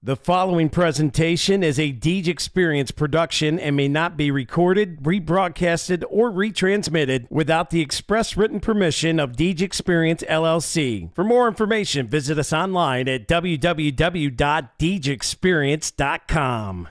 The following presentation is a Deej Experience production and may not be recorded, rebroadcasted, or retransmitted without the express written permission of Deej Experience, LLC. For more information, visit us online at www.deejexperience.com.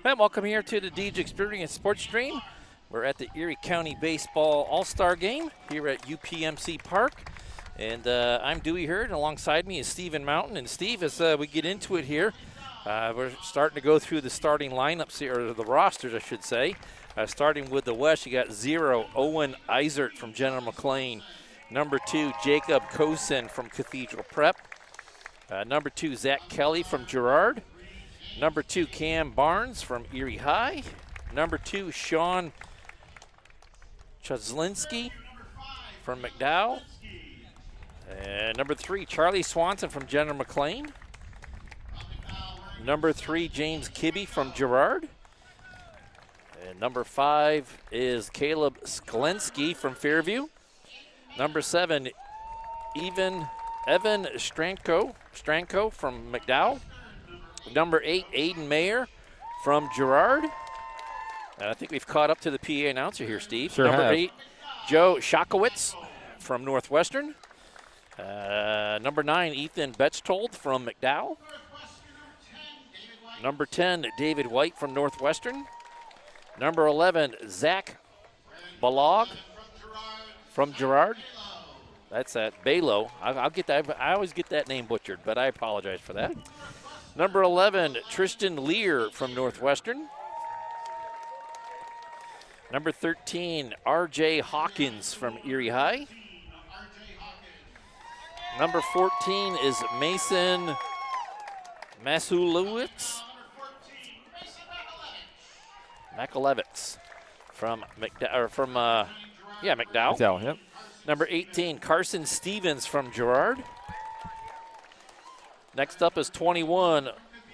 And welcome here to the Deej Experience Sports Stream. We're at the Erie County Baseball All-Star Game here at UPMC Park. And I'm Dewey Hurd, and alongside me is Steven Mountain. And Steve, as we get into it here, we're starting to go through the starting lineups here, or the rosters, I should say. Starting with the West, you got 0, Owen Eisert from General McLean. Number 2, Jacob Kosen from Cathedral Prep. Number 2, Zach Kelly from Girard. Number 2, Cam Barnes from Erie High. Number 2, Sean Chazlinski from McDowell. And number 3, Charlie Swanson from General McLean. Number 3, James Kibbe from Girard. And number 5 is Caleb Sklensky from Fairview. Number 7, Evan Stranko from McDowell. Number 8, Aiden Mayer from Girard. I think we've caught up to the PA announcer here, Steve. Sure Number have. 8, Joe Shakowitz from Northwestern. Number 9, Ethan Betchtold from McDowell. Number 10, David White from Northwestern. Number 11, Zach Balog from Girard. That's at Balo. I'll get that. I always get that name butchered, but I apologize for that. Number 11, Tristan Lear from Northwestern. Number 13, R.J. Hawkins from Erie High. Number 14 is Mason Masulewicz. Makalevitz from McDowell. McDowell, yep. Number 18, Carson Stevens from Girard. Next up is 21,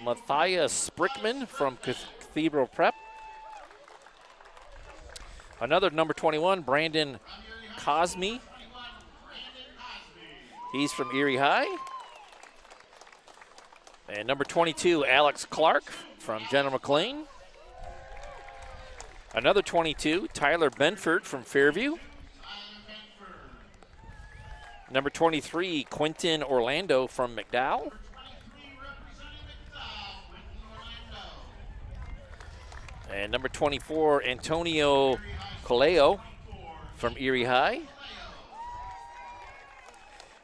Matthias Sprickman from Cathedral Prep. Another number 21, Brandon Cosme. He's from Erie High. And number 22, Alex Clark from General McLean. Another 22, Tyler Benford from Fairview. Number 23, Quentin Orlando from McDowell. And number 24, Antonio Coleo from Erie High.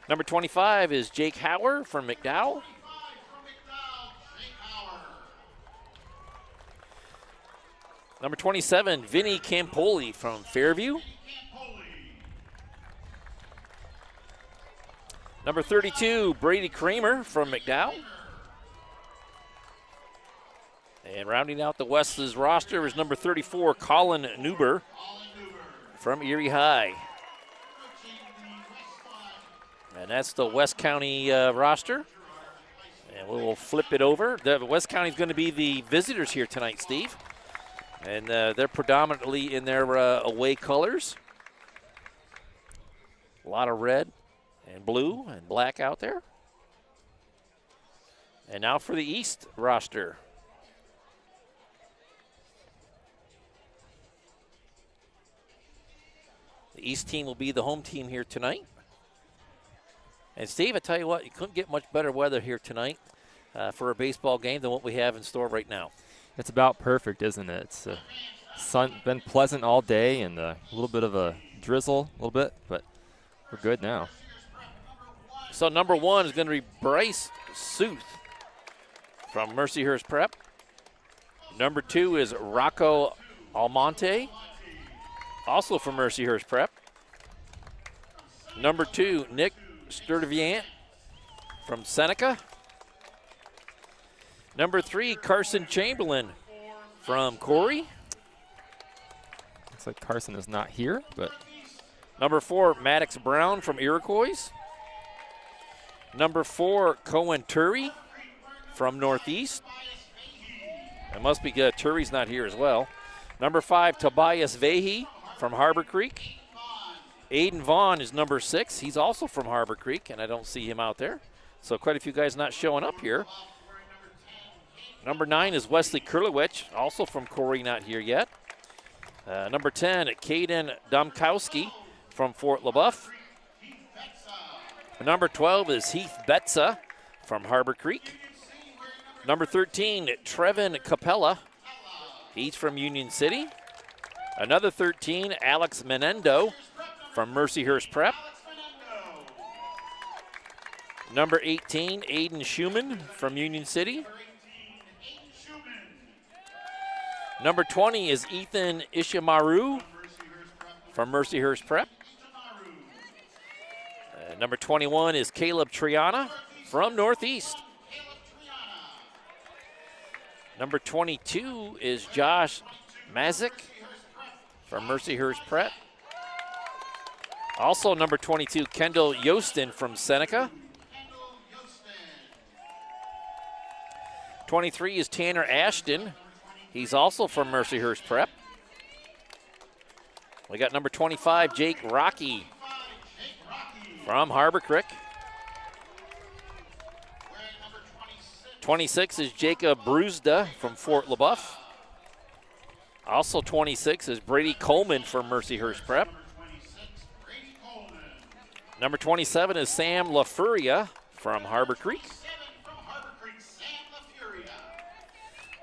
Number 25 is Jake Hauer from McDowell. Number 27, Vinny Campoli from Fairview. Number 32, Brady Kramer from McDowell. And rounding out the West's roster is number 34, Colin Newber from Erie High. And that's the West County roster. And we'll flip it over. The West County is going to be the visitors here tonight, Steve. And they're predominantly in their away colors. A lot of red and blue and black out there. And now for the East roster. The East team will be the home team here tonight. And Steve, I tell you what, you couldn't get much better weather here tonight for a baseball game than what we have in store right now. It's about perfect, isn't it? It's been pleasant all day and a little bit of a drizzle, a little bit, but we're good now. So number 1 is going to be Bryce Sooth from Mercyhurst Prep. Number 2 is Rocco Almonte, also from Mercyhurst Prep. Number 2, Nick Sturdeviant from Seneca. Number 3, Carson Chamberlain from Corey. Looks like Carson is not here, but Number 4, Maddox Brown from Iroquois. Number 4, Cohen Turi from Northeast. It must be good. Turi's not here as well. Number 5, Tobias Vehi from Harbor Creek. Aiden Vaughn is number 6. He's also from Harbor Creek, and I don't see him out there. So quite a few guys not showing up here. Number 9 is Wesley Kurlowicz, also from Corey, not here yet. Number 10, Caden Domkowski from Fort LaBeouf. Number 12 is Heath Betza from Harbor Creek. Number 13, Trevin Capella. He's from Union City. Another 13, Alex Menendo from Mercyhurst Prep. Number 18, Aiden Schumann from Union City. Number 20 is Ethan Ishimaru from Mercyhurst Prep. Number 21 is Caleb Triana from Northeast. Number 22 is Josh Mazik from Mercyhurst Prep. Also number 22, Kendall Yostin from Seneca. 23 is Tanner Ashton. He's also from Mercyhurst Prep. We got number 25, Jake Rocky from Harbor Creek. 26 is Jacob Bruzda from Fort LaBeouf. Also 26 is Brady Coleman from Mercyhurst Prep. Number 27 is Sam LaFuria from Harbor Creek.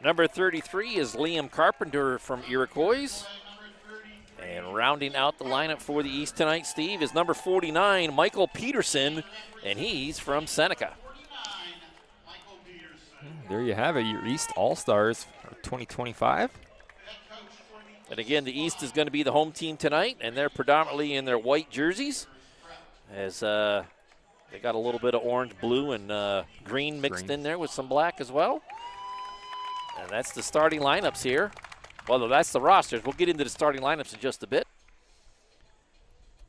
Number 33 is Liam Carpenter from Iroquois. And rounding out the lineup for the East tonight, Steve, is number 49, Michael Peterson, and he's from Seneca. There you have it, your East All-Stars 2025. And again, the East is going to be the home team tonight, and they're predominantly in their white jerseys, as they got a little bit of orange, blue, and green mixed in there with some black as well. And that's the starting lineups here. Well, that's the rosters. We'll get into the starting lineups in just a bit.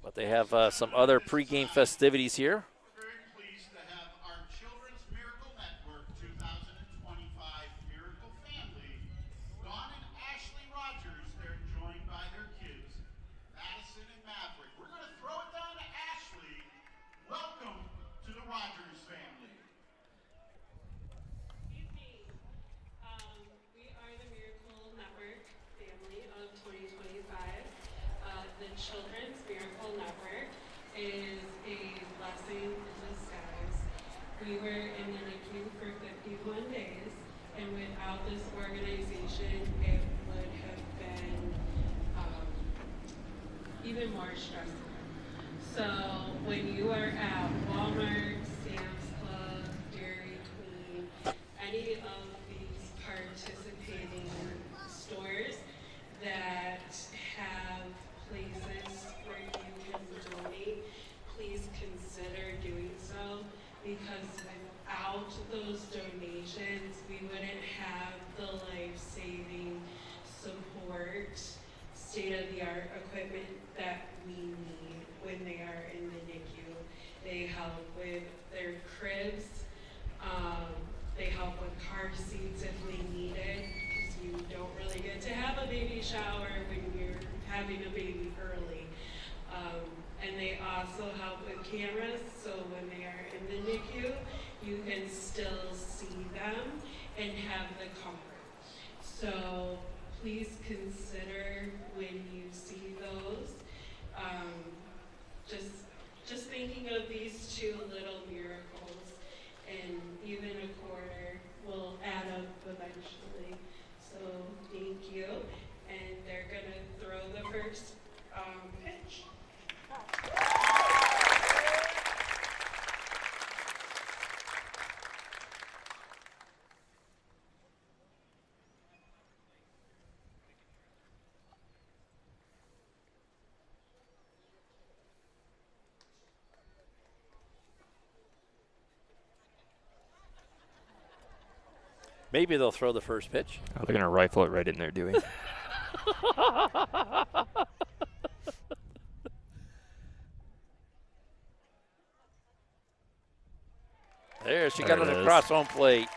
But they have some other pregame festivities here. We're very pleased to have our Children's Miracle Network 2025 Miracle Family, Dawn and Ashley Rogers. They're joined by their kids, Madison and Maverick. We're going to throw it down to Ashley. Welcome to the Rogers family. Evening. We are the Miracle Network family of 2025. The Children's Miracle Network is a blessing in disguise. We were in the NICU for 51 days, and without this organization, it would have been even more stressful. So when you are at Walmart, Sam's Club, Dairy Queen, any of these participating stores that have places where you can donate, please consider doing so, because without those donations, we wouldn't have the life-saving support, state-of-the-art equipment that we need when they are in the NICU. They help with their cribs, they help with car seats if they need it, because you don't really get to have a baby shower when you're having a baby early. And they also help with cameras, so when they are in the NICU, you can still see them and have the comfort. So please consider when you see those, just thinking of these two little miracles, and even a quarter will add up eventually. So thank you, and they're gonna throw the first pitch. Maybe they'll throw the first pitch. Oh, they're going to rifle it right in there, Dewey. There, she There got it it is. across home plate.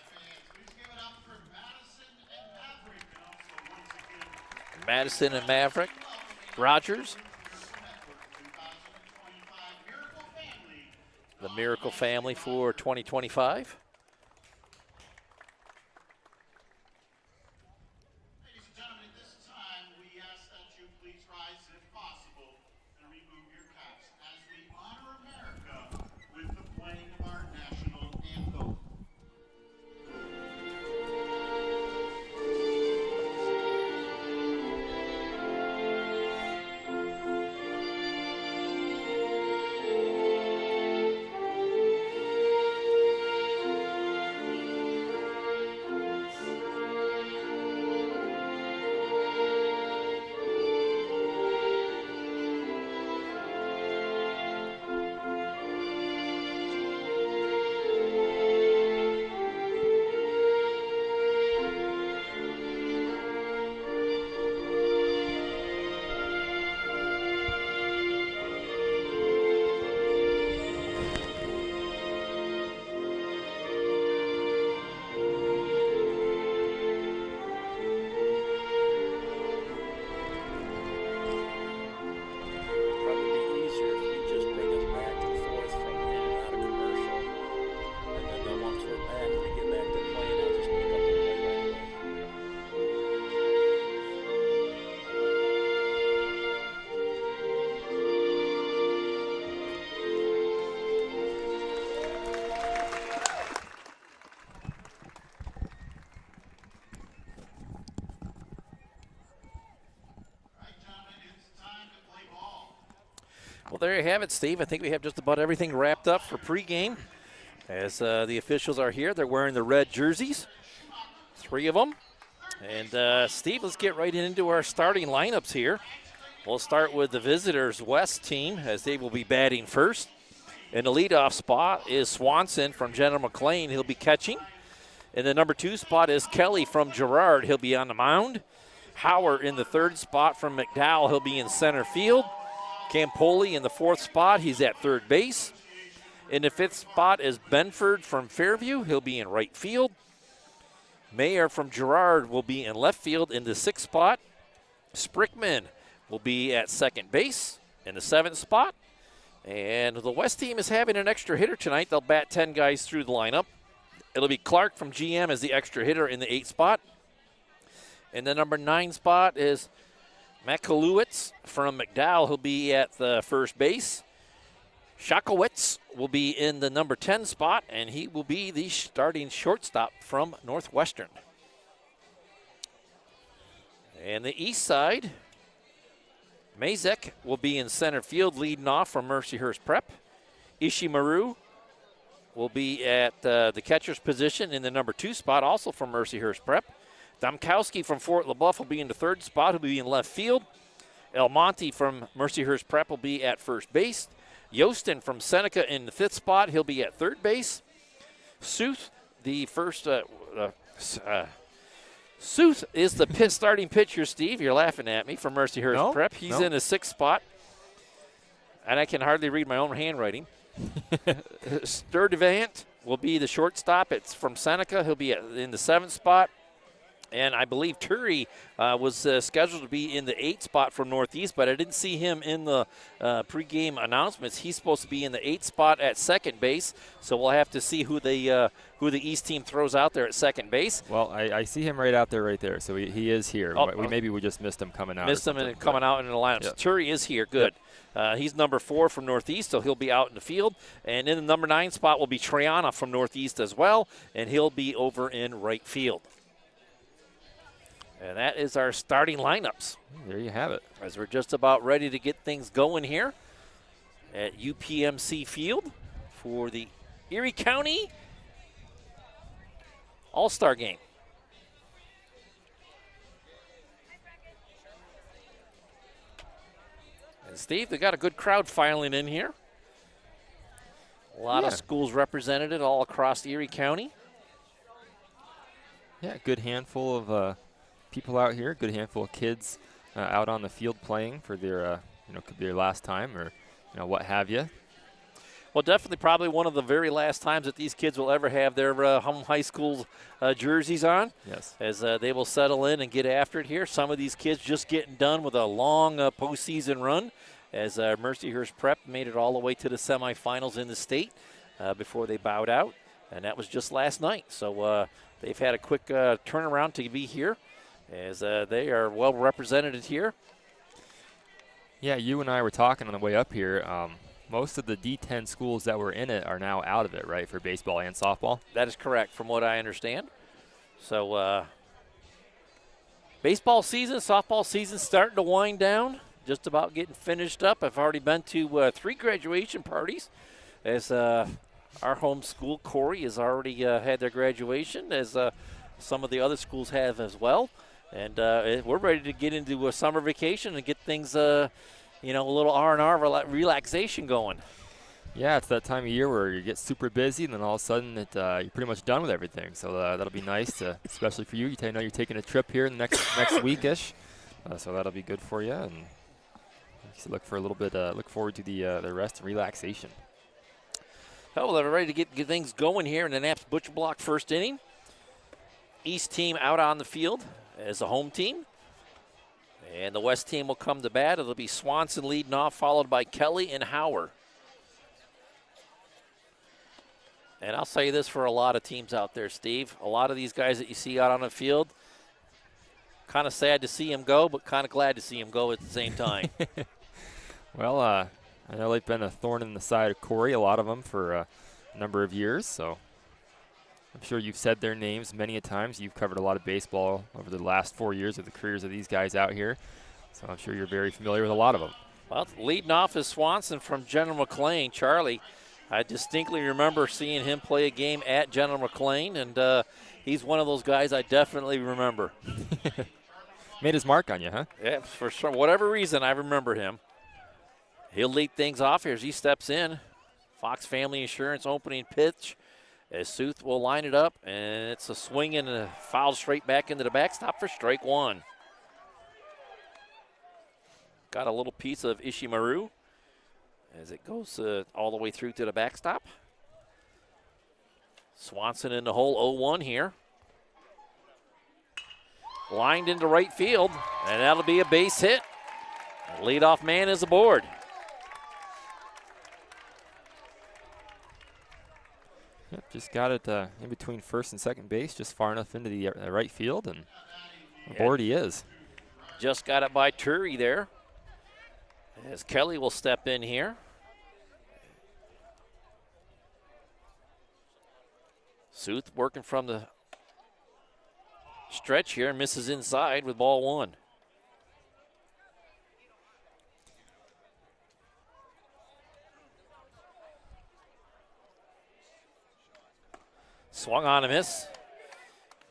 Please give it up for Madison and Maverick. And also, once again, Madison and Maverick. Rogers, the Miracle Family for 2025. ladies and gentlemen, at this time, we ask that you please rise if possible and remove your caps as we honor America with the playing of our national anthem. Probably be easier if you just bring us back and forth from in and out of commercial. And then once we're back, we get back to playing, I'll just pick up the play right away. All right, gentlemen, it's time to play ball. Well, there you have it, Steve. I think we have just about everything wrapped up for pregame. As the officials are here, they're wearing the red jerseys, 3 of them. And Steve, let's get right into our starting lineups here. We'll start with the visitors' West team as they will be batting first. In the leadoff spot is Swanson from General McLean. He'll be catching. In the number 2 spot is Kelly from Girard. He'll be on the mound. Howard in the 3rd spot from McDowell. He'll be in center field. Campoli in the 4th spot. He's at 3rd base. In the 5th spot is Benford from Fairview. He'll be in right field. Mayer from Girard will be in left field in the 6th spot. Sprickman will be at 2nd base in the 7th spot. And the West team is having an extra hitter tonight. They'll bat 10 guys through the lineup. It'll be Clark from GM as the extra hitter in the 8th spot. In the number 9 spot is Makalewicz from McDowell. He'll be at the 1st base. Shakowitz will be in the number 10 spot, and he will be the starting shortstop from Northwestern. And the east side, Mazek will be in center field leading off from Mercyhurst Prep. Ishimaru will be at the catcher's position in the number 2 spot, also from Mercyhurst Prep. Domkowski from Fort LaBeouf will be in the 3rd spot. He'll be in left field. El Monte from Mercyhurst Prep will be at 1st base. Yostin from Seneca in the 5th spot. He'll be at 3rd base. Sooth, the first Sooth is the starting pitcher, Steve. You're laughing at me, from Mercyhurst Prep. He's in the 6th spot. And I can hardly read my own handwriting. Sturdivant will be the shortstop. It's from Seneca. He'll be in the 7th spot. And I believe Turi was scheduled to be in the 8th spot from Northeast, but I didn't see him in the pregame announcements. He's supposed to be in the 8th spot at 2nd base, so we'll have to see who the East team throws out there at 2nd base. Well, I see him right out there, so he is here. Maybe we just missed him coming out. Missed him and coming out in the lineup. Yep. So Turi is here. Good. Yep. He's number 4 from Northeast, so he'll be out in the field. And in the number 9 spot will be Triana from Northeast as well, and he'll be over in right field. And that is our starting lineups. There you have it. As we're just about ready to get things going here at UPMC Field for the Erie County All-Star Game. Steve, they got a good crowd filing in here. A lot of Yeah. schools represented all across Erie County. Yeah, good handful of people out here. Good handful of kids out on the field playing for their, could be their last time or, what have you. Well, definitely probably one of the very last times that these kids will ever have their home high school jerseys on. Yes. As they will settle in and get after it here. Some of these kids just getting done with a long postseason run as Mercyhurst Prep made it all the way to the semifinals in the state before they bowed out. And that was just last night. So they've had a quick turnaround to be here as they are well represented here. Yeah, you and I were talking on the way up here. Most of the D10 schools that were in it are now out of it, right, for baseball and softball? That is correct, from what I understand. So baseball season, softball season starting to wind down, just about getting finished up. I've already been to 3 graduation parties as our home school, Corey, has already had their graduation, as some of the other schools have as well. And we're ready to get into a summer vacation and get things a little R&R relaxation going. Yeah, it's that time of year where you get super busy, and then all of a sudden you're pretty much done with everything. So that'll be nice, especially for you. You know you're taking a trip here in the next weekish, so that'll be good for you. And look forward to the rest and relaxation. Oh, well, they're ready to get things going here in the Naps Butcher Block first inning. East team out on the field as the home team. And the West team will come to bat. It'll be Swanson leading off, followed by Kelly and Hauer. And I'll say this for a lot of teams out there, Steve. A lot of these guys that you see out on the field, kind of sad to see them go, but kind of glad to see them go at the same time. Well, I know they've been a thorn in the side of Corey, a lot of them, for a number of years. So I'm sure you've said their names many a times. You've covered a lot of baseball over the last 4 years of the careers of these guys out here. So I'm sure you're very familiar with a lot of them. Well, leading off is Swanson from General McLean. Charlie, I distinctly remember seeing him play a game at General McLean, and he's one of those guys I definitely remember. Made his mark on you, huh? Yeah, for whatever reason, I remember him. He'll lead things off here as he steps in. Fox Family Insurance opening pitch. As Sooth will line it up, and it's a swing and a foul straight back into the backstop for strike one. Got a little piece of Ishimaru as it goes all the way through to the backstop. Swanson in the hole 0-1 here. Lined into right field, and that'll be a base hit. Leadoff man is aboard. Yep, just got it in between first and second base, just far enough into the right field, and aboard he is. Just got it by Turi there. As Kelly will step in here. Sooth working from the stretch here and misses inside with ball one. Swung on a miss.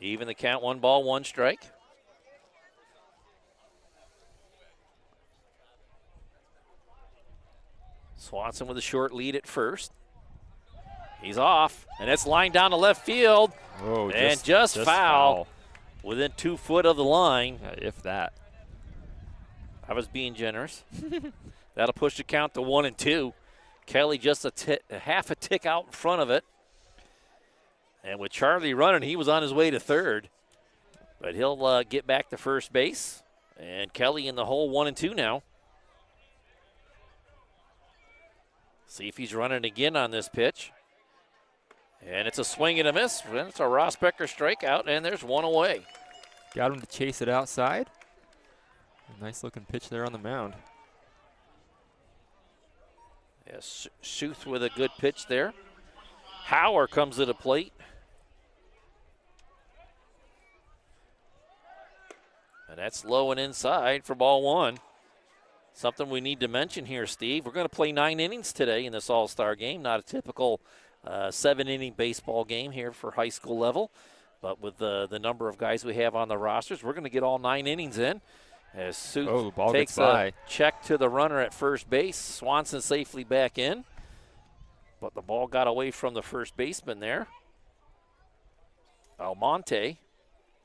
Even the count, 1 ball, 1 strike. Swanson with a short lead at first. He's off, and it's lined down to left field. Oh, and just foul within 2 foot of the line. If that. I was being generous. That'll push the count to 1-2. Kelly just a half a tick out in front of it. And with Charlie running, he was on his way to third. But he'll get back to first base. And Kelly in the hole 1-2 now. See if he's running again on this pitch. And it's a swing and a miss. And it's a Ross Becker strikeout, and there's one away. Got him to chase it outside. A nice looking pitch there on the mound. Yes, Sooth with a good pitch there. Hauer comes to the plate. And that's low and inside for ball one. Something we need to mention here, Steve. We're going to play 9 innings today in this all-star game. Not a typical 7-inning baseball game here for high school level. But with the number of guys we have on the rosters, we're going to get all 9 innings in. As Suit Oh, the ball takes gets by. a check to the runner at first base. Swanson safely back in. But the ball got away from the first baseman there, Almonte.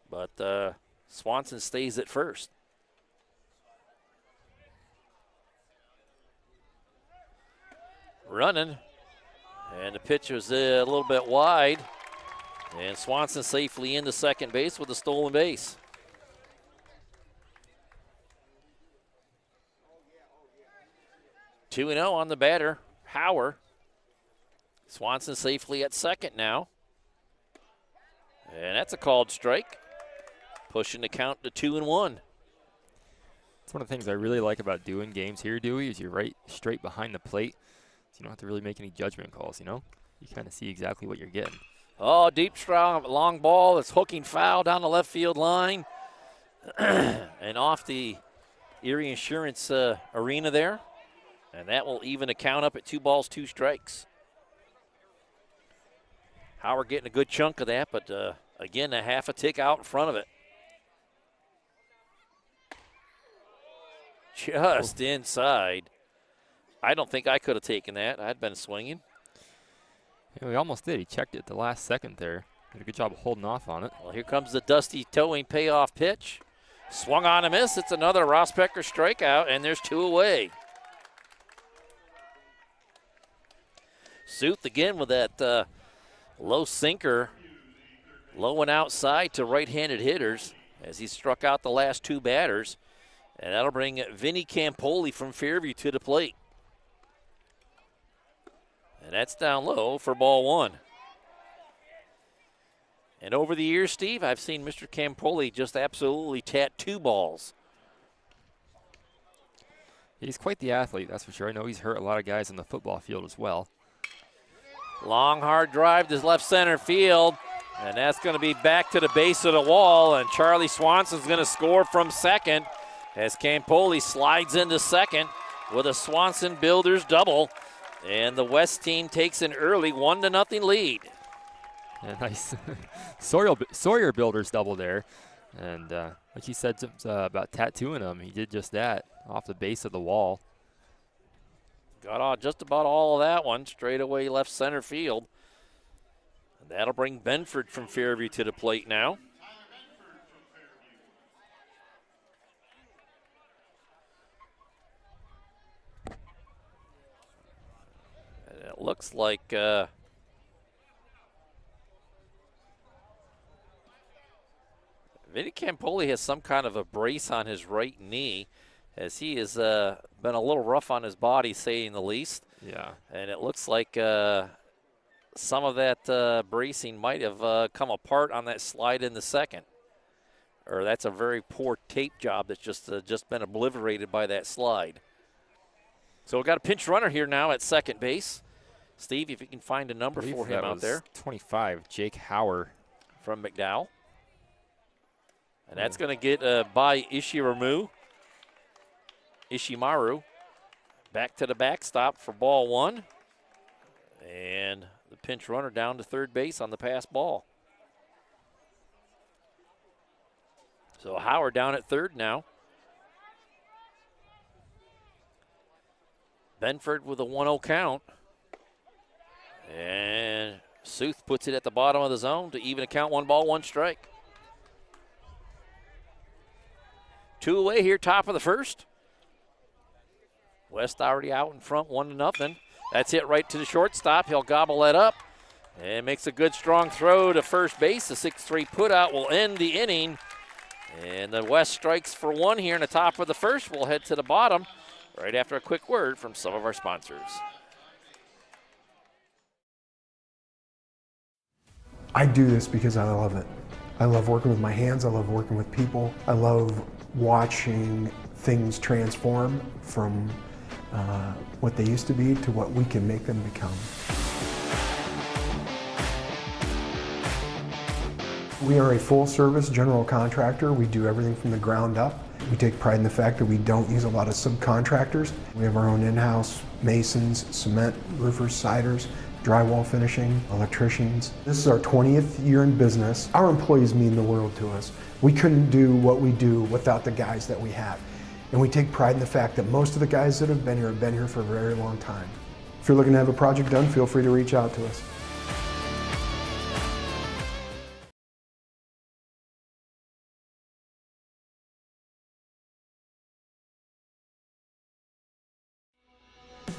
But Swanson stays at first. Running. And the pitch was a little bit wide. And Swanson safely into second base with a stolen base. Two 2-0 on the batter, Hauer. Swanson safely at second now. And that's a called strike. Pushing the count to 2-1. It's one of the things I really like about doing games here, Dewey, is you're right straight behind the plate. So you don't have to really make any judgment calls, you know? You kind of see exactly what you're getting. Oh, deep strong, long ball. It's hooking foul down the left field line. And off the Erie Insurance Arena there. And that will even the count up at 2 balls, 2 strikes. Howard getting a good chunk of that, but again, a half a tick out in front of it. Just inside. I don't think I could have taken that. I'd been swinging. Yeah, we almost did. He checked it at the last second there. Did a good job of holding off on it. Well, here comes the Dusty Towing payoff pitch. Swung on a miss. It's another Ross Becker strikeout, and there's 2 away. Suth again with that low sinker, low and outside to right-handed hitters as he struck out the last 2 batters. And that'll bring Vinny Campoli from Fairview to the plate. And that's down low for ball 1. And over the years, Steve, I've seen Mr. Campoli just absolutely tattoo balls. He's quite the athlete, that's for sure. I know he's hurt a lot of guys on the football field as well. Long, hard drive to left center field. And that's going to be back to the base of the wall. And Charlie Swanson's going to score from second as Campoli slides into second with a Swanson Builders double. And the West team takes an early 1-0 lead. Yeah, nice Sawyer Builders double there. And like he said about tattooing him, he did just that off the base of the wall. Got on just about all of that one, straight away left center field. And that'll bring Benford from Fairview to the plate now. And it looks like Vinny Campoli has some kind of a brace on his right knee, as he has been a little rough on his body, saying the least. Yeah. And it looks like some of that bracing might have come apart on that slide in the second. Or that's a very poor tape job that's just been obliterated by that slide. So we've got a pinch runner here now at second base. Steve, if you can find a number for him out there. 25, Jake Hauer. From McDowell. And that's going to get by Ishimaru. Back to the backstop for ball 1. And the pinch runner down to third base on the pass ball. So Howard down at third now. Benford with a 1-0 count. And Suth puts it at the bottom of the zone to even a count, 1 ball, 1 strike. 2 away here, top of the first. West already out in front, 1-0. That's hit right to the shortstop. He'll gobble that up and makes a good strong throw to first base. The 6-3 putout will end the inning. And the West strikes for 1 here in the top of the first. We'll head to the bottom right after a quick word from some of our sponsors. I do this because I love it. I love working with my hands. I love working with people. I love watching things transform from what they used to be to what we can make them become. We are a full-service general contractor. We do everything from the ground up. We take pride in the fact that we don't use a lot of subcontractors. We have our own in-house masons, cement, roofers, siders, drywall finishing, electricians. This is our 20th year in business. Our employees mean the world to us. We couldn't do what we do without the guys that we have. And we take pride in the fact that most of the guys that have been here for a very long time. If you're looking to have a project done, feel free to reach out to us.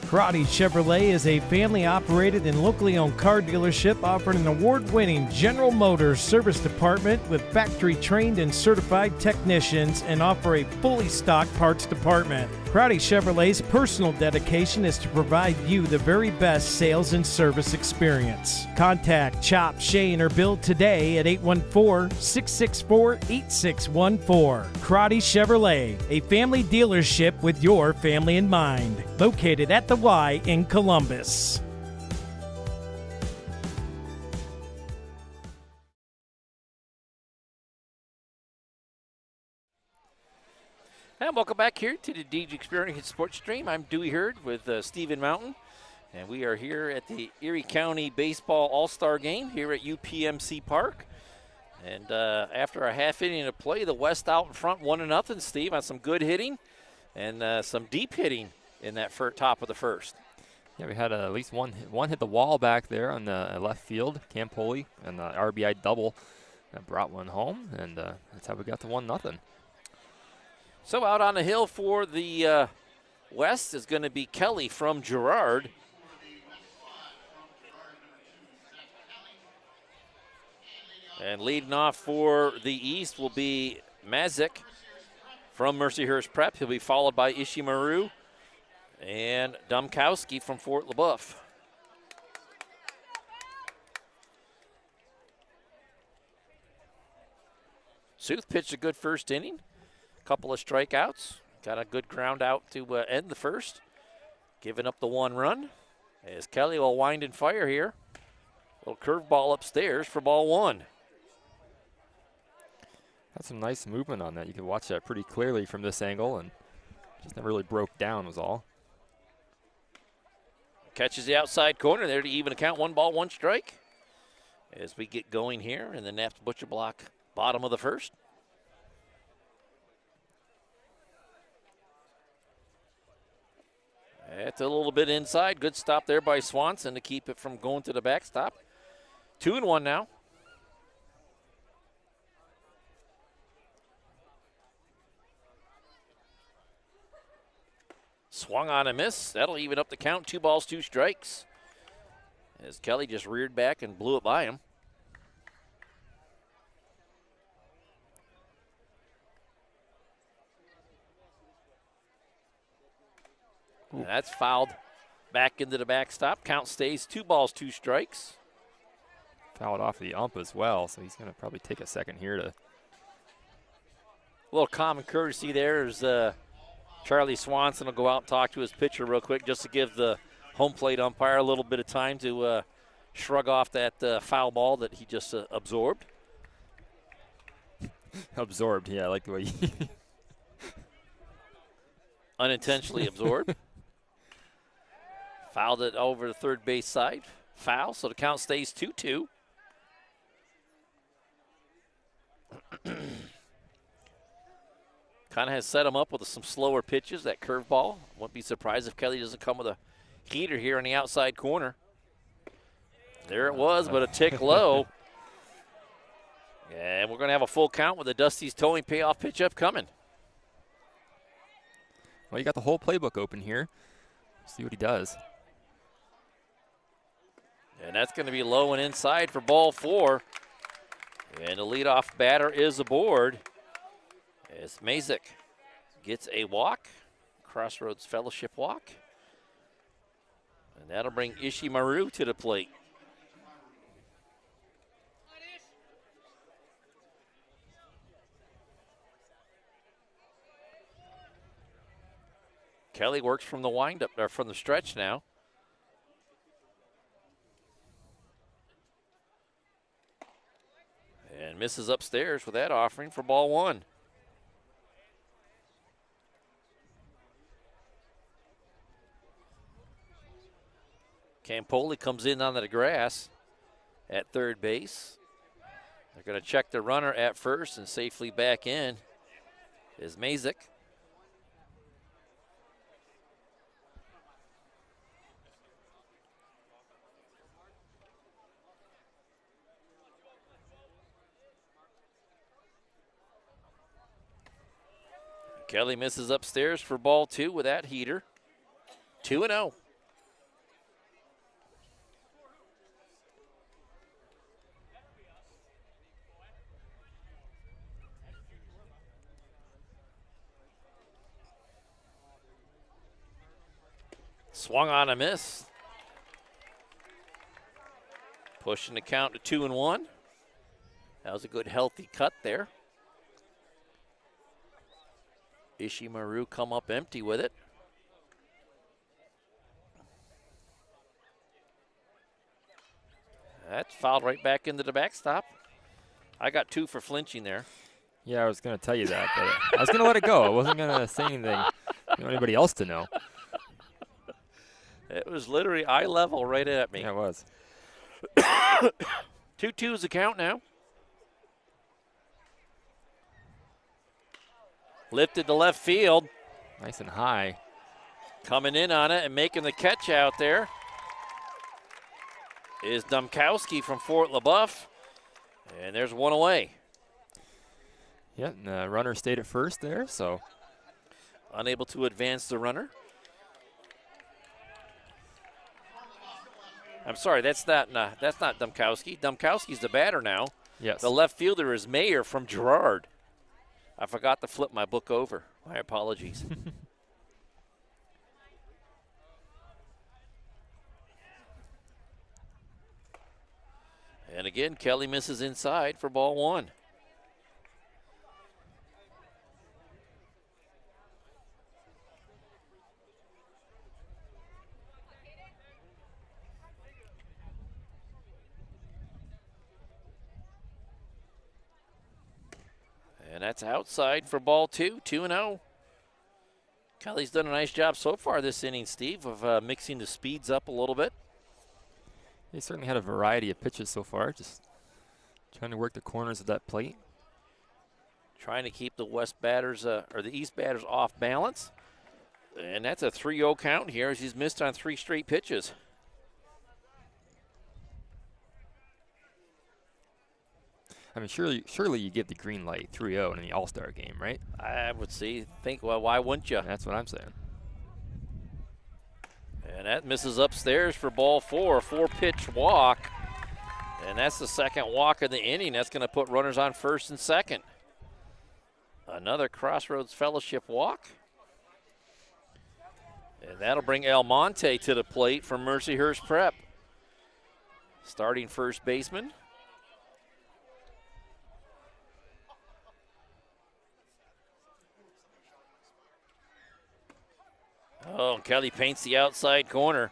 Karate Chevrolet is a family-operated and locally owned car dealership offering an award-winning General Motors service department with factory-trained and certified technicians and offer a fully stocked parts department. Karate Chevrolet's personal dedication is to provide you the very best sales and service experience. Contact Chop, Shane, or Bill today at 814-664-8614. Karate Chevrolet, a family dealership with your family in mind. Located at the Y in Columbus. And welcome back here to the DG Experience Sports Stream. I'm Dewey Hurd with Stephen Mountain, and we are here at the Erie County Baseball All-Star Game here at UPMC Park. And after a half inning of play, the West out in front 1-0, Steve, on some good hitting and some deep hitting in that top of the first. Yeah, we had at least one hit the wall back there on the left field, Campoli, and the RBI double that brought one home, and that's how we got to 1-0. So out on the hill for the West is going to be Kelly from Girard. And leading off for the East will be Mazik from Mercyhurst Prep. He'll be followed by Ishimaru and Domkowski from Fort LeBoeuf. Sooth pitched a good first inning. Couple of strikeouts. Got a good ground out to end the first. Giving up the 1 run. As Kelly will wind and fire here. Little curveball upstairs for ball 1. Had some nice movement on that. You could watch that pretty clearly from this angle, and just never really broke down was all. Catches the outside corner there to even a count. 1 ball, 1 strike. As we get going here in the Naft Butcher Block bottom of the first. That's a little bit inside. Good stop there by Swanson to keep it from going to the backstop. 2-1 now. Swung on a miss. That'll even up the count. 2 balls, 2 strikes. As Kelly just reared back and blew it by him. And that's fouled back into the backstop. Count stays 2 balls, 2 strikes. Fouled off the ump as well, so he's going to probably take a second here to. A little common courtesy there is Charlie Swanson will go out and talk to his pitcher real quick just to give the home plate umpire a little bit of time to shrug off that foul ball that he just absorbed. Absorbed, yeah, I like the way you. Unintentionally absorbed. Fouled it over the third base side. Foul, so the count stays 2-2. Kind of has set him up with some slower pitches, that curveball. Wouldn't be surprised if Kelly doesn't come with a heater here in the outside corner. There it was, but a tick low. And we're going to have a full count with the Dusty's towing payoff pitch upcoming. Well, you got the whole playbook open here. See what he does. And that's going to be low and inside for ball 4. And the leadoff batter is aboard. As Mazik gets a walk, Crossroads Fellowship walk. And that'll bring Ishimaru to the plate. Kelly works from the windup, or from the stretch now. And misses upstairs with that offering for ball 1. Campoli comes in onto the grass at third base. They're going to check the runner at first, and safely back in is Mazik. Kelly misses upstairs for ball 2 with that heater. 2-0. Swung on a miss. Pushing the count to 2-1. That was a good healthy cut there. Ishimaru come up empty with it. That's fouled right back into the backstop. I got 2 for flinching there. Yeah, I was going to tell you that, but I was going to let it go. I wasn't going to say anything. I don't want anybody else to know. It was literally eye level right at me. Yeah, it was. 2-2 is the count now. Lifted to left field. Nice and high. Coming in on it and making the catch out there is Dumkowski from Fort LaBeouf. And there's one away. Yeah, and the runner stayed at first there, so. Unable to advance the runner. I'm sorry, that's not Dumkowski. Dumkowski's the batter now. Yes. The left fielder is Mayer from Girard. I forgot to flip my book over. My apologies. And again, Kelly misses inside for ball 1. And that's outside for ball 2, 2-0. Kelly's done a nice job so far this inning, Steve, of mixing the speeds up a little bit. He certainly had a variety of pitches so far, just trying to work the corners of that plate. Trying to keep the west batters, or the east batters off balance. And that's a 3-0 count here as he's missed on 3 straight pitches. I mean, surely you give the green light 3-0 in the All-Star game, right? I would think, well, why wouldn't you? That's what I'm saying. And that misses upstairs for ball 4, a 4-pitch walk. And that's the second walk of the inning. That's going to put runners on first and second. Another Crossroads Fellowship walk. And that'll bring Almonte to the plate from Mercyhurst Prep. Starting first baseman. Oh, and Kelly paints the outside corner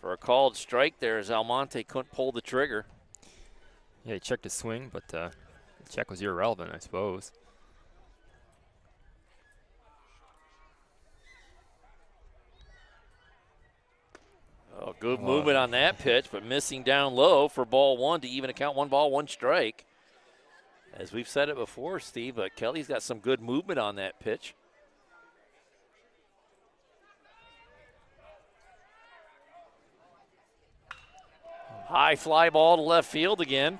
for a called strike there as Almonte couldn't pull the trigger. Yeah, he checked his swing, but the check was irrelevant, I suppose. Oh, good movement on that pitch, but missing down low for ball 1 to even account 1 ball, 1 strike. As we've said it before, Steve, Kelly's got some good movement on that pitch. High fly ball to left field again.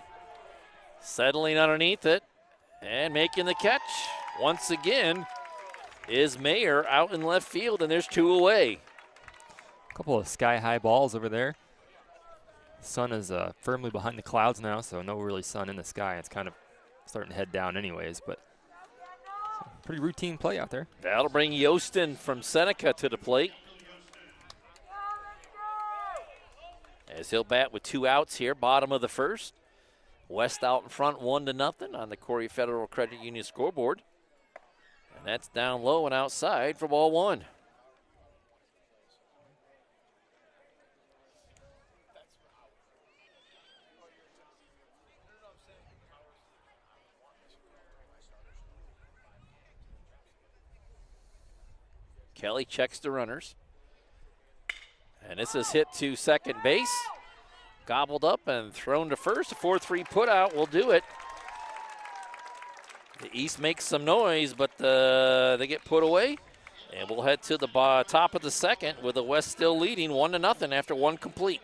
Settling underneath it and making the catch once again is Mayer out in left field, and there's 2 away. A couple of sky-high balls over there. The sun is firmly behind the clouds now, so no really sun in the sky. It's kind of starting to head down anyways, but pretty routine play out there. That'll bring Yostin from Seneca to the plate. As he'll bat with 2 outs here, bottom of the first. West out in front 1-0 on the Corey Federal Credit Union scoreboard. And that's down low and outside for ball 1. Kelly checks the runners. And this is hit to second base. Gobbled up and thrown to first. A 4-3 put out will do it. The East makes some noise, but they get put away. And we'll head to the top of the second with the West still leading 1-0 after one complete.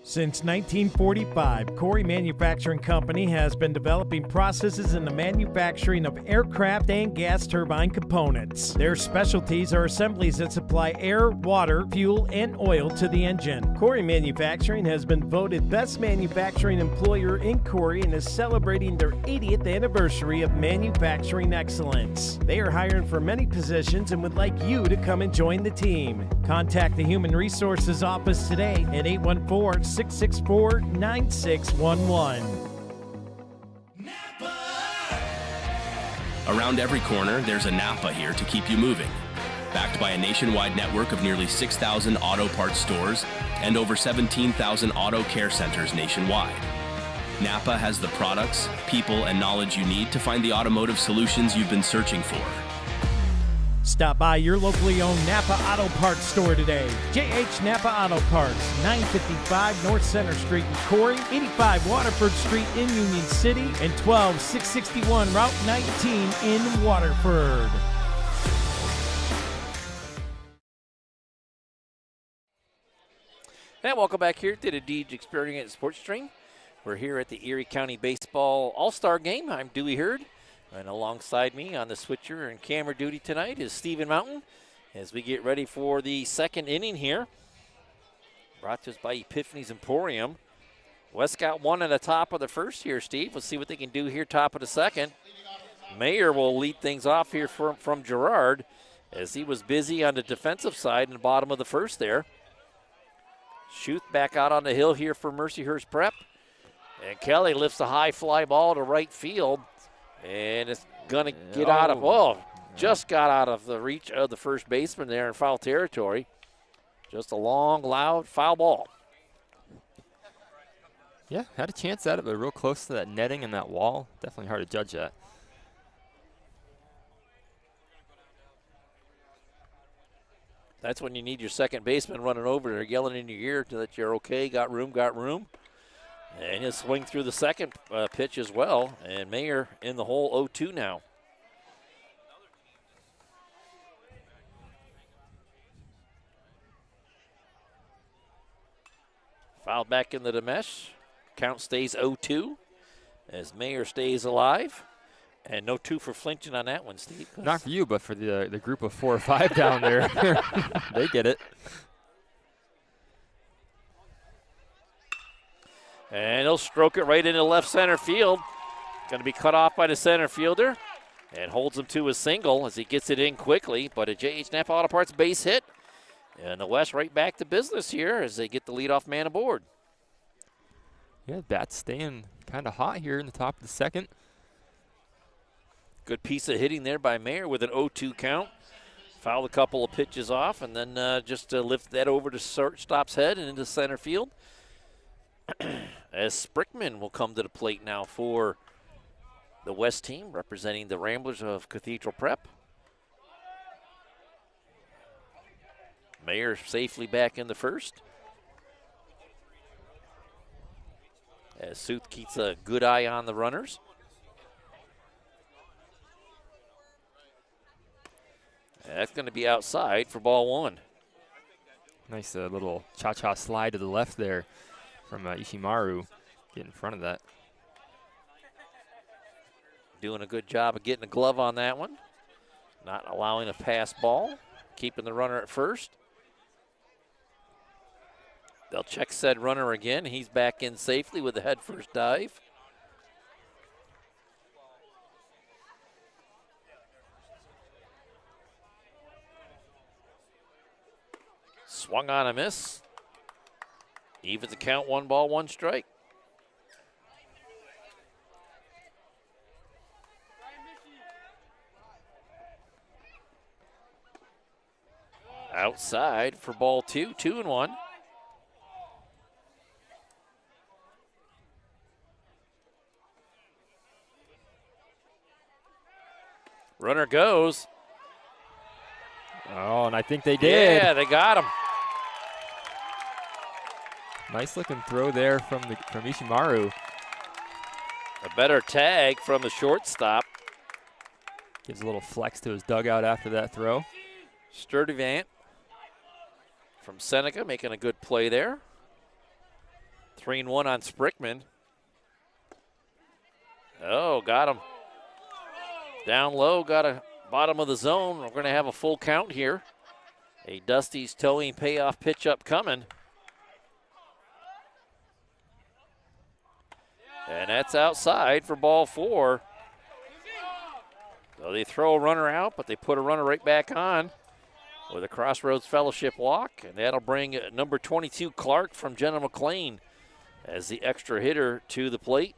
Since 1945, Corey Manufacturing Company has been developing processes in the manufacturing of aircraft and gas turbine components. Their specialties are assemblies that supply air, water, fuel, and oil to the engine. Corey Manufacturing has been voted Best Manufacturing Employer in Corey and is celebrating their 80th anniversary of manufacturing excellence. They are hiring for many positions and would like you to come and join the team. Contact the Human Resources Office today at 814-664-9611. Around every corner, there's a Napa here to keep you moving. Backed by a nationwide network of nearly 6,000 auto parts stores and over 17,000 auto care centers nationwide, Napa has the products, people, and knowledge you need to find the automotive solutions you've been searching for. Stop by your locally owned Napa Auto Parts store today. JH Napa Auto Parts, 955 North Center Street in Corey, 85 Waterford Street in Union City, and 12661 Route 19 in Waterford. And welcome back here to the Deej Experience Sports Stream. We're here at the Erie County Baseball All-Star Game. I'm Dewey Hurd. And alongside me on the switcher and camera duty tonight is Stephen Mountain as we get ready for the second inning here. Brought to us by Epiphany's Emporium. West got one at the top of the first here, Steve. Let's see what they can do here top of the second. Mayer will lead things off here from Gerard as he was busy on the defensive side in the bottom of the first there. Schuth back out on the hill here for Mercyhurst Prep. And Kelly lifts a high fly ball to right field. And it's going to get out of, just got out of the reach of the first baseman there in foul territory. Just a long, loud foul ball. Yeah, had a chance at it, but real close to that netting and that wall. Definitely hard to judge that. That's when you need your second baseman running over there, yelling in your ear that you're okay, got room, got room. And he'll swing through the second pitch as well. And Mayer in the hole 0-2 now. Fouled back into the mesh. Count stays 0-2 as Mayer stays alive. And no 2 for flinching on that one, Steve. Not for you, but for the group of 4 or 5 down there. They get it. And he'll stroke it right into left center field. Going to be cut off by the center fielder. And holds him to a single as he gets it in quickly. But a J.H. Napa Auto Parts base hit. And the West right back to business here as they get the leadoff man aboard. Yeah, bat's staying kind of hot here in the top of the second. Good piece of hitting there by Mayer with an 0-2 count. Fouled a couple of pitches off and then just lift that over to shortstop's head and into center field. As Sprickman will come to the plate now for the West team, representing the Ramblers of Cathedral Prep. Mayer safely back in the first. As Sooth keeps a good eye on the runners. That's going to be outside for ball 1. Nice little cha-cha slide to the left there from Ishimaru. Get in front of that. Doing a good job of getting a glove on that one. Not allowing a pass ball. Keeping the runner at first. They'll check said runner again. He's back in safely with the head first dive. Swung on a miss. Evens the count, 1 ball, 1 strike. Outside for ball 2, 2-1. Runner goes. Oh, and I think they did. Yeah, they got him. Nice looking throw there from Ishimaru. A better tag from the shortstop. Gives a little flex to his dugout after that throw. Sturdivant from Seneca making a good play there. 3-1 on Sprickman. Oh, got him. Down low, got a bottom of the zone. We're going to have a full count here. A Dusty's towing payoff pitch up coming. And that's outside for ball 4. So they throw a runner out, but they put a runner right back on with a Crossroads Fellowship walk, and that'll bring number 22 Clark from Jenna McLean as the extra hitter to the plate.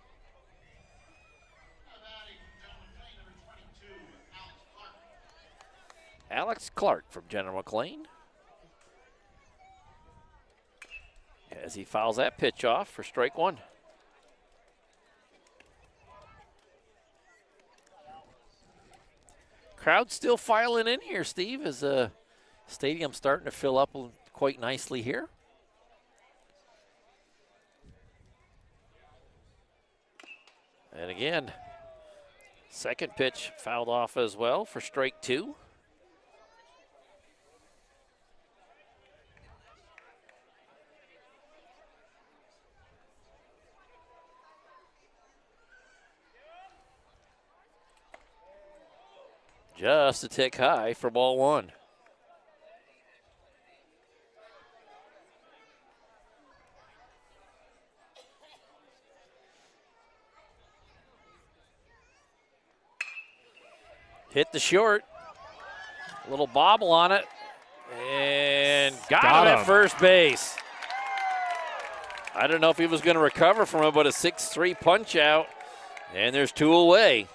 Alex Clark from Jenna McLean as he fouls that pitch off for strike 1. Crowd still filing in here, Steve, as the stadium's starting to fill up quite nicely here. And again, second pitch fouled off as well for strike 2. Just a tick high for ball 1. Hit the short. A little bobble on it. And got him at first base. I don't know if he was going to recover from it, but a 6-3 punch out. And there's 2 away.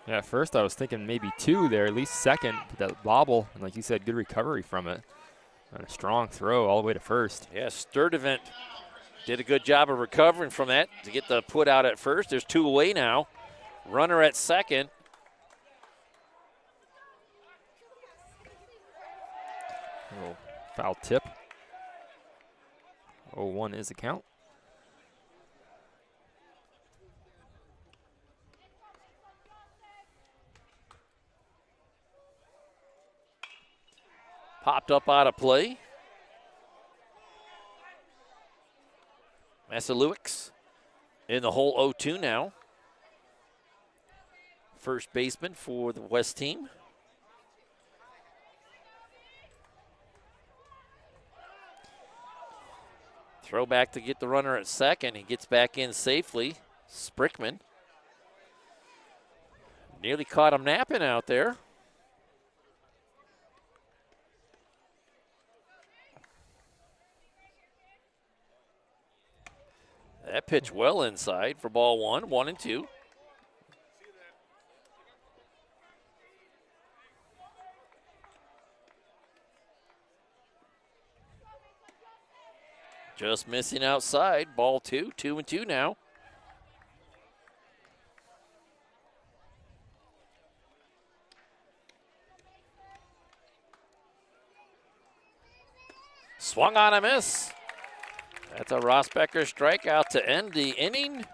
Yeah, at first I was thinking maybe 2 there, at least second. But that bobble, and like you said, good recovery from it. And a strong throw all the way to first. Yeah, Sturdivant did a good job of recovering from that to get the put out at first. There's 2 away now. Runner at second. A little foul tip. 0-1 is the count. Popped up out of play. Masalewicz in the hole 0-2 now. First baseman for the West team. Throw back to get the runner at second. He gets back in safely. Sprickman. Nearly caught him napping out there. That pitch well inside for ball 1, 1-2. Just missing outside, ball 2, 2-2 now. Swung on a miss. That's a Ross Becker strikeout to end the inning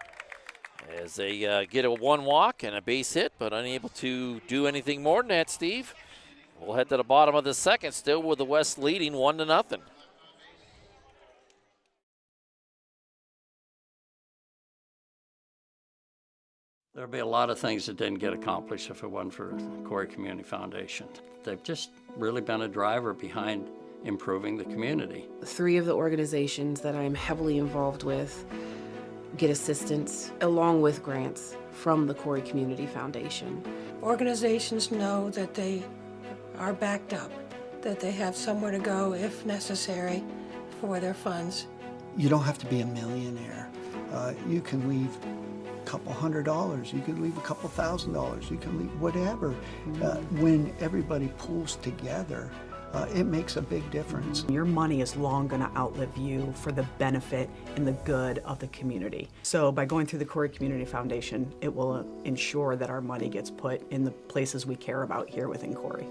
as they get a 1 walk and a base hit, but unable to do anything more than that, Steve. We'll head to the bottom of the second, still with the West leading 1-0. There'll be a lot of things that didn't get accomplished if it wasn't for the Corey Community Foundation. They've just really been a driver behind improving the community. 3 of the organizations that I'm heavily involved with get assistance along with grants from the Corey Community Foundation. Organizations know that they are backed up, that they have somewhere to go if necessary for their funds. You don't have to be a millionaire. You can leave a couple $100, you can leave a couple $1,000, you can leave whatever. When everybody pulls together, it makes a big difference. Your money is long going to outlive you for the benefit and the good of the community. So by going through the Corey Community Foundation, it will ensure that our money gets put in the places we care about here within Corey.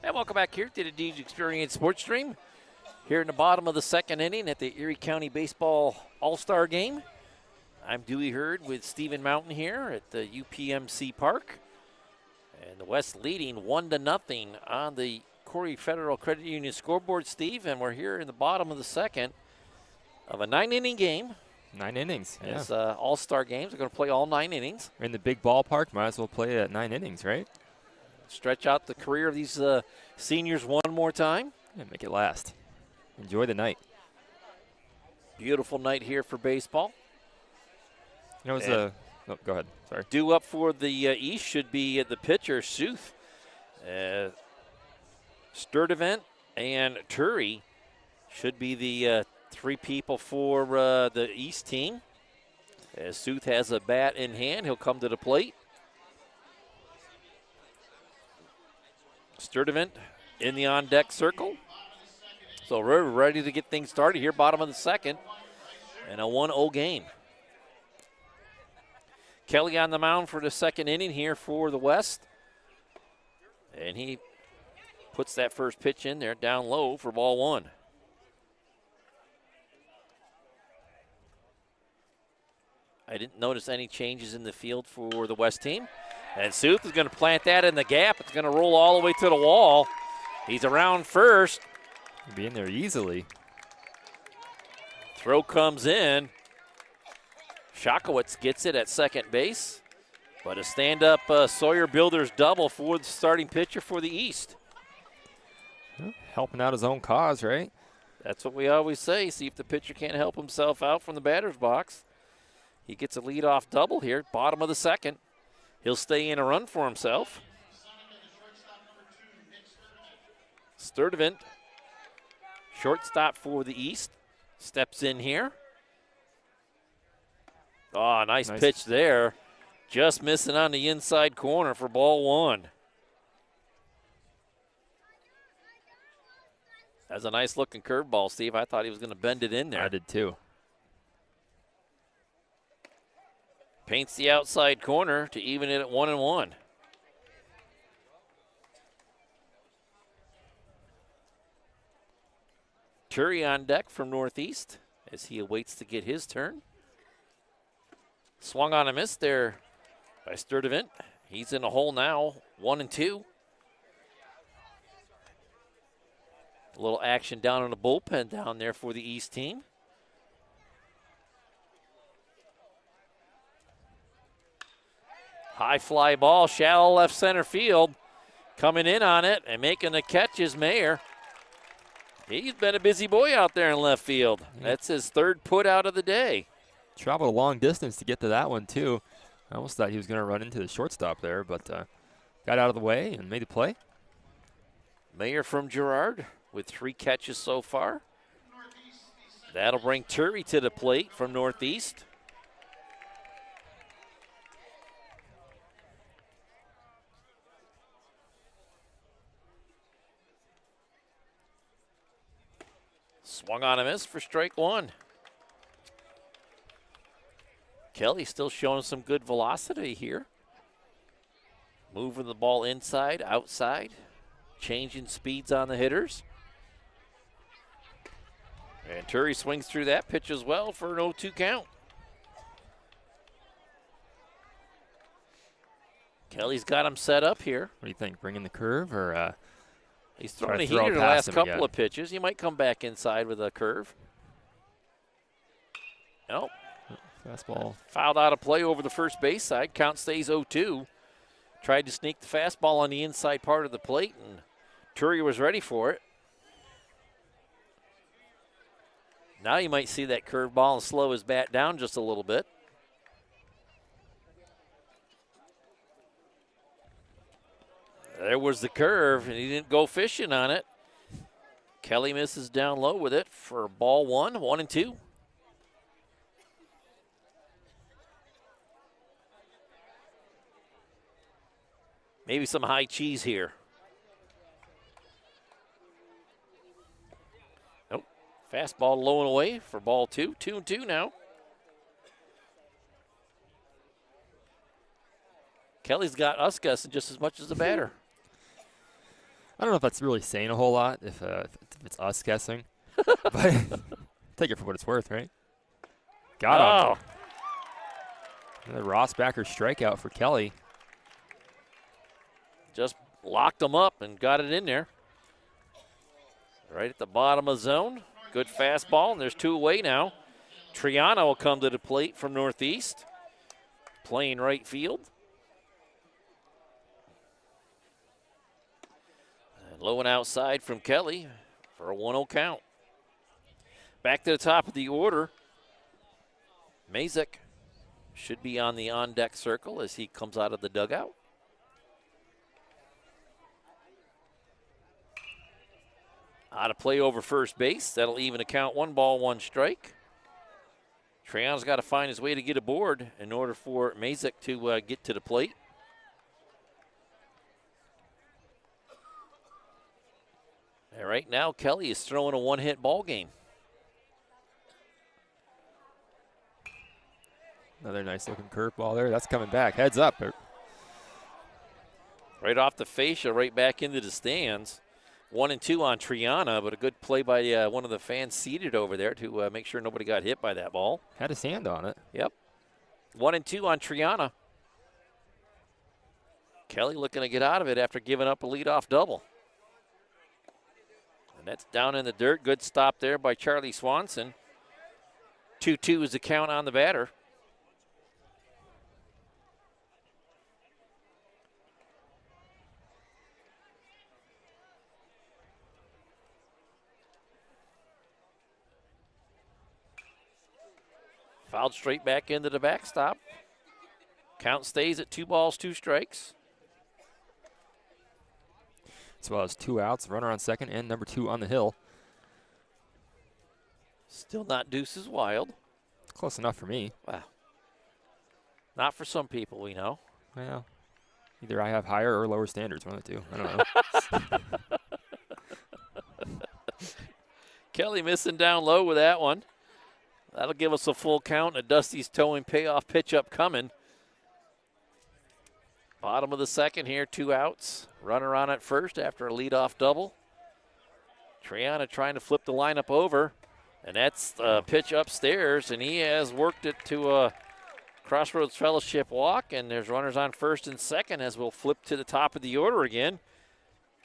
And welcome back here to the DG Experience Sports Stream. Here in the bottom of the second inning at the Erie County Baseball All-Star Game. I'm Dewey Hurd with Stephen Mountain here at the UPMC Park. And the West leading 1-0 on the Corey Federal Credit Union scoreboard, Steve. And we're here in the bottom of the second of a 9-inning game. 9 innings, yeah. As All-Star games. We're going to play all 9 innings. We're in the big ballpark. Might as well play it at 9 innings, right? Stretch out the career of these seniors one more time. Yeah, make it last. Enjoy the night. Beautiful night here for baseball. You know, it was oh, go ahead. Sorry. Due up for the East should be the pitcher, Sooth. Sturdivant and Turi should be the 3 people for the East team. As Sooth has a bat in hand, he'll come to the plate. Sturdivant in the on-deck circle. So we're ready to get things started here, bottom of the second, and a 1-0 game. Kelly on the mound for the second inning here for the West. And he puts that first pitch in there down low for ball 1. I didn't notice any changes in the field for the West team. And Sooth is going to plant that in the gap. It's going to roll all the way to the wall. He's around first. Be in there easily. Throw comes in. Shakowitz gets it at second base. But a stand-up Sawyer Builders double for the starting pitcher for the East. Well, helping out his own cause, right? That's what we always say. See if the pitcher can't help himself out from the batter's box. He gets a leadoff double here, bottom of the second. He'll stay in a run for himself. Sturdivant, shortstop for the East, steps in here. Oh, nice pitch there. Just missing on the inside corner for ball 1. That's a nice looking curveball, Steve. I thought he was going to bend it in there. I did too. Paints the outside corner to even it at 1-1. Turi on deck from Northeast as he awaits to get his turn. Swung on a miss there by Sturdivant. He's in a hole now, 1-2. A little action down in the bullpen down there for the East team. High fly ball, shallow left center field. Coming in on it and making the catch is Mayer. He's been a busy boy out there in left field. That's his 3rd put out of the day. Traveled a long distance to get to that one, too. I almost thought he was going to run into the shortstop there, but got out of the way and made the play. Mayer from Girard with 3 catches so far. That'll bring Turi to the plate from Northeast. Swung on a miss for strike 1. Kelly still showing some good velocity here. Moving the ball inside, outside. Changing speeds on the hitters. And Turi swings through that pitch as well for an 0-2 count. Kelly's got him set up here. What do you think? Bring in the curve or he's throwing a heater the last couple of pitches. He might come back inside with a curve. Nope. Fastball. Fouled out of play over the first base side. Count stays 0-2. Tried to sneak the fastball on the inside part of the plate, and Turi was ready for it. Now you might see that curveball and slow his bat down just a little bit. There was the curve, and he didn't go fishing on it. Kelly misses down low with it for ball 1-2. Maybe some high cheese here. Nope. Fastball low and away for ball 2. 2-2 now. Kelly's got us guessing just as much as the batter. I don't know if that's really saying a whole lot if it's us guessing. But take it for what it's worth, right? Got him. The Rossbacker strikeout for Kelly. Just locked him up and got it in there. Right at the bottom of zone. Good fastball, and there's 2 away now. Triana will come to the plate from Northeast. Playing right field. And low and outside from Kelly for a 1-0 count. Back to the top of the order. Mazik should be on the on-deck circle as he comes out of the dugout. Out of play over first base. That'll even a count. 1 ball, 1 strike. Triana's got to find his way to get aboard in order for Mazik to get to the plate. And right now, Kelly is throwing a 1-hit ball game. Another nice looking curveball there. That's coming back. Heads up. Right off the fascia, right back into the stands. 1-2 on Triana, but a good play by one of the fans seated over there to make sure nobody got hit by that ball. Had his hand on it. Yep. 1-2 on Triana. Kelly looking to get out of it after giving up a leadoff double. And that's down in the dirt. Good stop there by Charlie Swanson. 2-2 is the count on the batter. Fouled straight back into the backstop. Count stays at 2 balls, 2 strikes. As well as 2 outs, runner on second, and number 2 on the hill. Still not deuces wild. Close enough for me. Wow. Not for some people, we know. Well, either I have higher or lower standards, one of the two. I don't know. Kelly missing down low with that one. That'll give us a full count and a Dusty's towing payoff pitch up coming. Bottom of the second here, 2 outs. Runner on at first after a leadoff double. Triana trying to flip the lineup over. And that's a pitch upstairs, and he has worked it to a Crossroads Fellowship walk. And there's runners on first and second as we'll flip to the top of the order again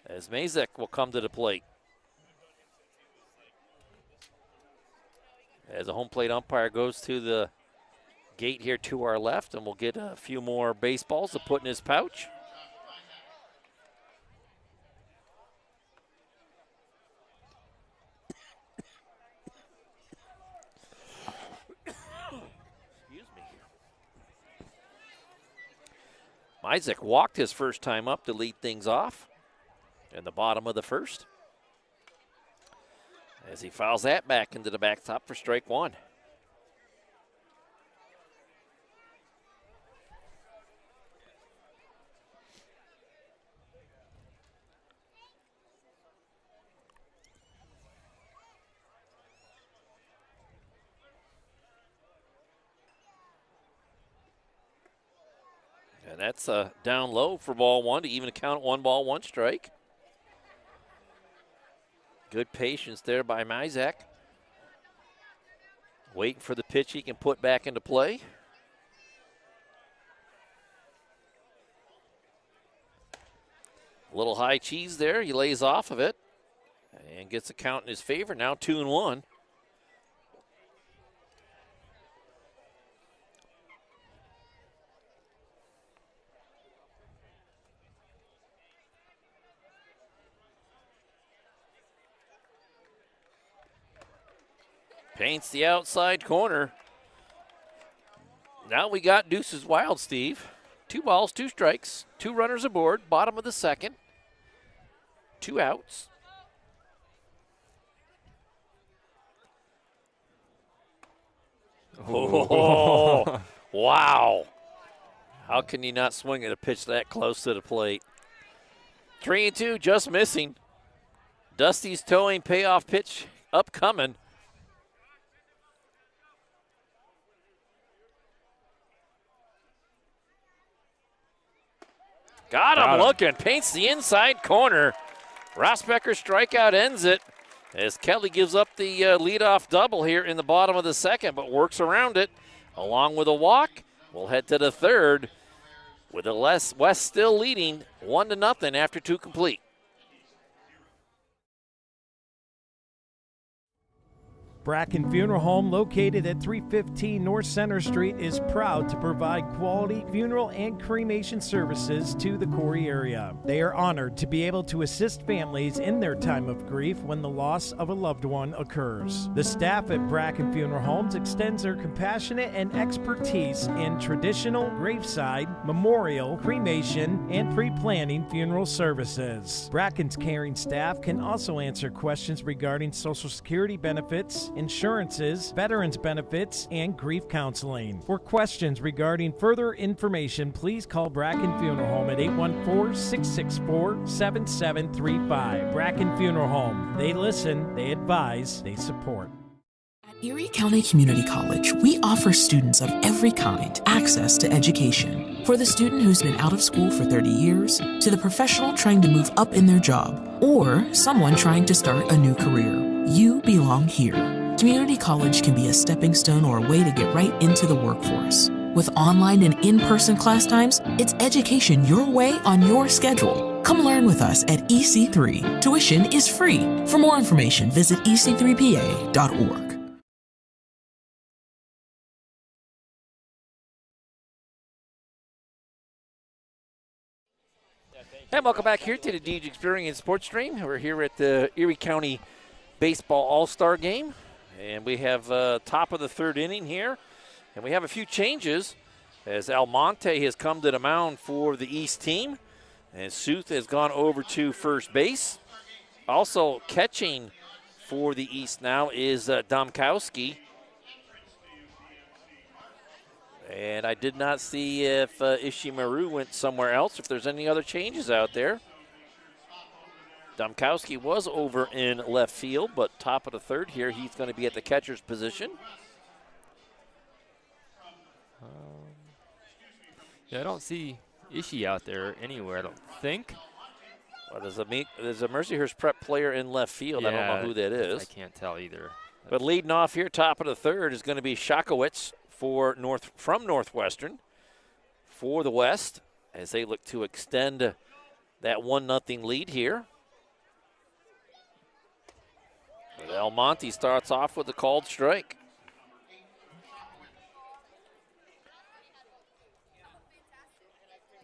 as Mazik will come to the plate. As a home plate umpire goes to the gate here to our left, and we'll get a few more baseballs to put in his pouch. Excuse me. Mazik walked his first time up to lead things off in the bottom of the first. As he fouls that back into the backstop for strike 1. And that's down low for ball 1 to even count 1 ball, 1 strike. Good patience there by Mizek. Waiting for the pitch he can put back into play. A little high cheese there. He lays off of it and gets a count in his favor. Now 2-1. Paints the outside corner. Now we got deuces wild, Steve. 2 balls, 2 strikes, 2 runners aboard, bottom of the second. 2 outs. Oh, wow. How can you not swing at a pitch that close to the plate? 3-2, just missing. Dusty's towing payoff pitch upcoming. Got him looking, paints the inside corner. Rosbecker's strikeout ends it as Kelly gives up the leadoff double here in the bottom of the second, but works around it along with a walk. We'll head to the third with the West still leading 1-0 after 2 complete. Bracken Funeral Home, located at 315 North Center Street, is proud to provide quality funeral and cremation services to the Corey area. They are honored to be able to assist families in their time of grief when the loss of a loved one occurs. The staff at Bracken Funeral Homes extends their compassionate and expertise in traditional, graveside, memorial, cremation, and pre-planning funeral services. Bracken's caring staff can also answer questions regarding Social Security benefits, insurances, veterans benefits, and grief counseling. For questions regarding further information, please call Bracken Funeral Home at 814-664-7735. Bracken Funeral Home. They listen, they advise, they support. At Erie County Community College, we offer students of every kind access to education. For the student who's been out of school for 30 years, to the professional trying to move up in their job, or someone trying to start a new career, you belong here. Community college can be a stepping stone or a way to get right into the workforce. With online and in-person class times, it's education your way on your schedule. Come learn with us at EC3. Tuition is free. For more information, visit ec3pa.org. And welcome back here to the DG Experience Sports Stream. We're here at the Erie County Baseball All-Star Game. And we have top of the third inning here. And we have a few changes as Almonte has come to the mound for the East team. And Suth has gone over to first base. Also catching for the East now is Domkowski. And I did not see if Ishimaru went somewhere else, if there's any other changes out there. Domkowski was over in left field, but top of the third here, he's going to be at the catcher's position. Yeah, I don't see Ishii out there anywhere, I don't think. Well, there's a Mercyhurst Prep player in left field. Yeah, I don't know who that is. I can't tell either. But leading off here, top of the third, is going to be Shakowitz from Northwestern for the West as they look to extend that 1-0 lead here. But Almonte starts off with a called strike.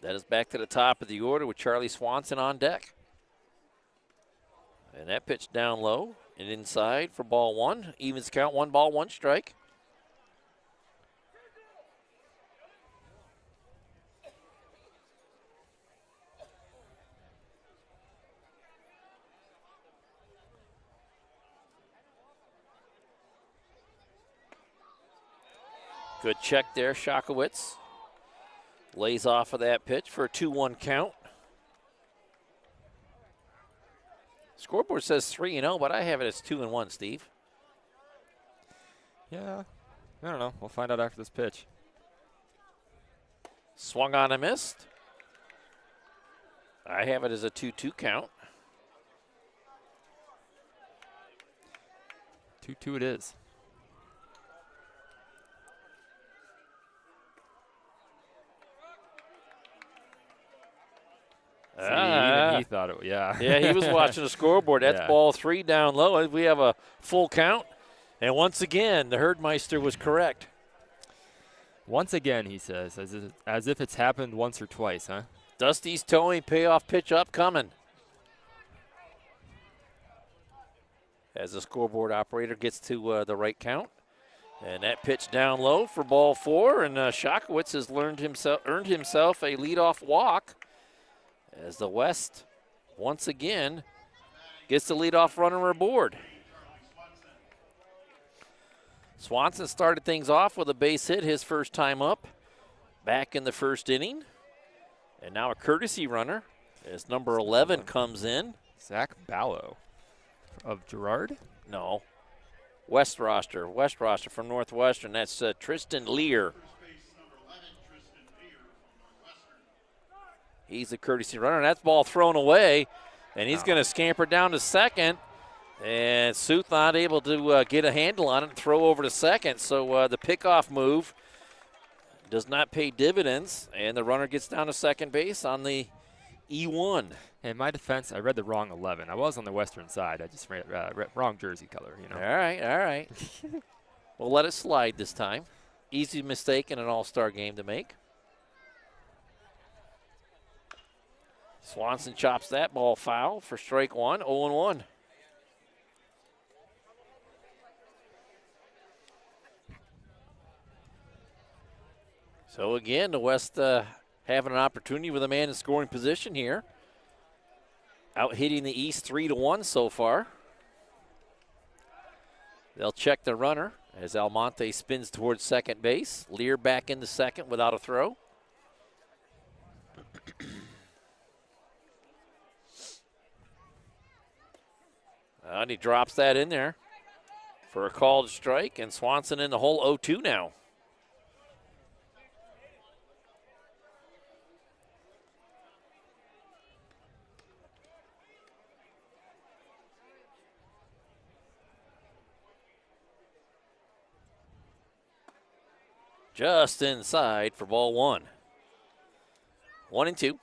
That is back to the top of the order with Charlie Swanson on deck. And that pitch down low and inside for ball one. Evens count, 1 ball, 1 strike. Good check there, Shakowitz. Lays off of that pitch for a 2-1 count. Scoreboard says 3-0, but I have it as 2-1, Steve. Yeah, I don't know. We'll find out after this pitch. Swung on and missed. I have it as a 2-2 count. 2-2 it is. Even he thought it, yeah. Yeah, he was watching the scoreboard. That's ball 3 down low. We have a full count. And once again, the Herdmeister was correct. Once again, he says, as if it's happened once or twice, huh? Dusty's towing payoff pitch upcoming. As the scoreboard operator gets to the right count. And that pitch down low for ball 4. And Shakowitz has earned himself a leadoff walk. As the West, once again, gets the leadoff runner aboard. Swanson started things off with a base hit his first time up, back in the first inning. And now a courtesy runner as number 11 comes in. Zach Ballo of Girard? No. West roster from Northwestern. That's Tristan Lear. He's a courtesy runner, and that's ball thrown away. And he's going to scamper down to second. And Sooth not able to get a handle on it and throw over to second. So the pickoff move does not pay dividends, and the runner gets down to second base on the E1. In my defense, I read the wrong 11. I was on the western side. I just read wrong jersey color, you know. All right. We'll let it slide this time. Easy mistake in an all-star game to make. Swanson chops that ball foul for strike one, 0-1. So again, the West having an opportunity with a man in scoring position here. Out hitting the East 3-1 so far. They'll check the runner as Almonte spins towards second base. Lear back into second without a throw. And he drops that in there for a called strike, and Swanson in the hole 0-2 now. Just inside for ball one. 1-2.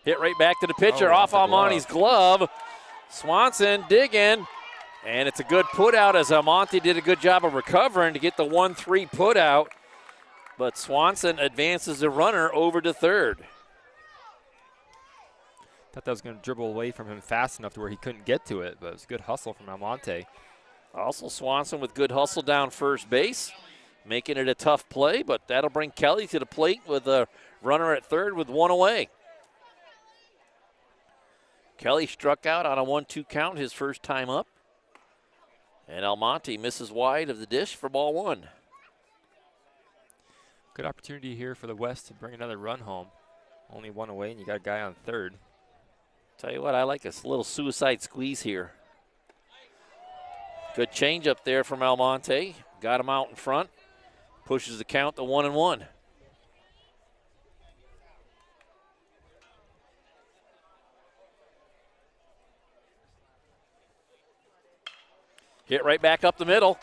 Hit right back to the pitcher, off Almonte's glove. Swanson digging, and it's a good put out as Almonte did a good job of recovering to get the 1-3 put out. But Swanson advances the runner over to third. Thought that was going to dribble away from him fast enough to where he couldn't get to it, but it was good hustle from Almonte. Also Swanson with good hustle down first base, making it a tough play, but that'll bring Kelly to the plate with a runner at third with one away. Kelly struck out on a 1-2 count his first time up. And Almonte misses wide of the dish for ball one. Good opportunity here for the West to bring another run home. Only one away, and you got a guy on third. Tell you what, I like this little suicide squeeze here. Good change up there from Almonte. Got him out in front. Pushes the count to 1-1. Hit right back up the middle.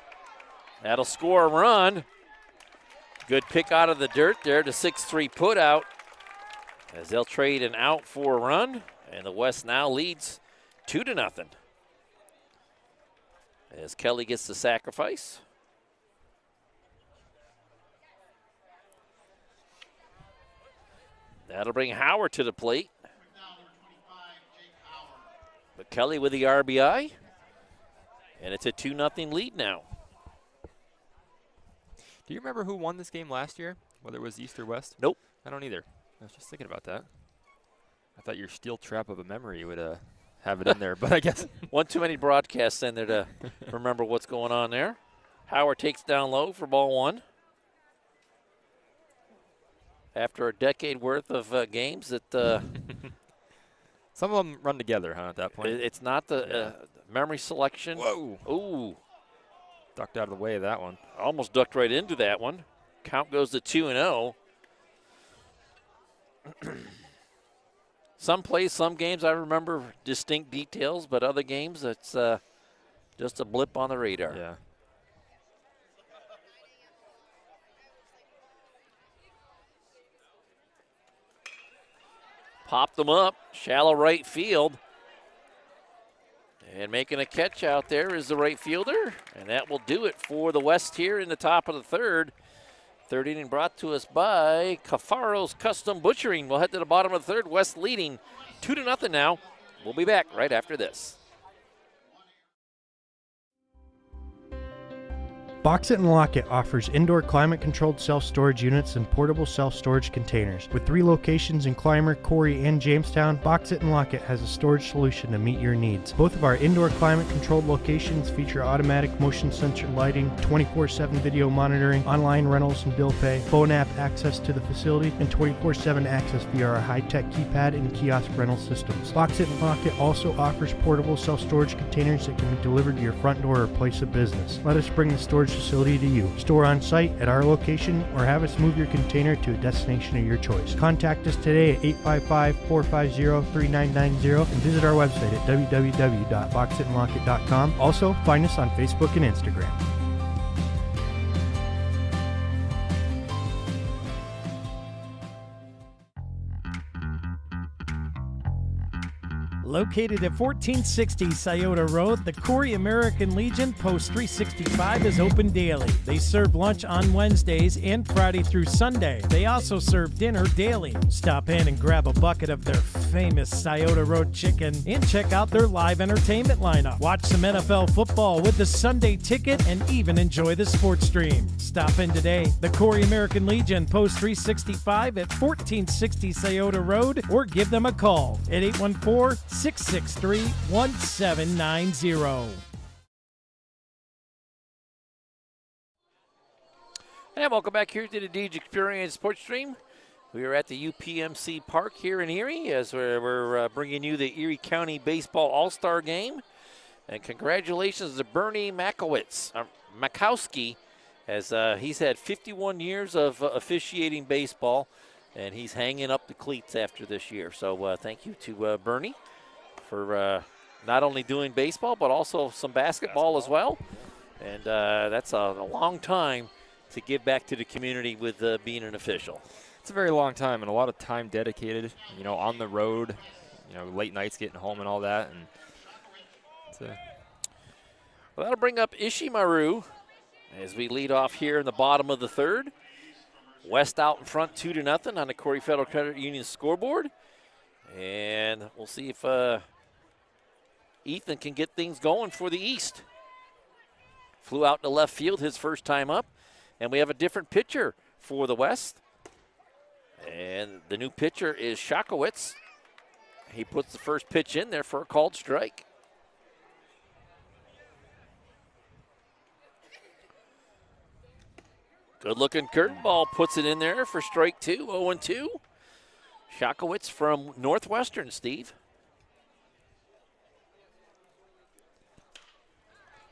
That'll score a run. Good pick out of the dirt there to 6-3 put out as they'll trade an out for a run, and the West now leads 2-0 as Kelly gets the sacrifice. That'll bring Howard to the plate. But Kelly with the RBI, and it's a 2-0 lead now. Do you remember who won this game last year, whether it was East or West? Nope. I don't either. I was just thinking about that. I thought your steel trap of a memory would have it in there, but I guess. One too many broadcasts in there to remember what's going on there. Howard takes down low for ball one. After a decade worth of games that some of them run together, huh, at that point? It's not the memory selection. Whoa. Ooh. Ducked out of the way of that one. Almost ducked right into that one. Count goes to 2-0. Some plays, some games I remember distinct details, but other games it's just a blip on the radar. Yeah. Popped them up, shallow right field. And making a catch out there is the right fielder, and that will do it for the West here in the top of the third. Third inning brought to us by Cafaro's Custom Butchering. We'll head to the bottom of the third. West leading 2-0 now. We'll be back right after this. Box It and Lock It offers indoor climate-controlled self-storage units and portable self-storage containers. With 3 locations in Clymer, Corey, and Jamestown, Box It and Lock It has a storage solution to meet your needs. Both of our indoor climate-controlled locations feature automatic motion sensor lighting, 24/7 video monitoring, online rentals and bill pay, phone app access to the facility, and 24/7 access via our high-tech keypad and kiosk rental systems. Box It and Lock It also offers portable self-storage containers that can be delivered to your front door or place of business. Let us bring the storage facility to you. Store on site at our location or have us move your container to a destination of your choice. Contact us today at 855-450-3990 and visit our website at www.boxitandlockit.com. Also, find us on Facebook and Instagram. Located at 1460 Scioto Road, the Corey American Legion Post 365 is open daily. They serve lunch on Wednesdays and Friday through Sunday. They also serve dinner daily. Stop in and grab a bucket of their famous Scioto Road chicken and check out their live entertainment lineup. Watch some NFL football with the Sunday Ticket and even enjoy the sports stream. Stop in today. The Corey American Legion Post 365 at 1460 Scioto Road or give them a call at 814-663-1790. And welcome back here to the DG Experience Sports Stream. We are at the UPMC Park here in Erie as we're bringing you the Erie County Baseball All-Star Game. And congratulations to Bernie Makowski, as he's had 51 years of officiating baseball, and he's hanging up the cleats after this year. So thank you to Bernie for not only doing baseball, but also some basketball as well. And that's a long time to give back to the community with being an official. It's a very long time and a lot of time dedicated, on the road, late nights getting home and all that. And well, that'll bring up Ishimaru as we lead off here in the bottom of the third. West out in front 2-0 on the Corey Federal Credit Union scoreboard. And we'll see if Ethan can get things going for the East. Flew out to left field his first time up. And we have a different pitcher for the West. And the new pitcher is Shakowitz. He puts the first pitch in there for a called strike. Good-looking curveball puts it in there for strike 2, 0-2. Shakowitz from Northwestern, Steve.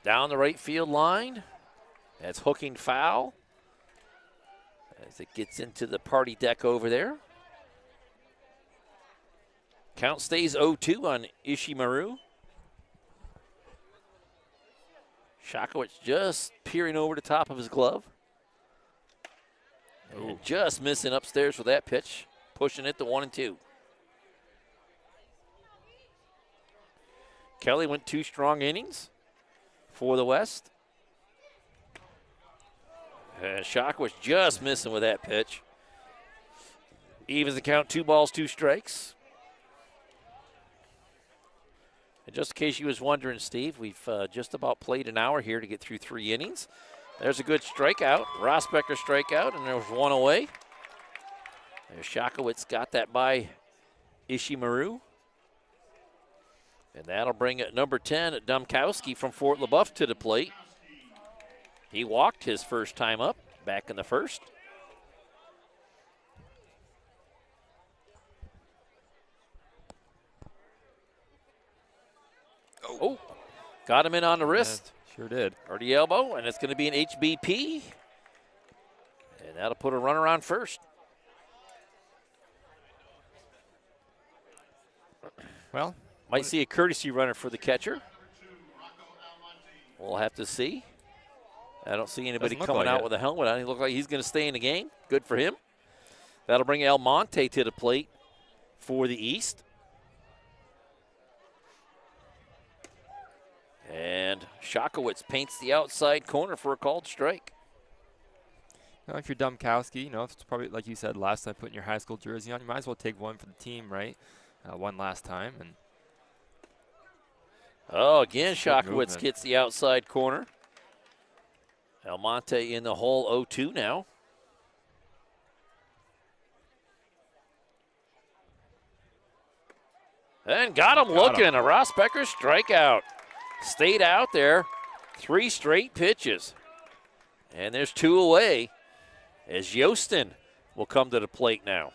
Down the right field line. That's hooking foul as it gets into the party deck over there. Count stays 0-2 on Ishimaru. Shakowitz just peering over the top of his glove. And just missing upstairs with that pitch, pushing it to 1-2. Kelly went 2 strong innings for the West. And Shakowitz just missing with that pitch. Evens the count, 2 balls, 2 strikes. And just in case you was wondering, Steve, we've just about played an hour here to get through 3 innings. There's a good strikeout, Rosbecker strikeout, and there was 1 away. There's Shakowitz got that by Ishimaru. And that'll bring it number 10, Dumkowski from Fort LaBeouf to the plate. He walked his first time up, back in the first. Oh, got him in on the wrist. Sure did. Or the elbow, and it's going to be an HBP. And that'll put a runner on first. Well, might see a courtesy runner for the catcher. We'll have to see. I don't see anybody coming out with a helmet on. He looks like he's going to stay in the game. Good for him. That'll bring Almonte to the plate for the East. And Shakowitz paints the outside corner for a called strike. If you're Dumkowski, it's probably, like you said last time, putting your high school jersey on, you might as well take one for the team, right? One last time. And again, Shakowitz gets the outside corner. Almonte in the hole, 0-2 now. And got him looking. A Ross Becker strikeout. Stayed out there. 3 straight pitches. And there's 2 away as Yostin will come to the plate now.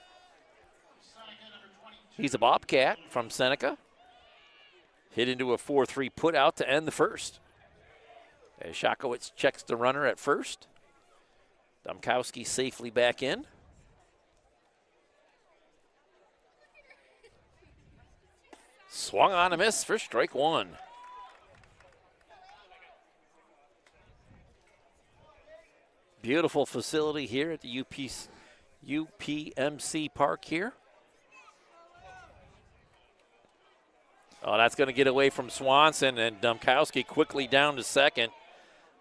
He's a Bobcat from Seneca. Hit into a 4-3 put out to end the first. As Shakowitz checks the runner at first. Domkowski safely back in. Swung on a miss for strike 1. Beautiful facility here at the UPMC Park here. Oh, that's going to get away from Swanson, and Domkowski quickly down to second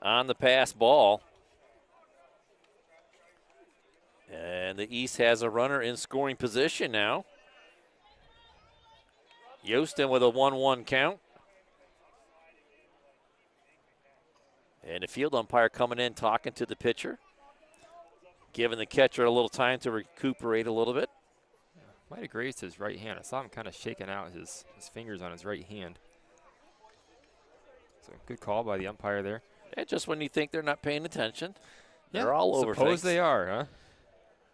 on the pass ball. And the East has a runner in scoring position now. Yostin with a 1-1 count. And the field umpire coming in, talking to the pitcher, giving the catcher a little time to recuperate a little bit. Might have grazed his right hand. I saw him kind of shaking out his fingers on his right hand. So good call by the umpire there. Yeah, just when you think they're not paying attention, they're all over Suppose things. they are, huh?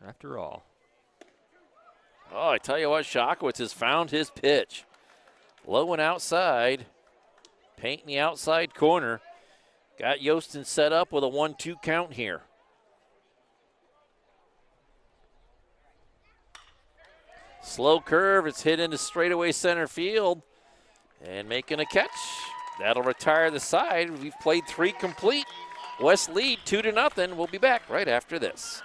After all. Oh, I tell you what, Shakowitz has found his pitch. Low and outside, painting the outside corner. Got Yostin set up with a 1-2 count here. Slow curve, it's hit into straightaway center field. And making a catch. That'll retire the side. We've played 3 complete. West lead 2-0. We'll be back right after this.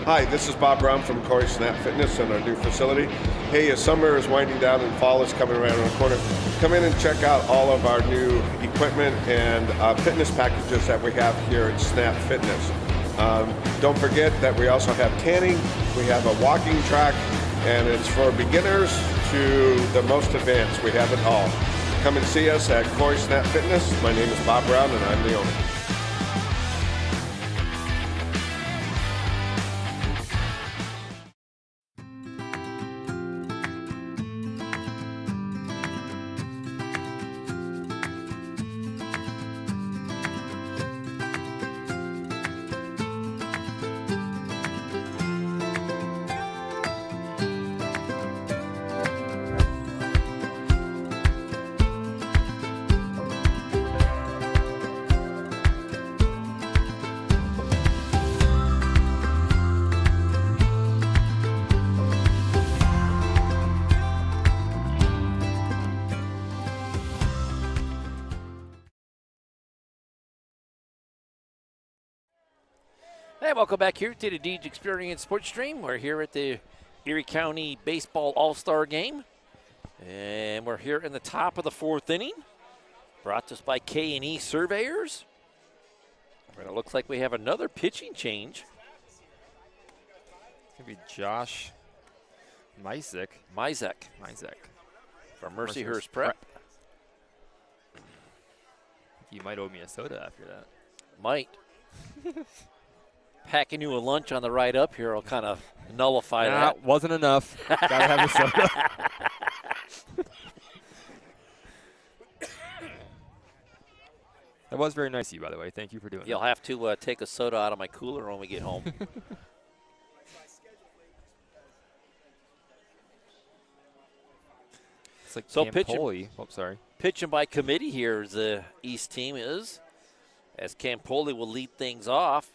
Hi, this is Bob Brown from Corey Snap Fitness and our new facility. Hey, as summer is winding down and fall is coming around the corner, come in and check out all of our new equipment and fitness packages that we have here at Snap Fitness. Don't forget that we also have tanning, we have a walking track, and it's for beginners to the most advanced. We have it all. Come and see us at Corey Snap Fitness. My name is Bob Brown and I'm the owner. Hey, welcome back here to the Deej Experience Sports Stream. We're here at the Erie County Baseball All-Star Game. And we're here in the top of the 4th inning. Brought to us by K&E Surveyors. And it looks like we have another pitching change. It's going to be Josh Mizek. From Mercyhurst Prep. You might owe me a soda after that. Might. Packing you a lunch on the ride up here will kind of nullify that. Wasn't enough. Gotta have a soda. That was very nice of you, by the way. Thank you for doing You'll that. have to take a soda out of my cooler when we get home. It's like so pitching by committee here as the East team is. As Campoli will lead things off.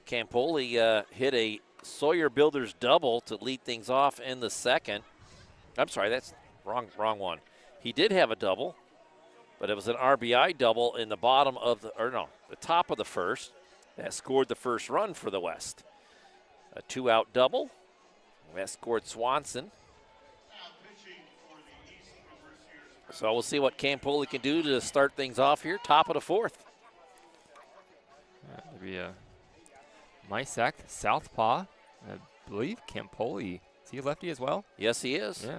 Campoli hit a Sawyer Builders double to lead things off in the second. I'm sorry, that's wrong one. He did have a double, but it was an RBI double in the the top of the first that scored the first run for the West. A 2-out double. West scored Swanson. So we'll see what Campoli can do to start things off here, top of the 4th. Maybe Mizek, southpaw. I believe Campoli. Is he a lefty as well? Yes, he is. Yeah.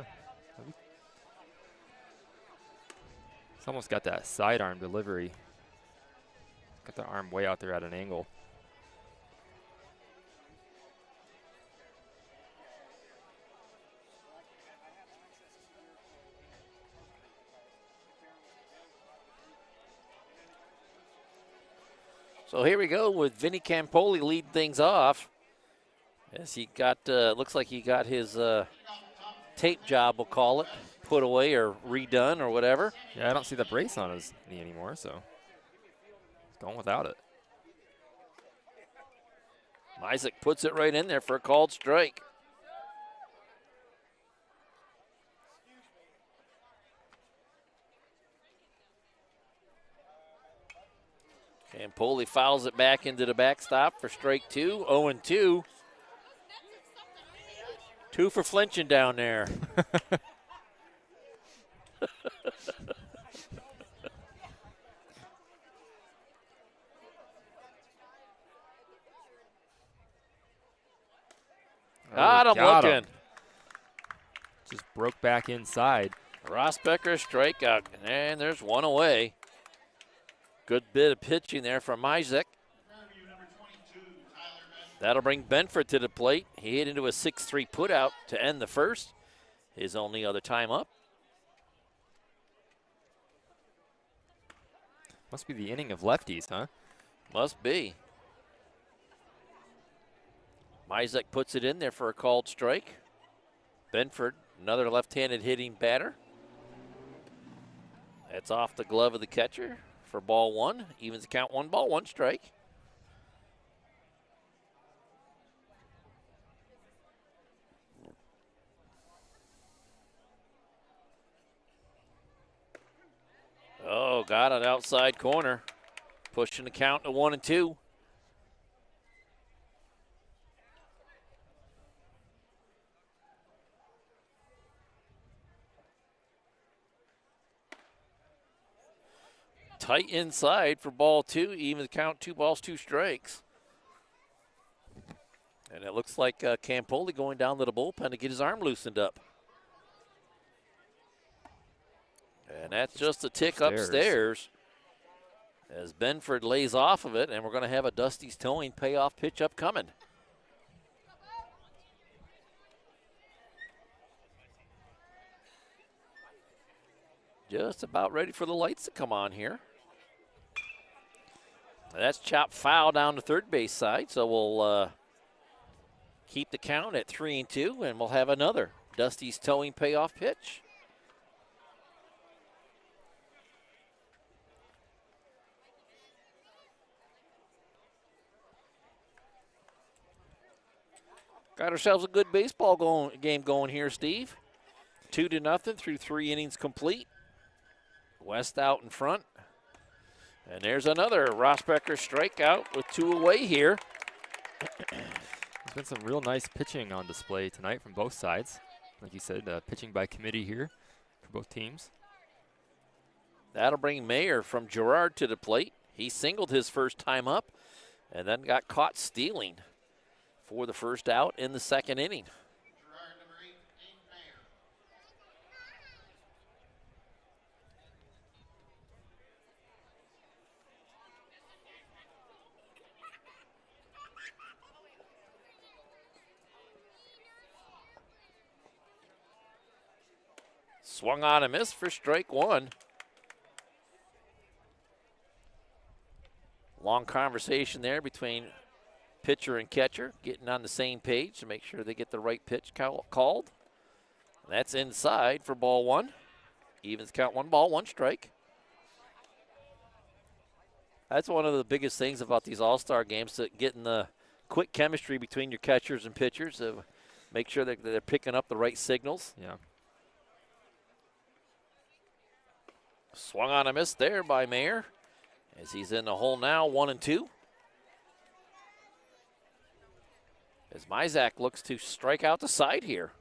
It's almost got that sidearm delivery. Got the arm way out there at an angle. So here we go with Vinny Campoli leading things off. As he got, looks like he got his tape job, we'll call it, put away or redone or whatever. Yeah, I don't see the brace on his knee anymore, so he's going without it. Isaac puts it right in there for a called strike. Campoli fouls it back into the backstop for strike 2, 0-2. 2 for flinching down there. Got him looking. Just broke back inside. Rosbecker strikeout, and there's one away. Good bit of pitching there from Isaac. That'll bring Benford to the plate. He hit into a 6-3 putout to end the first. His only other time up. Must be the inning of lefties, huh? Must be. Isaac puts it in there for a called strike. Benford, another left-handed hitting batter. That's off the glove of the catcher for ball 1. Evens the count, 1 ball, 1 strike. Oh, got it outside corner. Pushing the count to 1-2. Tight inside for ball 2. Even the count, 2 balls, 2 strikes. And it looks like Campoli going down to the bullpen to get his arm loosened up. And that's just a tick upstairs as Benford lays off of it, and we're going to have a Dusty's Towing payoff pitch upcoming. Just about ready for the lights to come on here. That's chopped foul down the third base side, so we'll keep the count at 3-2, and we'll have another Dusty's Towing payoff pitch. Got ourselves a good baseball game going here, Steve. 2-0 through 3 innings complete. West out in front. And there's another Rosbecker strikeout with 2 away here. There's been some real nice pitching on display tonight from both sides. Like you said, pitching by committee here for both teams. That'll bring Mayer from Girard to the plate. He singled his first time up and then got caught stealing for the first out in the second inning. Swung on a miss for strike 1. Long conversation there between pitcher and catcher, getting on the same page to make sure they get the right pitch called. That's inside for ball 1. Evens count, 1 ball, 1 strike. That's one of the biggest things about these all-star games, that getting the quick chemistry between your catchers and pitchers to make sure that they're picking up the right signals. Yeah. Swung on a miss there by Mayer as he's in the hole now, 1-2. As Mizak looks to strike out the side here.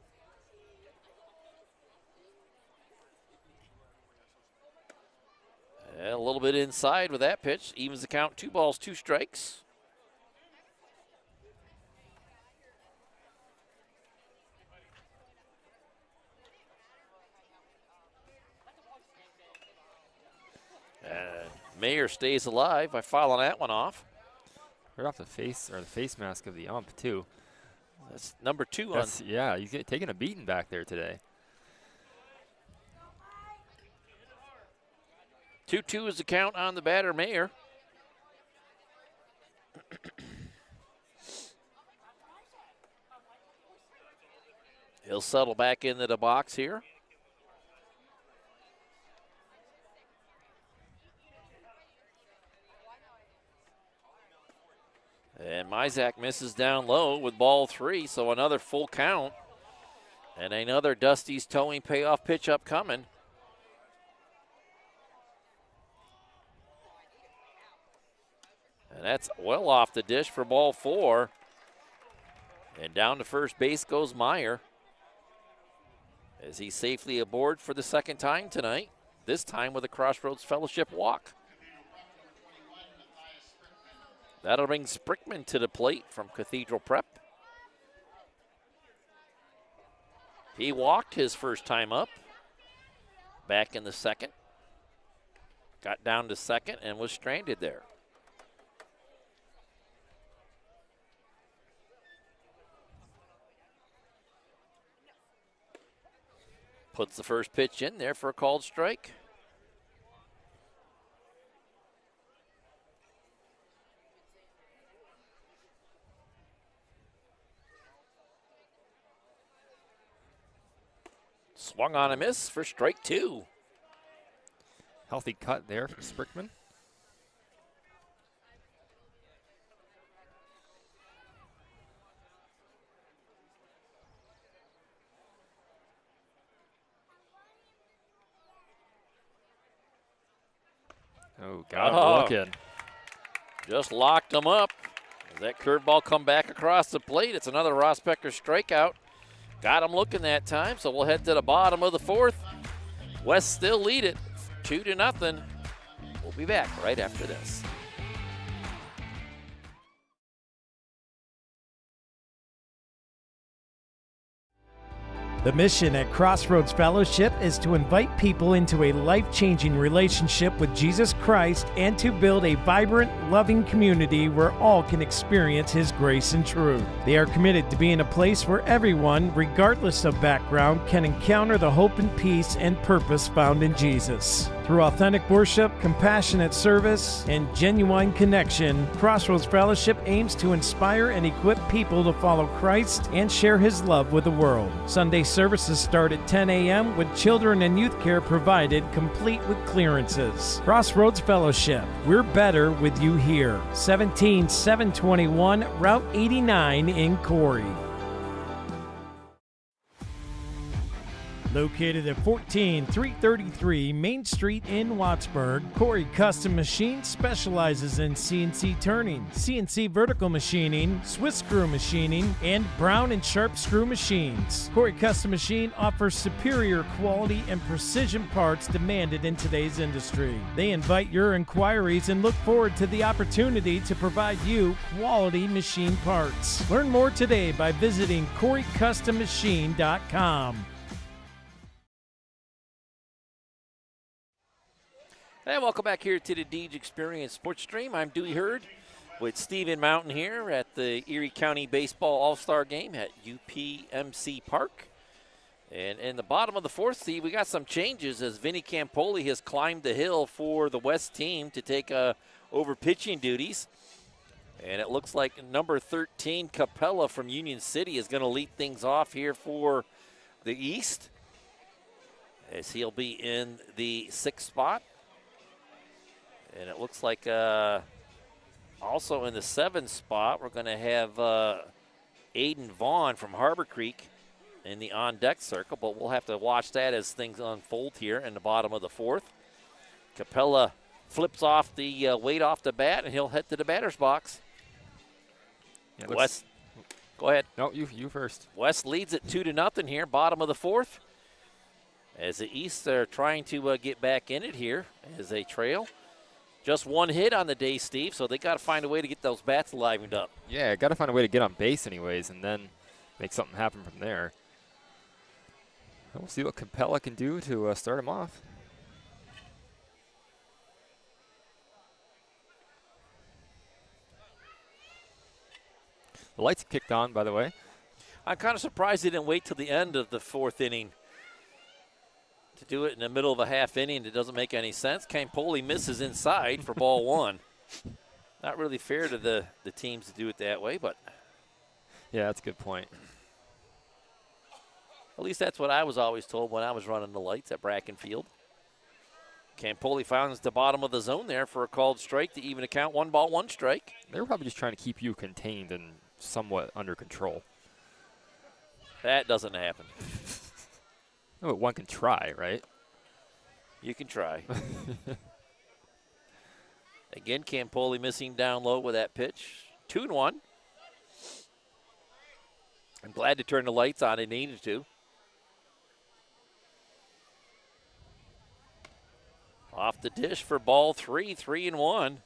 And a little bit inside with that pitch. Evens the count, 2 balls, 2 strikes. Mayer stays alive by fouling that one off. Right off the face mask of the ump too. That's number 2 That's, yeah, he's taking a beating back there today. 2-2 is the count on the batter, Mayer. He'll settle back into the box here. And Mizak misses down low with ball 3, so another full count. And another Dusty's towing payoff pitch upcoming. And that's well off the dish for ball 4. And down to first base goes Meyer, as he's safely aboard for the second time tonight, this time with a Crossroads Fellowship walk. That'll bring Sprickman to the plate from Cathedral Prep. He walked his first time up, back in the second. Got down to second and was stranded there. Puts the first pitch in there for a called strike. Swung on a miss for strike 2. Healthy cut there from Sprickman. Oh, got him looking. Just locked him up. As that curveball come back across the plate, it's another Ross Becker strikeout. Got him looking that time, so we'll head to the bottom of the 4th. West still lead it 2-0. We'll be back right after this. The mission at Crossroads Fellowship is to invite people into a life-changing relationship with Jesus Christ and to build a vibrant, loving community where all can experience His grace and truth. They are committed to being a place where everyone, regardless of background, can encounter the hope and peace and purpose found in Jesus. Through authentic worship, compassionate service, and genuine connection, Crossroads Fellowship aims to inspire and equip people to follow Christ and share His love with the world. Sunday services start at 10 a.m. with children and youth care provided, complete with clearances. Crossroads Fellowship, we're better with you here. 17721 Route 89 in Corey. Located at 14333 Main Street in Wattsburg, Corey Custom Machine specializes in CNC turning, CNC vertical machining, Swiss screw machining, and Brown and Sharp screw machines. Corey Custom Machine offers superior quality and precision parts demanded in today's industry. They invite your inquiries and look forward to the opportunity to provide you quality machine parts. Learn more today by visiting CoreyCustomMachine.com. And welcome back here to the Deej Experience Sports Stream. I'm Dewey Hurd with Stephen Mountain here at the Erie County Baseball All-Star Game at UPMC Park. And in the bottom of the 4th, Steve, we got some changes as Vinny Campoli has climbed the hill for the West team to take over pitching duties. And it looks like number 13, Capella from Union City, is going to lead things off here for the East, as he'll be in the 6th spot. And it looks like also in the 7th spot, we're going to have Aiden Vaughn from Harbor Creek in the on-deck circle, but we'll have to watch that as things unfold here in the bottom of the 4th. Capella flips off the weight off the bat, and he'll head to the batter's box. Yeah, West, go ahead. No, you first. West leads it 2-0 here, bottom of the 4th. As the East are trying to get back in it here as they trail. Just one hit on the day, Steve, so they got to find a way to get those bats livened up. Yeah, got to find a way to get on base anyways and then make something happen from there. We'll see what Capella can do to start him off. The lights kicked on, by the way. I'm kind of surprised they didn't wait till the end of the 4th inning to do it in the middle of a half inning. It doesn't make any sense. Campoli misses inside for ball 1. Not really fair to the teams to do it that way, but. Yeah, that's a good point. At least that's what I was always told when I was running the lights at Bracken Field. Campoli finds the bottom of the zone there for a called strike to even account. 1 ball, 1 strike. They were probably just trying to keep you contained and somewhat under control. That doesn't happen. No, but one can try, right? You can try. Again, Campoli missing down low with that pitch. 2-1. I'm glad to turn the lights on. It needed to. Off the dish for ball 3, 3-1.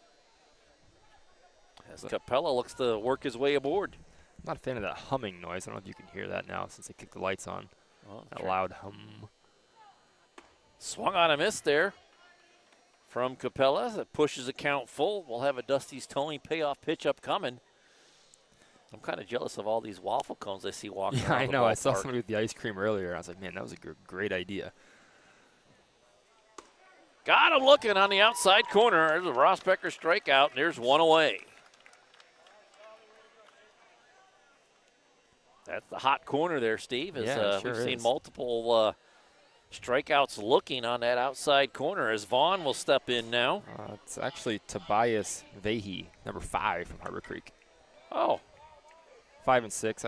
As Capella looks to work his way aboard. I'm not a fan of that humming noise. I don't know if you can hear that now since they kicked the lights on. That loud hum. Swung on a miss there from Capella. That pushes the count full. We'll have a Dusty's Towing payoff pitch up coming. I'm kind of jealous of all these waffle cones I see walking around I the know. I saw ballpark. somebody with the ice cream earlier. I was like, man, that was a great idea. Got him looking on the outside corner. There's a Rossbecker strikeout, and there's 1 away. That's the hot corner there, Steve. As, Yeah, sure we've seen is. multiple strikeouts looking on that outside corner as Vaughn will step in now. It's actually Tobias Vehi, number 5 from Harbor Creek. Oh. 5 and 6.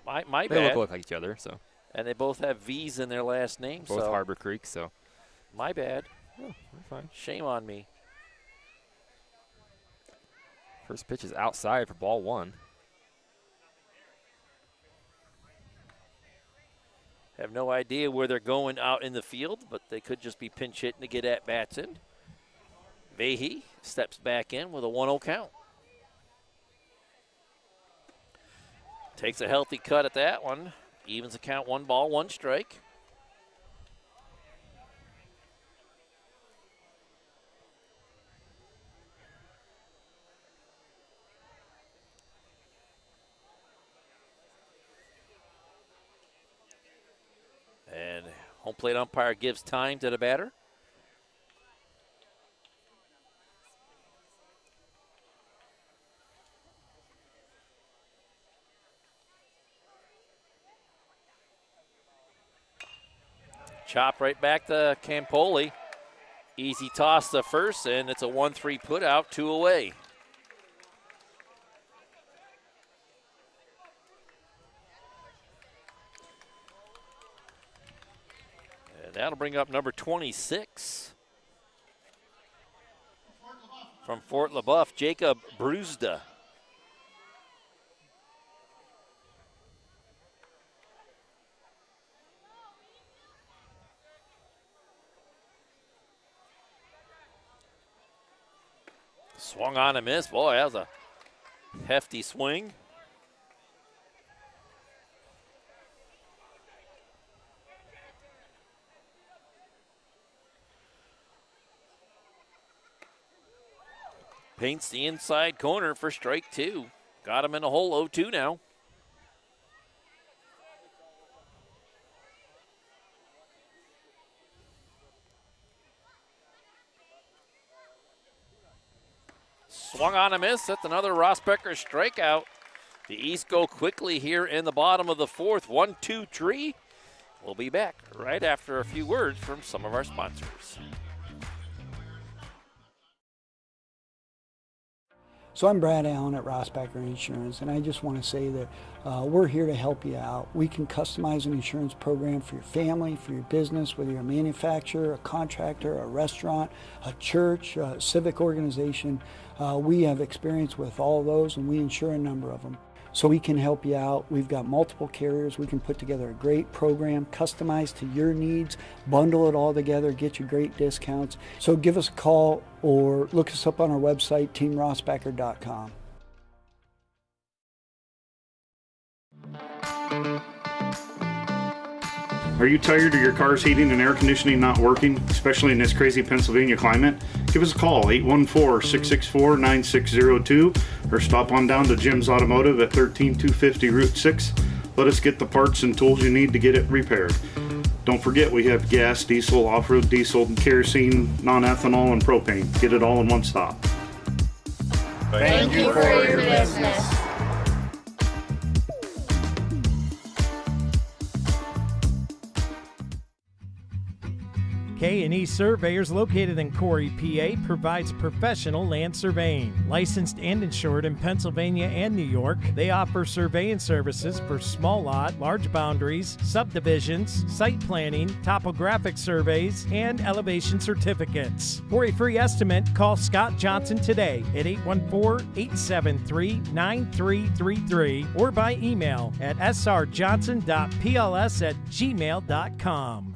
My they bad. look like each other, so. And they both have V's in their last name. Both so Harbor Creek, so. My bad. Oh, we're fine. Shame on me. First pitch is outside for ball 1. Have no idea where they're going out in the field, but they could just be pinch hitting to get at-bats in. Vehi steps back in with a 1-0 count. Takes a healthy cut at that one. Evens the count, 1 ball, 1 strike. And home plate umpire gives time to the batter. Chop right back to Campoli. Easy toss to first, and it's a 1-3 put out, 2 away. And that'll bring up number 26 from Fort LaBeouf, Jacob Bruzda. Swung on a miss. Boy, that was a hefty swing. Paints the inside corner for strike 2. Got him in a hole, 0-2 now. Swung on a miss. That's another Rossbecker strikeout. The East go quickly here in the bottom of the 4th. 1-2-3. We'll be back right after a few words from some of our sponsors. So I'm Brad Allen at Rossbacker Insurance, and I just want to say that we're here to help you out. We can customize an insurance program for your family, for your business, whether you're a manufacturer, a contractor, a restaurant, a church, a civic organization. We have experience with all of those, and we insure a number of them. So we can help you out. We've got multiple carriers. We can put together a great program customized to your needs, bundle it all together, get you great discounts. So give us a call or look us up on our website, teamrossbacker.com. Are you tired of your car's heating and air conditioning not working, especially in this crazy Pennsylvania climate? Give us a call, 814-664-9602, or stop on down to Jim's Automotive at 13250 Route 6. Let us get the parts and tools you need to get it repaired. Don't forget, we have gas, diesel, off-road diesel, kerosene, non-ethanol, and propane. Get it all in one stop. Thank you for your business. K&E Surveyors, located in Corey, PA, provides professional land surveying. Licensed and insured in Pennsylvania and New York, they offer surveying services for small lot, large boundaries, subdivisions, site planning, topographic surveys, and elevation certificates. For a free estimate, call Scott Johnson today at 814-873-9333 or by email at srjohnson.pls@gmail.com.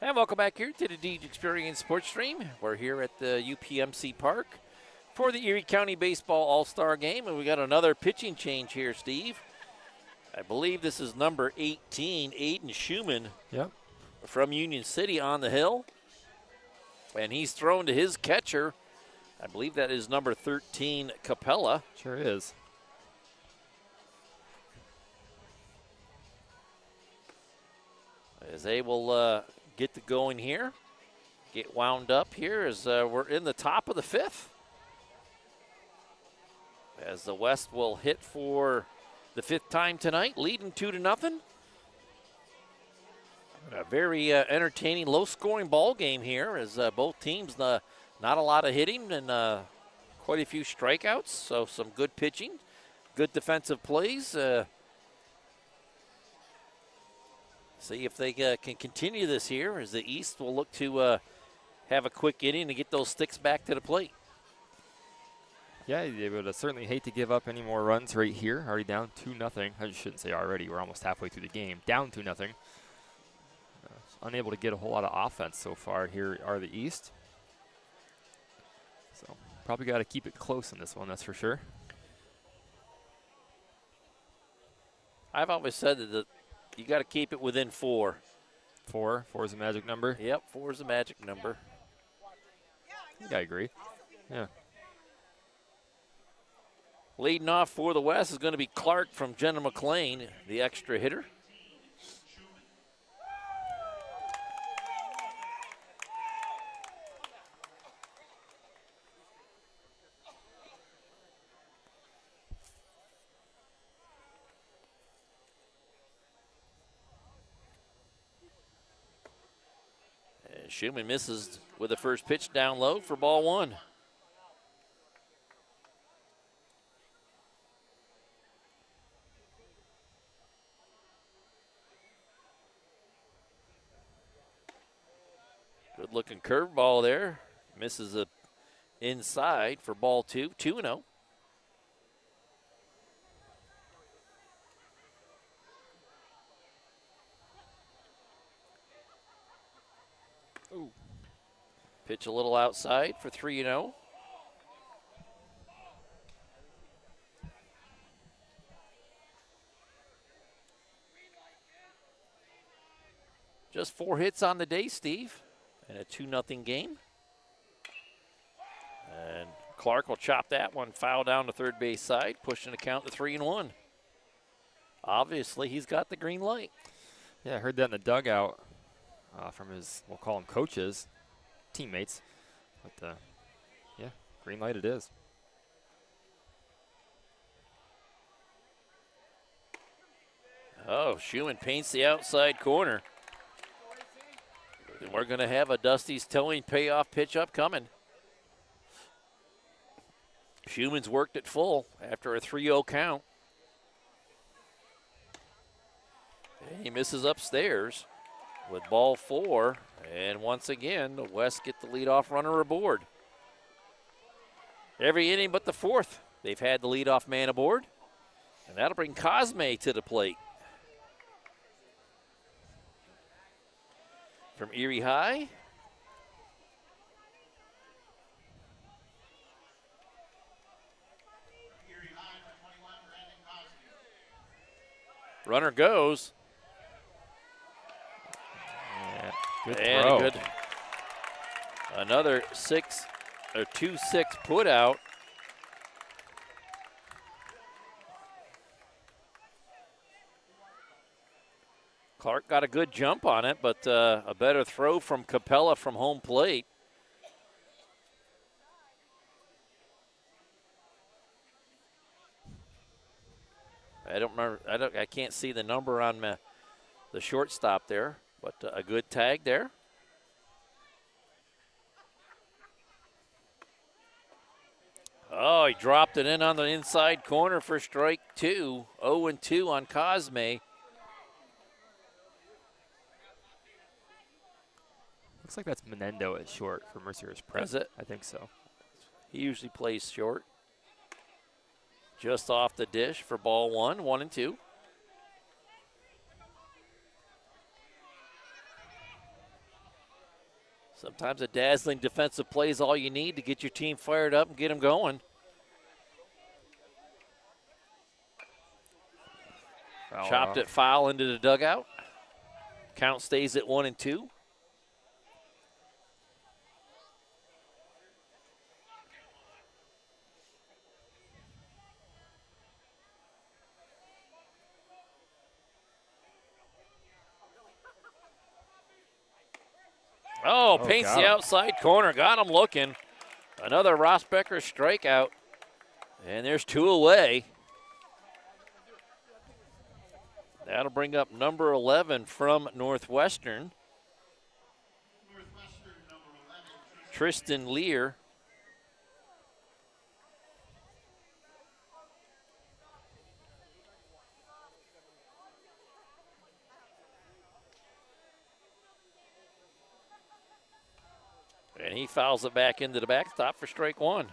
And welcome back here to the Deej Experience Sports Stream. We're here at the UPMC Park for the Erie County Baseball All-Star Game, and we got another pitching change here, Steve. I believe this is number 18, Aiden Schumann from Union City on the hill. And he's thrown to his catcher. I believe that is number 13, Capella. Sure is. As they will get to going here, get wound up here as we're in the top of the fifth. As the West will hit for the fifth time tonight, leading 2-0. A very entertaining, low-scoring ball game here as both teams, not a lot of hitting and quite a few strikeouts, so some good pitching, good defensive plays. See if they can continue this here as the East will look to have a quick inning to get those sticks back to the plate. Yeah, they would certainly hate to give up any more runs right here. Already down 2-0. I shouldn't say already. We're almost halfway through the game. Down 2-0. Unable to get a whole lot of offense so far here are the East. So probably got to keep it close in this one, that's for sure. I've always said that you got to keep it within 4. 4 is the magic number? Yep, 4 is the magic number. I think I agree. Yeah. Leading off for the West is going to be Clark from Jenna McLean, the extra hitter. Schumann misses with the first pitch down low for ball 1. Good looking curveball there. Misses the inside for ball 2, 2-0. Ooh. Pitch a little outside for 3-0. Just 4 hits on the day, Steve, and a 2-0 game. And Clark will chop that one foul down the third base side, pushing the count to 3-1. Obviously, he's got the green light. Yeah, I heard that in the dugout. From his, we'll call them coaches, teammates. But, yeah, green light it is. Oh, Schumann paints the outside corner. And we're going to have a Dusty's Towing payoff pitch upcoming. Schumann's worked it full after a 3-0 count. And he misses upstairs with ball 4, and once again, the West get the leadoff runner aboard. Every inning but the 4th, they've had the leadoff man aboard, and that'll bring Cosme to the plate. From Erie High. Runner goes. Yeah, good And throw. a good, another 2-6 put out. Clark got a good jump on it, but a better throw from Capella from home plate. I don't remember. I can't see the number on the shortstop there, but a good tag there. Oh, he dropped it in on the inside corner for strike 2. 0-2 on Cosme. Looks like that's Menendo at short for Mercier's Prep. Is it? I think so. He usually plays short. Just off the dish for ball 1, 1-2. Sometimes a dazzling defensive play is all you need to get your team fired up and get them going. Chopped it foul into the dugout. Count stays at 1-2. Oh, paints the outside corner. Got him looking. Another Rossbecker strikeout. And there's 2 away. That'll bring up number 11 from Northwestern. Tristan Lear. And he fouls it back into the backstop for strike 1.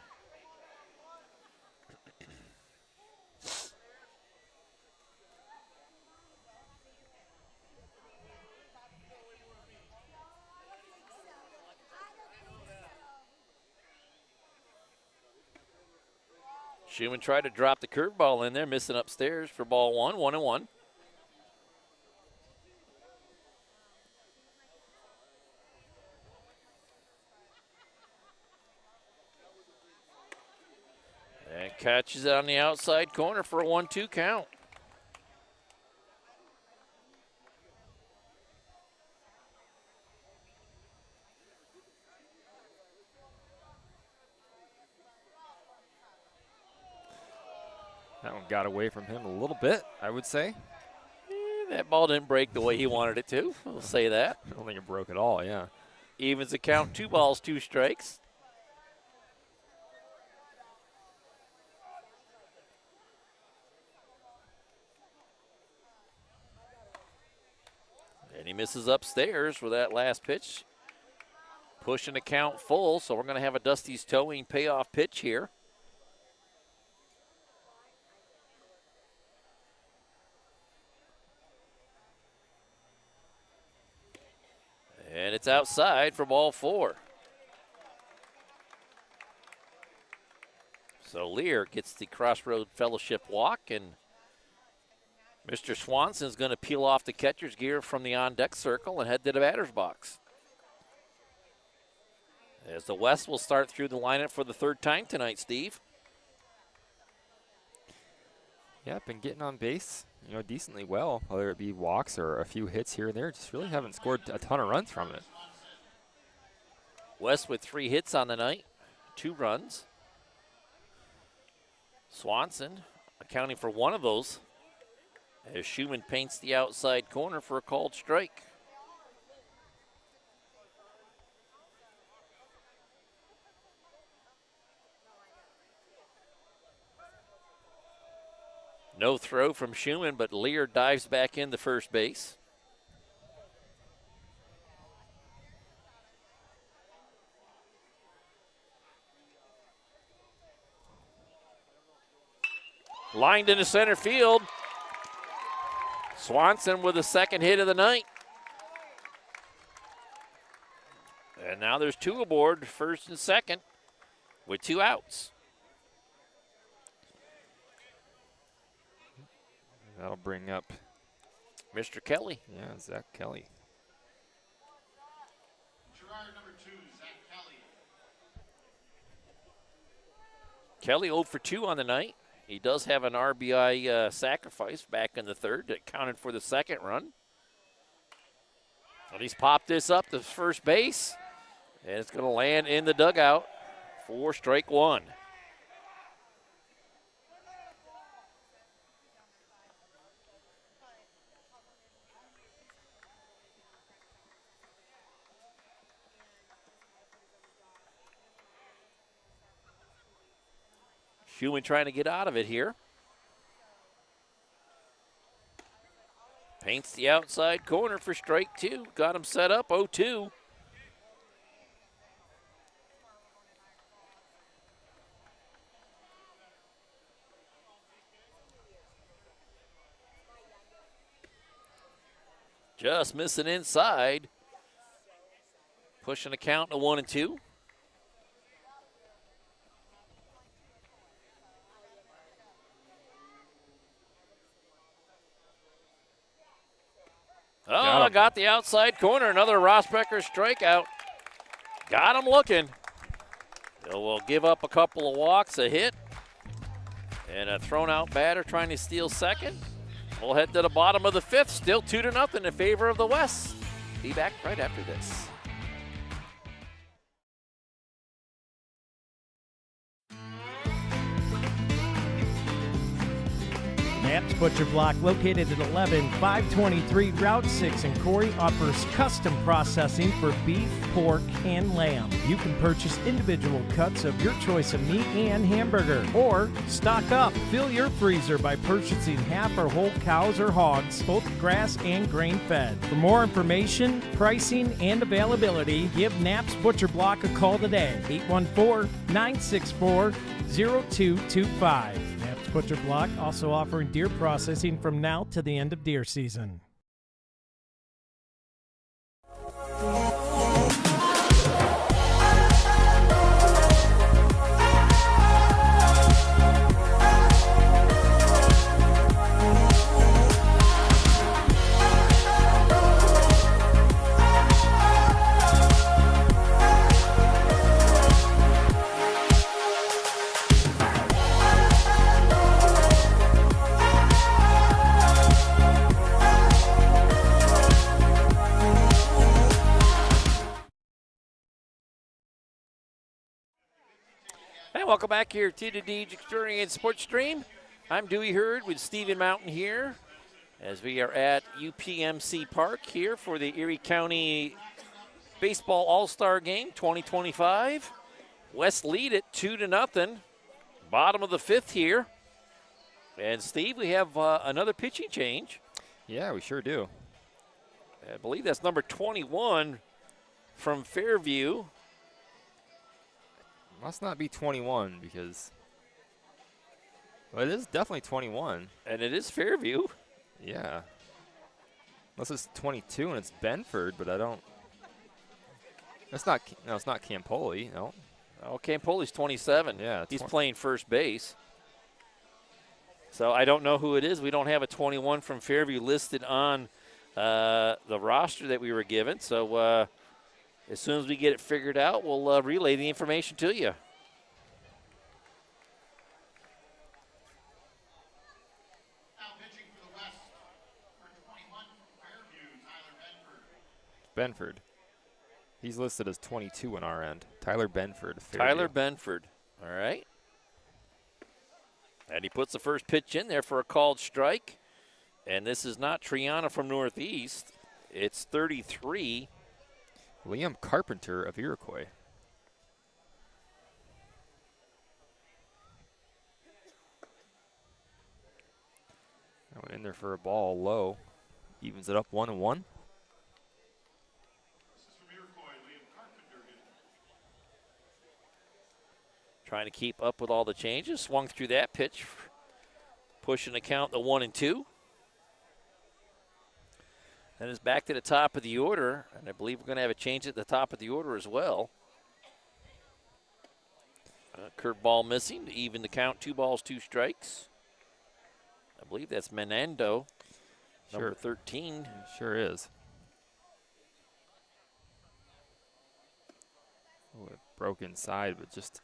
Schumann tried to drop the curveball in there, missing upstairs for ball 1, 1-1. And catches it on the outside corner for a 1-2 count. That one got away from him a little bit, I would say. That ball didn't break the way he wanted it to. We'll say that. I don't think it broke at all, yeah. Evens the count, 2 balls, 2 strikes. And he misses upstairs with that last pitch. Pushing the count full, so we're going to have a Dusty's Towing payoff pitch here. And it's outside for ball 4. So Lear gets the Crossroad Fellowship walk, and Mr. Swanson is going to peel off the catcher's gear from the on-deck circle and head to the batter's box. As the West will start through the lineup for the 3rd time tonight, Steve. Yeah, been getting on base, decently well, whether it be walks or a few hits here and there. Just really haven't scored a ton of runs from it. West with 3 hits on the night, 2 runs. Swanson accounting for 1 of those as Schumann paints the outside corner for a called strike. No throw from Schumann, but Lear dives back into first base. Lined into center field. Swanson with the 2nd hit of the night. And now there's 2 aboard, 1st and 2nd, with 2 outs. That'll bring up Mr. Kelly. Yeah, Zach Kelly. Gerard number 2, Zach Kelly. Kelly 0 for 2 on the night. He does have an RBI sacrifice back in the third that counted for the second run. And he's popped this up to first base, and it's going to land in the dugout for strike one. Schumann trying to get out of it here. Paints the outside corner for strike two. Got him set up, 0-2. Just missing inside. Pushing the count to 1-2. Oh, got the outside corner. Another Rosbecker strikeout. Got him looking. We'll give up a couple of walks, a hit, and a thrown out batter trying to steal second. We'll head to the bottom of the fifth. Still 2-0 in favor of the West. Be back right after this. Knapp's Butcher Block, located at 11523 Route 6 in Corey, offers custom processing for beef, pork, and lamb. You can purchase individual cuts of your choice of meat and hamburger, or stock up. Fill your freezer by purchasing half or whole cows or hogs, both grass and grain-fed. For more information, pricing, and availability, give Knapp's Butcher Block a call today, 814-964-0225. Knapp's Butcher Block also offering deer processing from now to the end of deer season. And welcome back here to the DG Experience Sports Stream. I'm Dewey Hurd with Stephen Mountain here as we are at UPMC Park here for the Erie County Baseball All-Star Game 2025. West lead it 2-0. Bottom of the fifth here. And Steve, we have another pitching change. Yeah, we sure do. I believe that's number 21 from Fairview. Must not be 21 because, well, it is definitely 21. And it is Fairview. Yeah. Unless it's 22 and it's Benford, but I don't. It's not. No, it's not Campoli. No. Oh, Campoli's 27. Yeah. He's playing first base. So I don't know who it is. We don't have a 21 from Fairview listed on the roster that we were given. So as soon as we get it figured out, we'll relay the information to you. Now pitching for the West, number 21 from Fairview, Tyler Benford. Benford. He's listed as 22 on our end. Tyler Benford. Fairview. Tyler Benford. All right. And he puts the first pitch in there for a called strike. And this is not Triana from Northeast. It's 33. Liam Carpenter of Iroquois. That went in there for a ball low. Evens it up 1-1. This is from Iroquois, Liam Carpenter. Trying to keep up with all the changes. Swung through that pitch. Pushing the count to 1-2. Then it's back to the top of the order, and I believe we're going to have a change at the top of the order as well. Curveball missing to even the count, 2 balls, 2 strikes. I believe that's Menando. number 13. Sure is. Oh, it broke inside, but just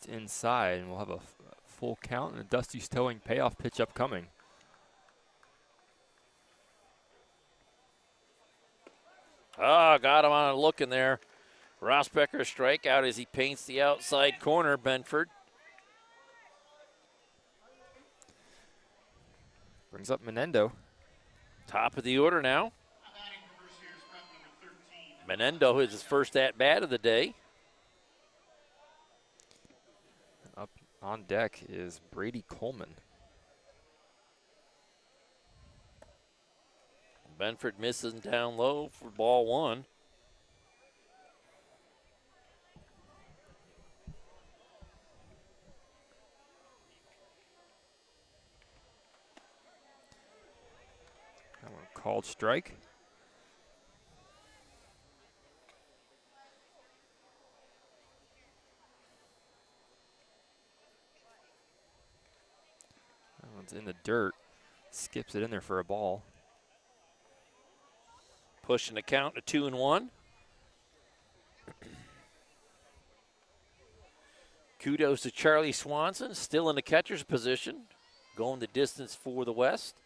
inside, and we'll have a full count and a Dusty's towing payoff pitch upcoming. Ah, got him on a look in there. Rosbecker strikeout as he paints the outside corner, Benford. Brings up Menendo. Top of the order now. Menendo is his first at-bat of the day. Up on deck is Brady Coleman. Benford misses down low for ball one. That one called strike. That one's in the dirt. Skips it in there for a ball. Pushing the count to 2-1. Kudos to Charlie Swanson, still in the catcher's position, going the distance for the West.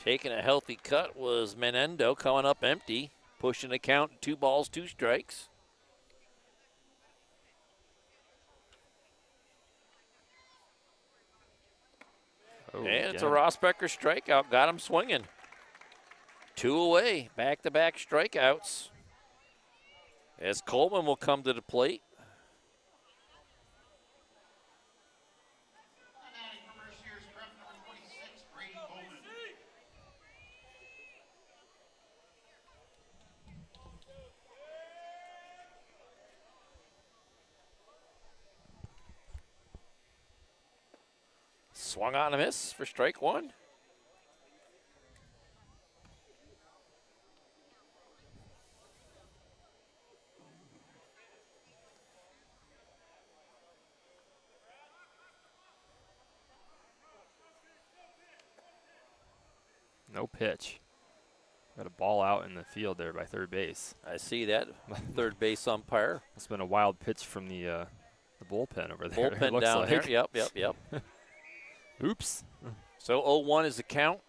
Taking a healthy cut was Menendo, coming up empty, pushing the count 2 balls, 2 strikes. Oh, and it's a Rosbecker strikeout. Got him swinging. 2 away. Back-to-back strikeouts. As Coleman will come to the plate. Swung on a miss for strike 1. No pitch. Got a ball out in the field there by third base. I see that. Third base umpire. It's been a wild pitch from the bullpen over there. Bullpen down there. Yep. Oops. So 0-1 is the count.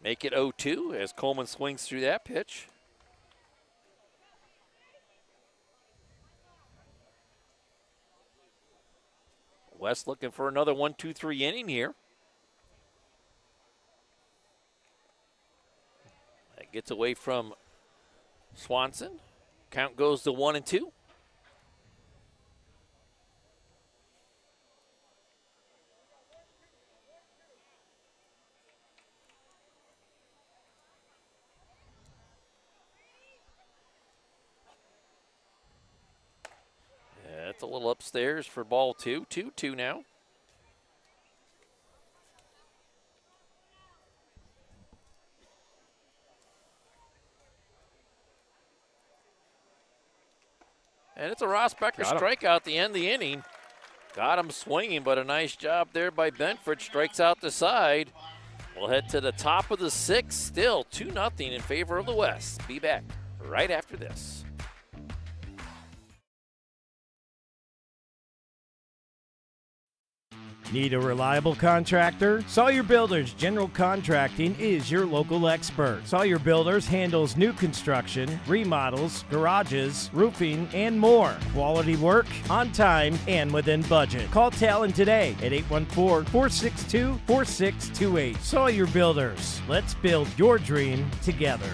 Make it 0-2 as Coleman swings through that pitch. West looking for another 1-2-3 inning here. That gets away from Swanson. Count goes to 1-2. Yeah, it's a little upstairs for ball 2. 2-2 now. And it's a Rosbecker strikeout at the end of the inning. Got him swinging, but a nice job there by Benford. Strikes out the side. We'll head to the top of the 6th. Still 2-0 in favor of the West. Be back right after this. Need a reliable contractor? Sawyer Builders General Contracting is your local expert. Sawyer Builders handles new construction, remodels, garages, roofing, and more. Quality work, on time, and within budget. Call Talon today at 814-462-4628. Sawyer Builders. Let's build your dream together.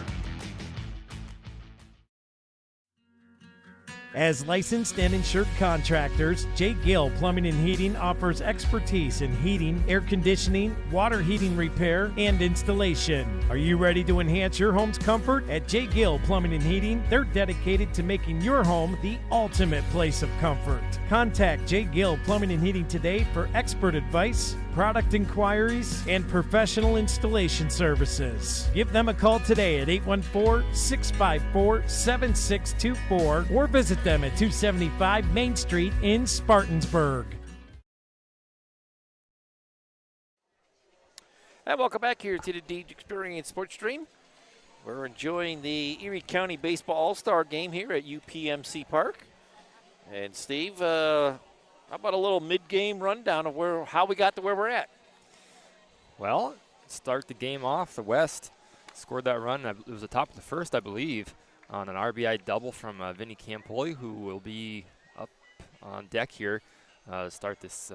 As licensed and insured contractors, J. Gill Plumbing and Heating offers expertise in heating, air conditioning, water heating repair, and installation. Are you ready to enhance your home's comfort? At J. Gill Plumbing and Heating, they're dedicated to making your home the ultimate place of comfort. Contact J. Gill Plumbing and Heating today for expert advice, product inquiries, and professional installation services. Give them a call today at 814-654-7624 or visit them at 275 Main Street in Spartansburg. And welcome back here to the Deej Experience Sports Stream. We're enjoying the Erie County Baseball All-Star Game here at UPMC Park. And Steve, how about a little mid-game rundown of how we got to where we're at? Well, start the game off. The West scored that run. It was the top of the first, I believe, on an RBI double from Vinny Campoli, who will be up on deck here to start this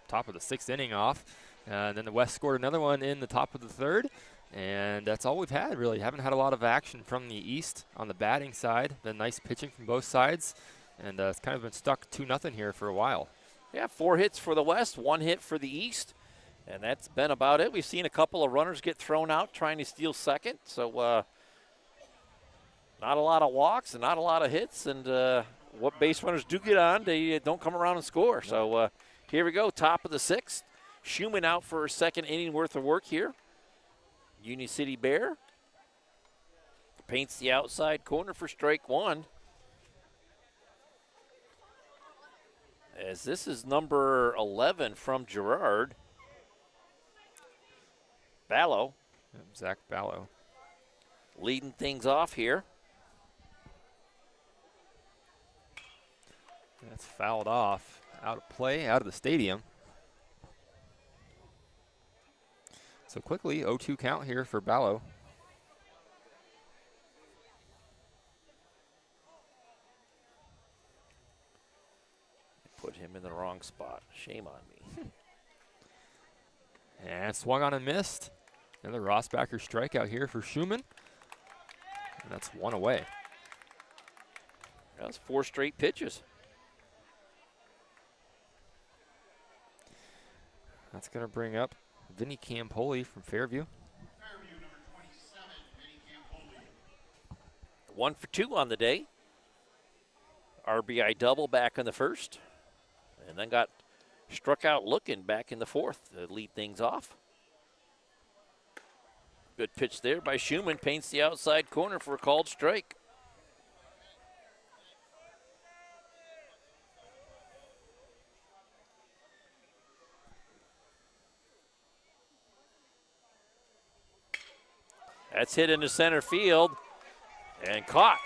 top of the sixth inning off. And then the West scored another one in the top of the third. And that's all we've had, really. Haven't had a lot of action from the East on the batting side. Been nice pitching from both sides. And it's kind of been stuck 2-0 here for a while. Yeah, 4 hits for the West, 1 hit for the East. And that's been about it. We've seen a couple of runners get thrown out trying to steal second. So not a lot of walks and not a lot of hits. And what base runners do get on, they don't come around and score. So here we go, top of the sixth. Schumann out for a second inning worth of work here. Union City Bear paints the outside corner for strike one. As this is number 11 from Gerard. Ballo. Zach Ballo. Leading things off here. That's fouled off. Out of play, out of the stadium. So quickly, 0-2 count here for Ballo. Put him in the wrong spot. Shame on me. And swung on and missed. Another Rossbacher strikeout here for Schumann. And that's 1 away. That's 4 straight pitches. That's going to bring up Vinny Campoli from Fairview. Fairview, number 27, Vinny Campoli. 1 for 2 on the day. RBI double back in the first. And then got struck out looking back in the fourth to lead things off. Good pitch there by Schumann. Paints the outside corner for a called strike. That's hit into center field and caught.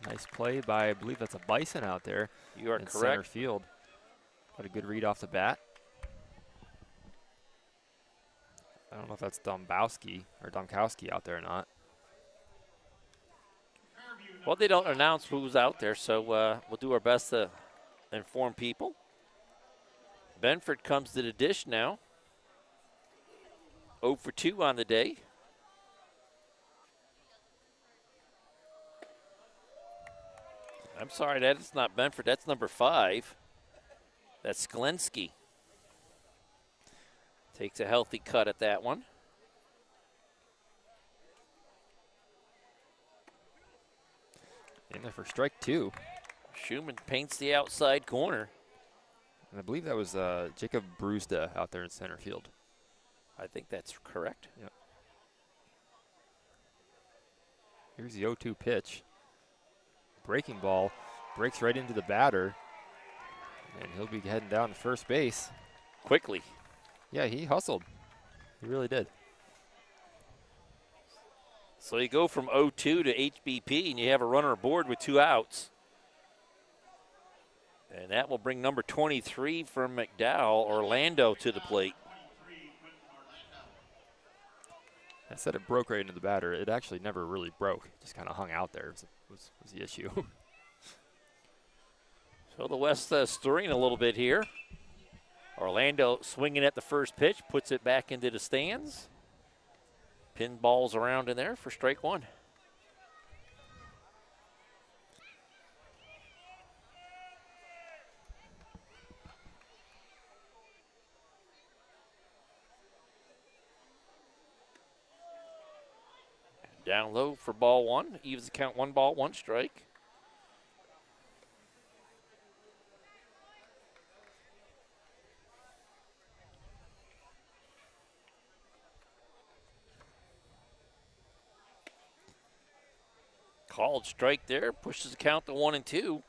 Nice play by, I believe that's a Bison out there. You are in correct. Center field. Got a good read off the bat. I don't know if that's Domkowski out there or not. Well, they don't announce who's out there, so we'll do our best to inform people. Benford comes to the dish now. 0 for 2 on the day. I'm sorry, that's not Benford. That's number 5. That's Sklensky. Takes a healthy cut at that one. In there for strike 2. Schumann paints the outside corner. And I believe that was Jacob Brewster out there in center field. I think that's correct. Yep. Here's the 0-2 pitch. Breaking ball, breaks right into the batter, and he'll be heading down to first base. Quickly. Yeah, he hustled. He really did. So you go from 0-2 to HBP, and you have a runner aboard with 2 outs. And that will bring number 23 from McDowell, Orlando, to the plate. I said it broke right into the batter. It actually never really broke. It just kind of hung out there was the issue. So the West stirring a little bit here. Orlando swinging at the first pitch, puts it back into the stands. Pin balls around in there for strike 1. Down low for ball 1. Evens the count, 1 ball, 1 strike. Called strike there, pushes the count to 1-2.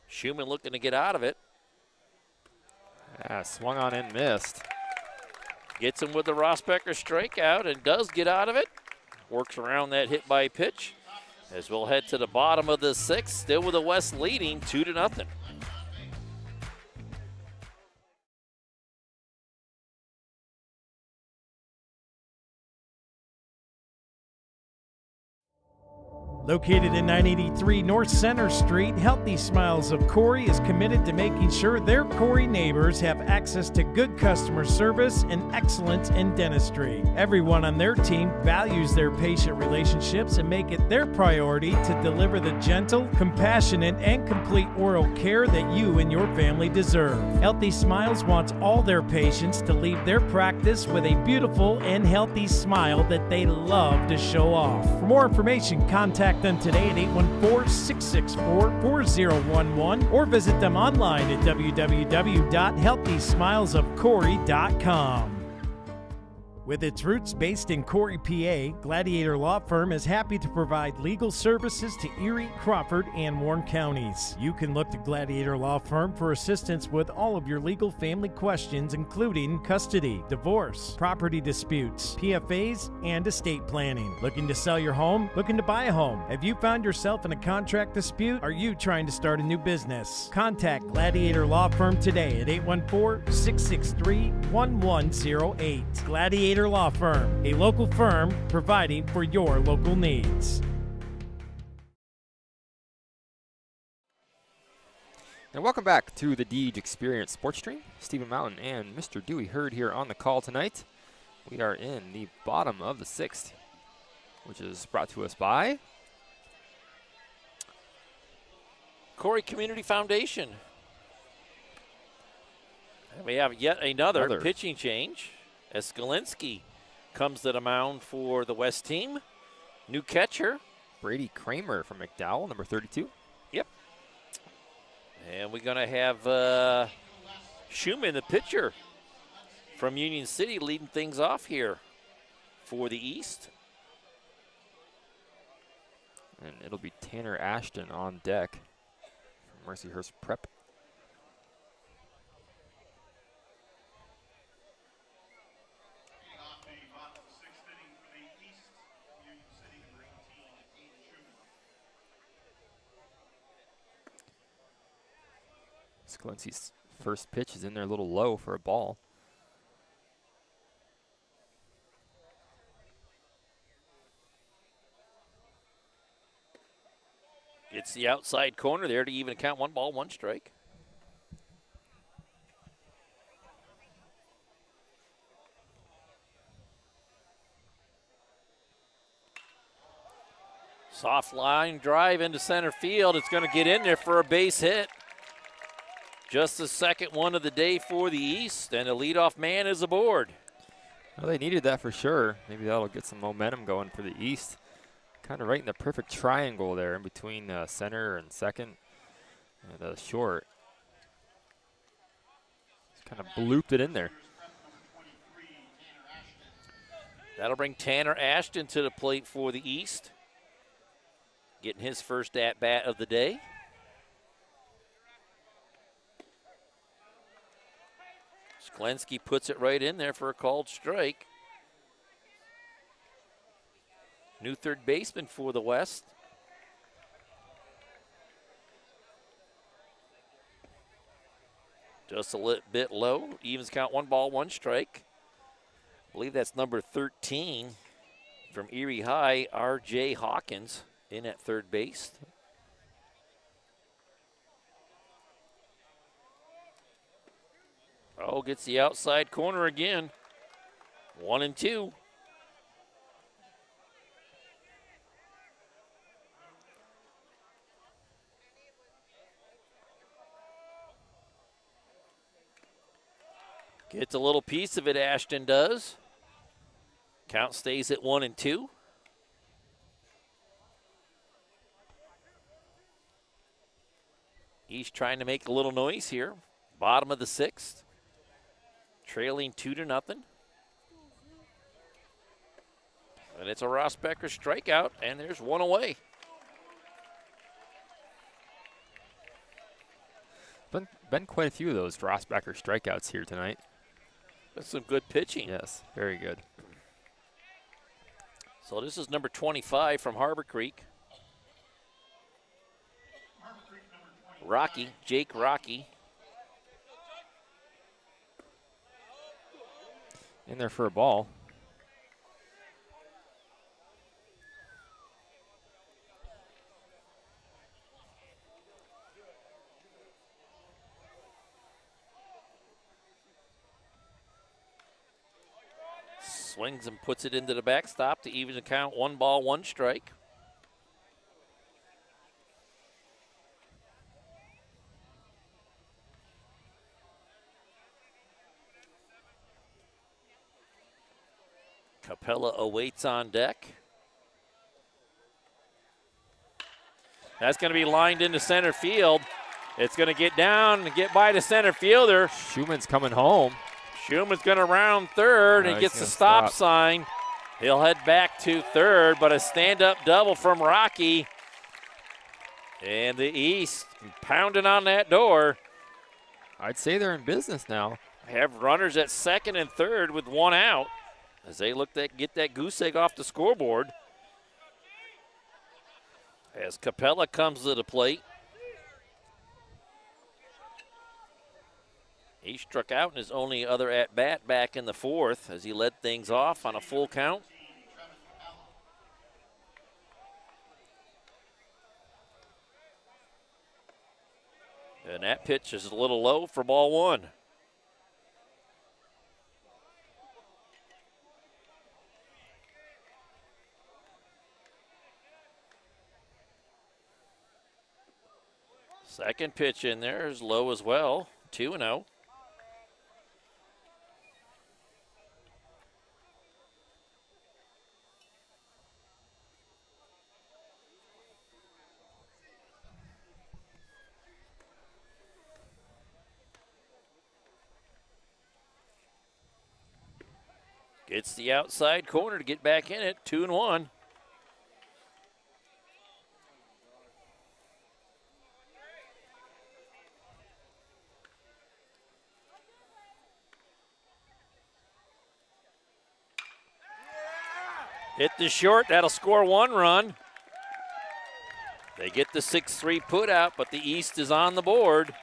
Schumann looking to get out of it. Yeah, swung on and missed. Gets him with the Rosbecker strikeout and does get out of it. Works around that hit by pitch. As we'll head to the bottom of the 6th, still with the West leading 2-0. Located at 983 North Center Street, Healthy Smiles of Corey is committed to making sure their Corey neighbors have access to good customer service and excellence in dentistry. Everyone on their team values their patient relationships and make it their priority to deliver the gentle, compassionate, and complete oral care that you and your family deserve. Healthy Smiles wants all their patients to leave their practice with a beautiful and healthy smile that they love to show off. For more information, contact them today at 814-664-4011 or visit them online at www.healthysmilesofcorey.com. With its roots based in Corey, PA, Gladiator Law Firm is happy to provide legal services to Erie, Crawford, and Warren counties. You can look to Gladiator Law Firm for assistance with all of your legal family questions, including custody, divorce, property disputes, PFAs, and estate planning. Looking to sell your home? Looking to buy a home? Have you found yourself in a contract dispute? Are you trying to start a new business? Contact Gladiator Law Firm today at 814-663-1108. Gladiator Law Firm, a local firm providing for your local needs. And welcome back to the Deej Experience Sports Stream. Stephen Mountain and Mr. Dewey Hurd here on the call tonight. We are in the bottom of the 6th, which is brought to us by Corey Community Foundation. And we have yet another pitching change as Skalinski comes to the mound for the West team. New catcher, Brady Kramer from McDowell, number 32. Yep. And we're going to have Schumann, the pitcher from Union City, leading things off here for the East. And it'll be Tanner Ashton on deck from Mercyhurst Prep. Skalinski's first pitch is in there a little low for a ball. It's the outside corner there to even count 1 ball, 1 strike. Soft line drive into center field. It's going to get in there for a base hit. Just the second one of the day for the East, and the leadoff man is aboard. Well, they needed that for sure. Maybe that'll get some momentum going for the East. Kind of right in the perfect triangle there in between center and second and short. Just kind of blooped it in there. That'll bring Tanner Ashton to the plate for the East. Getting his first at-bat of the day. Skalinski puts it right in there for a called strike. New third baseman for the West. Just a little bit low. Evens count 1 ball, 1 strike. I believe that's number 13 from Erie High, R.J. Hawkins in at third base. Oh, gets the outside corner again. 1-2. Gets a little piece of it, Ashton does. Count stays at 1-2. He's trying to make a little noise here. Bottom of the 6th. trailing 2-0. And it's a Ross Becker strikeout, and there's one away. Been quite a few of those Ross Becker strikeouts here tonight. That's some good pitching. Yes, very good. So this is number 25 from Harbor Creek. Rocky, Jake Rocky. In there for a ball. Swings and puts it into the backstop to even the count. 1 ball, 1 strike. Capella awaits on deck. That's going to be lined into center field. It's going to get down and get by the center fielder. Schumann's coming home. Schumann's going to round third and gets the stop sign. He'll head back to third, but a stand-up double from Rocky. And the East pounding on that door. I'd say they're in business now. Have runners at second and third with 1 out as they look to get that goose egg off the scoreboard. As Capella comes to the plate. He struck out in his only other at-bat back in the 4th as he led things off on a full count. And that pitch is a little low for ball 1. Second pitch in there is low as well, 2-0. Gets the outside corner to get back in it, 2-1. Hit the short, that'll score 1 run. They get the 6-3 put out, but the East is on the board.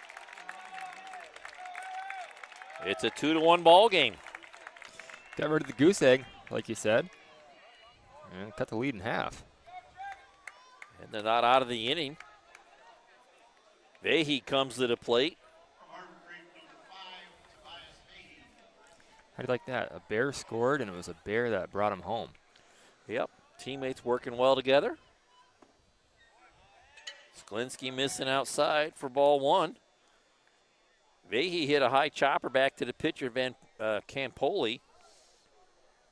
It's a 2-1 ball game. Got rid of the goose egg, like you said, and cut the lead in half. And they're not out of the inning. Vahey comes to the plate. How do you like that? A Bear scored, and it was a Bear that brought him home. Yep, teammates working well together. Sklinski missing outside for ball 1. Vahey hit a high chopper back to the pitcher, Van Campoli.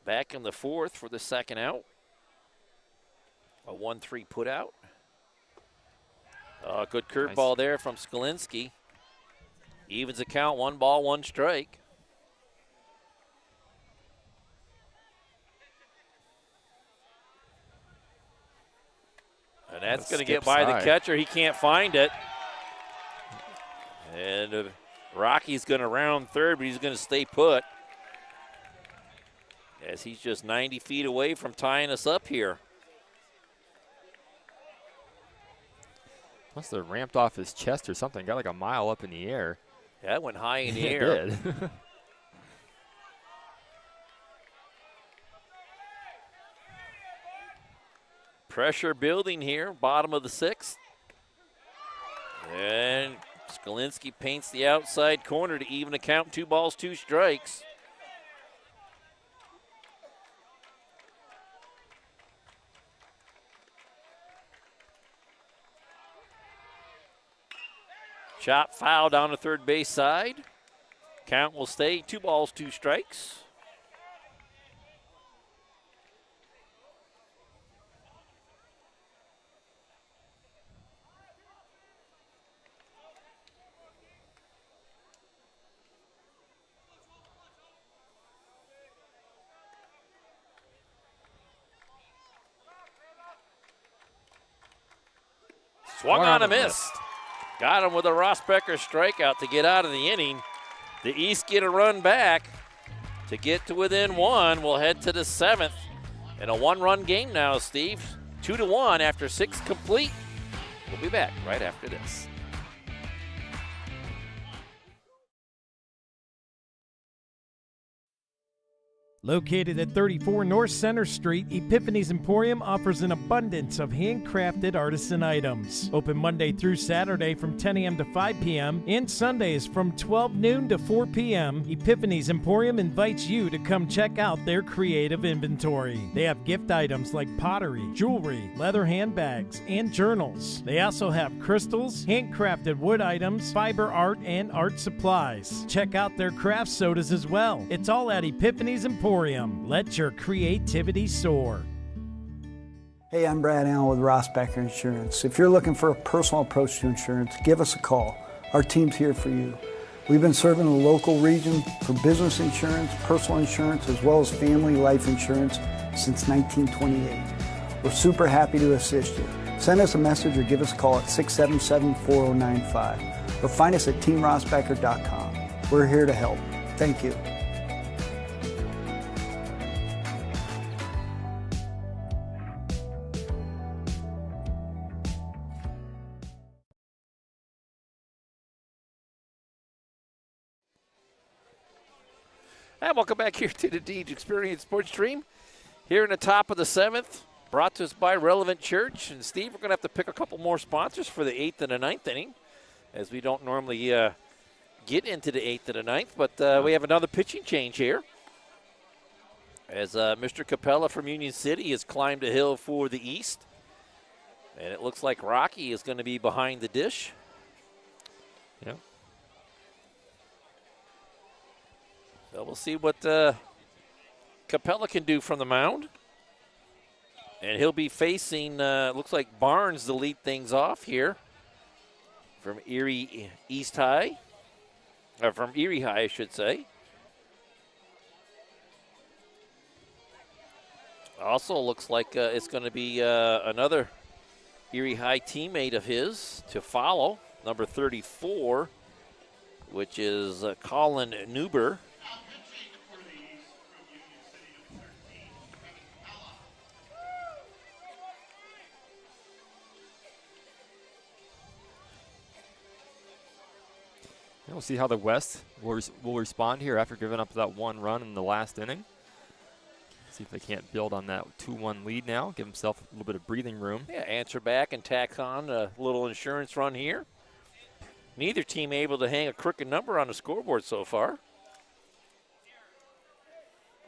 Back in the 4th for the second out. A 1-3 put out. Good curveball there from Sklinski. Evens the count, 1 ball, 1 strike. And that's going to get by the catcher. He can't find it. And Rocky's going to round third, but he's going to stay put. As he's just 90 feet away from tying us up here. Must have ramped off his chest or something. Got like a mile up in the air. Yeah, it went high in the air. It did. Pressure building here, bottom of the 6th. And Sklinski paints the outside corner to even the count, 2 balls, 2 strikes. Chop foul down the third base side. Count will stay 2 balls, 2 strikes. Swung on a miss. Got him with a Rossbecker strikeout to get out of the inning. The East get a run back to get to within one. We'll head to the 7th. And a one-run game now, Steve. 2-1 after 6 complete. We'll be back right after this. Located at 34 North Center Street, Epiphany's Emporium offers an abundance of handcrafted artisan items. Open Monday through Saturday from 10 a.m. to 5 p.m. and Sundays from 12 noon to 4 p.m. Epiphany's Emporium invites you to come check out their creative inventory. They have gift items like pottery, jewelry, leather handbags, and journals. They also have crystals, handcrafted wood items, fiber art, and art supplies. Check out their craft sodas as well. It's all at Epiphany's Emporium. Let your creativity soar. Hey, I'm Brad Allen with Rossbecker Insurance. If you're looking for a personal approach to insurance, give us a call. Our team's here for you. We've been serving the local region for business insurance, personal insurance, as well as family life insurance since 1928. We're super happy to assist you. Send us a message or give us a call at 677-4095 or find us at teamrossbecker.com. We're here to help. Thank you. And welcome back here to the Deej Experience Sports Stream. Here in the top of the 7th, brought to us by Relevant Church. And Steve, we're going to have to pick a couple more sponsors for the 8th and the 9th inning, as we don't normally get into the 8th and the 9th. But we have another pitching change here, as Mr. Capella from Union City has climbed a hill for the East. And it looks like Rocky is going to be behind the dish. Yeah. So we'll see what Capella can do from the mound. And he'll be facing, looks like Barnes to lead things off here from Erie East High. Or from Erie High, I should say. Also looks like it's going to be another Erie High teammate of his to follow, number 34, which is Colin Newber. We'll see how the West will respond here after giving up that one run in the last inning. See if they can't build on that 2-1 lead now, give himself a little bit of breathing room. Yeah, answer back and tack on a little insurance run here. Neither team able to hang a crooked number on the scoreboard so far.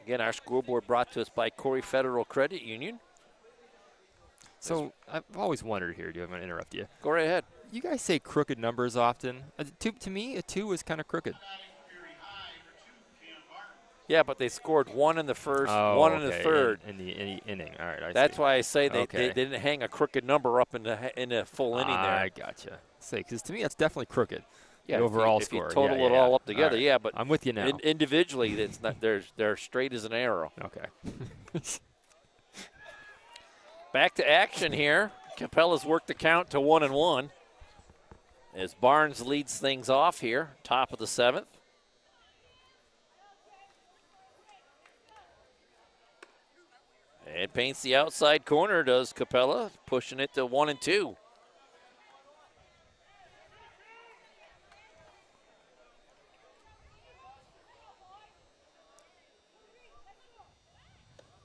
Again, our scoreboard brought to us by Corey Federal Credit Union. So I've always wondered here, I'm going to interrupt you. Go right ahead. You guys say crooked numbers often. To me, a 2 is kind of crooked. Yeah, but they scored 1 in the first, 1 in the third. In the inning. All right, That's why I say they didn't hang a crooked number up in the full inning there. I gotcha. Say, because to me, that's definitely crooked. Yeah, the overall if score. you total it all up together, right. but I'm with you now. Individually, it's not. They're straight as an arrow. Okay. Back to action here. Capella's worked the count to 1-1 as Barnes leads things off here, top of the 7th. And paints the outside corner, does Capella, pushing it to 1-2.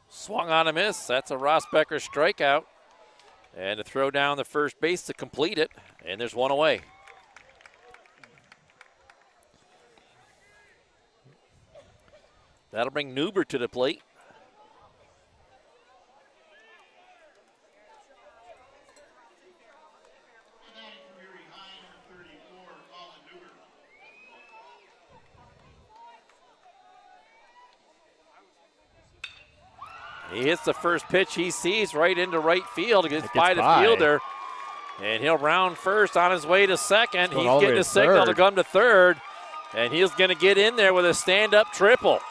Swung on a miss. That's a Rossbecker strikeout. And to throw down the first base to complete it. And there's one away. That'll bring Newber to the plate. He hits the first pitch he sees right into right field. Gets by the fielder. And he'll round first on his way to second. He's getting a signal to come to third. And he's going to get in there with a stand-up triple.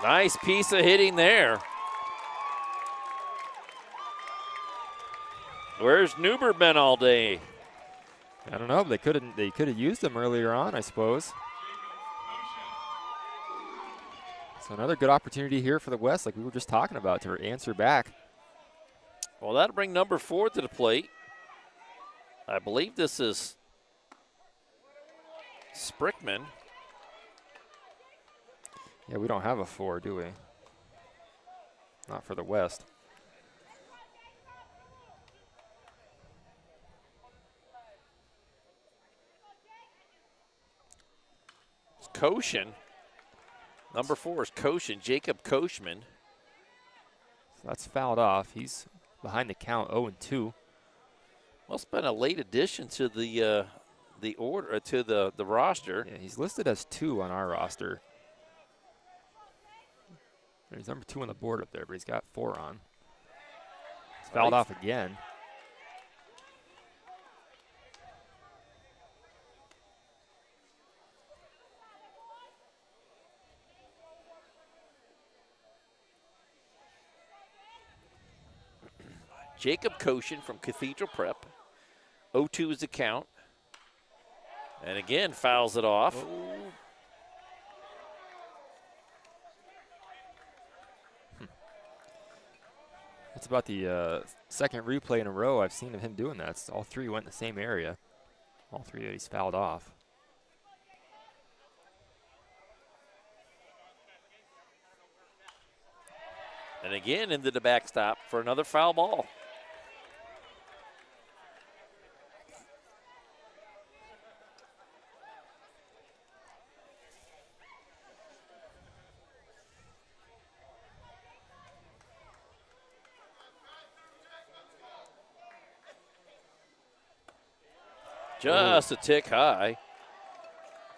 Nice piece of hitting there. Where's Newbert been all day? I don't know. They could have used him earlier on, I suppose. So another good opportunity here for the West, like we were just talking about, to answer back. Well, that'll bring number 4 to the plate. I believe this is Sprickman. Yeah, we don't have a 4, do we? Not for the West. It's Koshin. Number 4 is Koshin, Jacob Koshman. So that's fouled off. He's behind the count, 0-2. Well, it's been a late addition to the order to the roster. Yeah, he's listed as 2 on our roster. He's number 2 on the board up there, but he's got 4 on. It's fouled off again. Jacob Koshin from Cathedral Prep. 0-2 is the count. And again, fouls it off. That's about the second replay in a row I've seen of him doing that. All 3 went in the same area. All 3 that he's fouled off. And again into the backstop for another foul ball. Just a tick high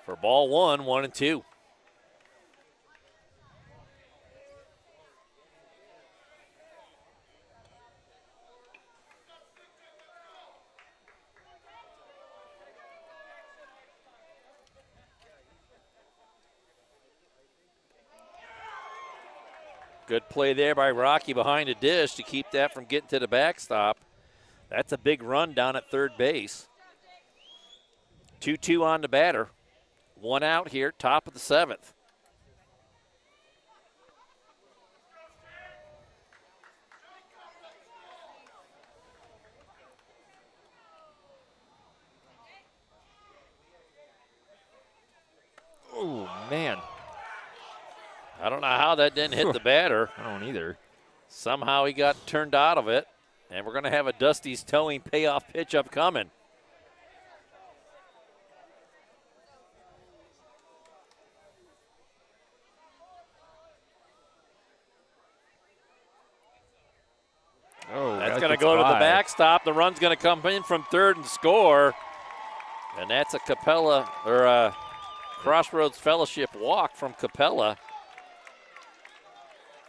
for ball 1, 1-2. Good play there by Rocky behind the dish to keep that from getting to the backstop. That's a big run down at third base. 2-2 on the batter. 1 out here, top of the 7th. Oh, man. I don't know how that didn't hit the batter. I don't either. Somehow he got turned out of it, and we're going to have a Dusty's Towing payoff pitch upcoming. Oh, that's going to go to the backstop. The run's going to come in from third and score. And that's a Capella, or a Crossroads Fellowship walk from Capella.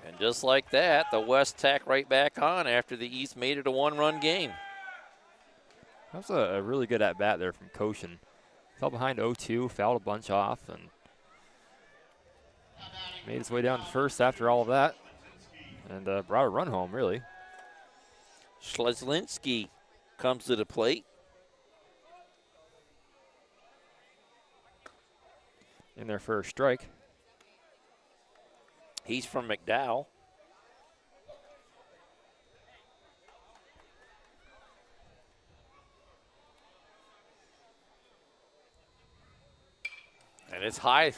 And just like that, the West tack right back on after the East made it a 1-run game. That was a really good at-bat there from Koshin. Fell behind 0-2, fouled a bunch off, and made his way down to first after all of that. And brought a run home, really. Schleslinski comes to the plate. In there for a strike. He's from McDowell. And it's high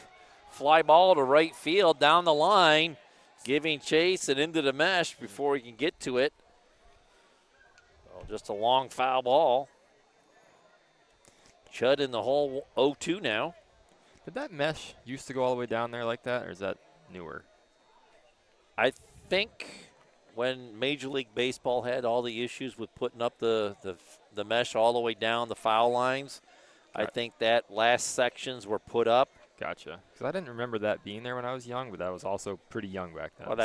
fly ball to right field down the line, giving chase and into the mesh before he can get to it. Well, just a long foul ball. Chud in the hole, 0-2 now. Did that mesh used to go all the way down there like that, or is that newer? I think when Major League Baseball had all the issues with putting up the mesh all the way down the foul lines, I think that last sections were put up. Gotcha. Because I didn't remember that being there when I was young, but that was also pretty young back then. Well,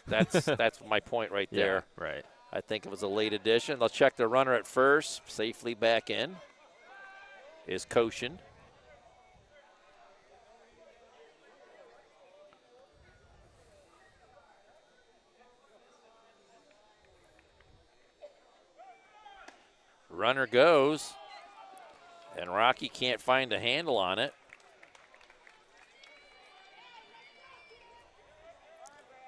that's my point right there. Yeah, right. I think it was a late addition. They'll check the runner at first. Safely back in is Koshin. runner goes, and Rocky can't find a handle on it.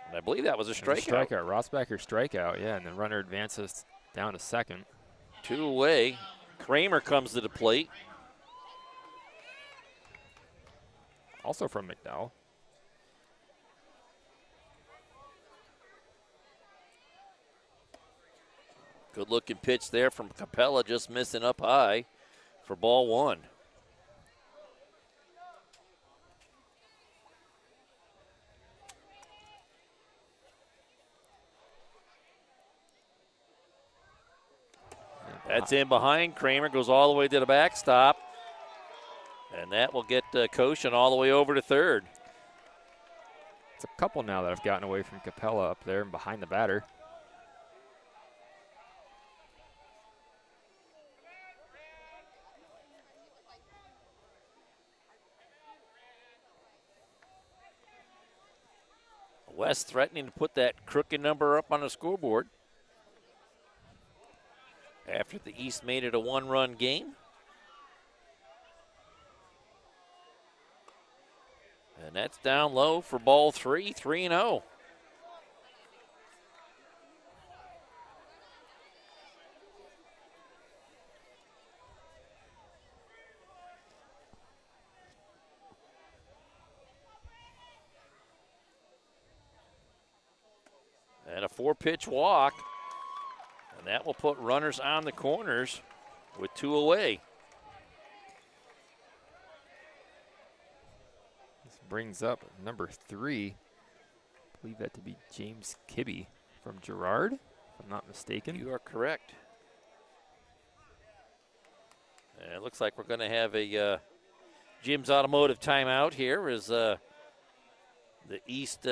And I believe that was a strikeout. Rossbacher strikeout, yeah, and the runner advances down to second. 2 away. Kramer comes to the plate. Also from McDowell. Good looking pitch there from Capella, just missing up high for ball 1. That's in behind. Kramer goes all the way to the backstop. And that will get Koshin all the way over to third. It's a couple now that have gotten away from Capella up there and behind the batter. West threatening to put that crooked number up on the scoreboard. After the East made it a 1-run game. And that's down low for ball 3, 3-0. And a 4-pitch walk. And that will put runners on the corners with 2 away. This brings up number 3. I believe that to be James Kibbe from Girard, if I'm not mistaken. You are correct. And it looks like we're going to have a Jim's Automotive timeout here as the East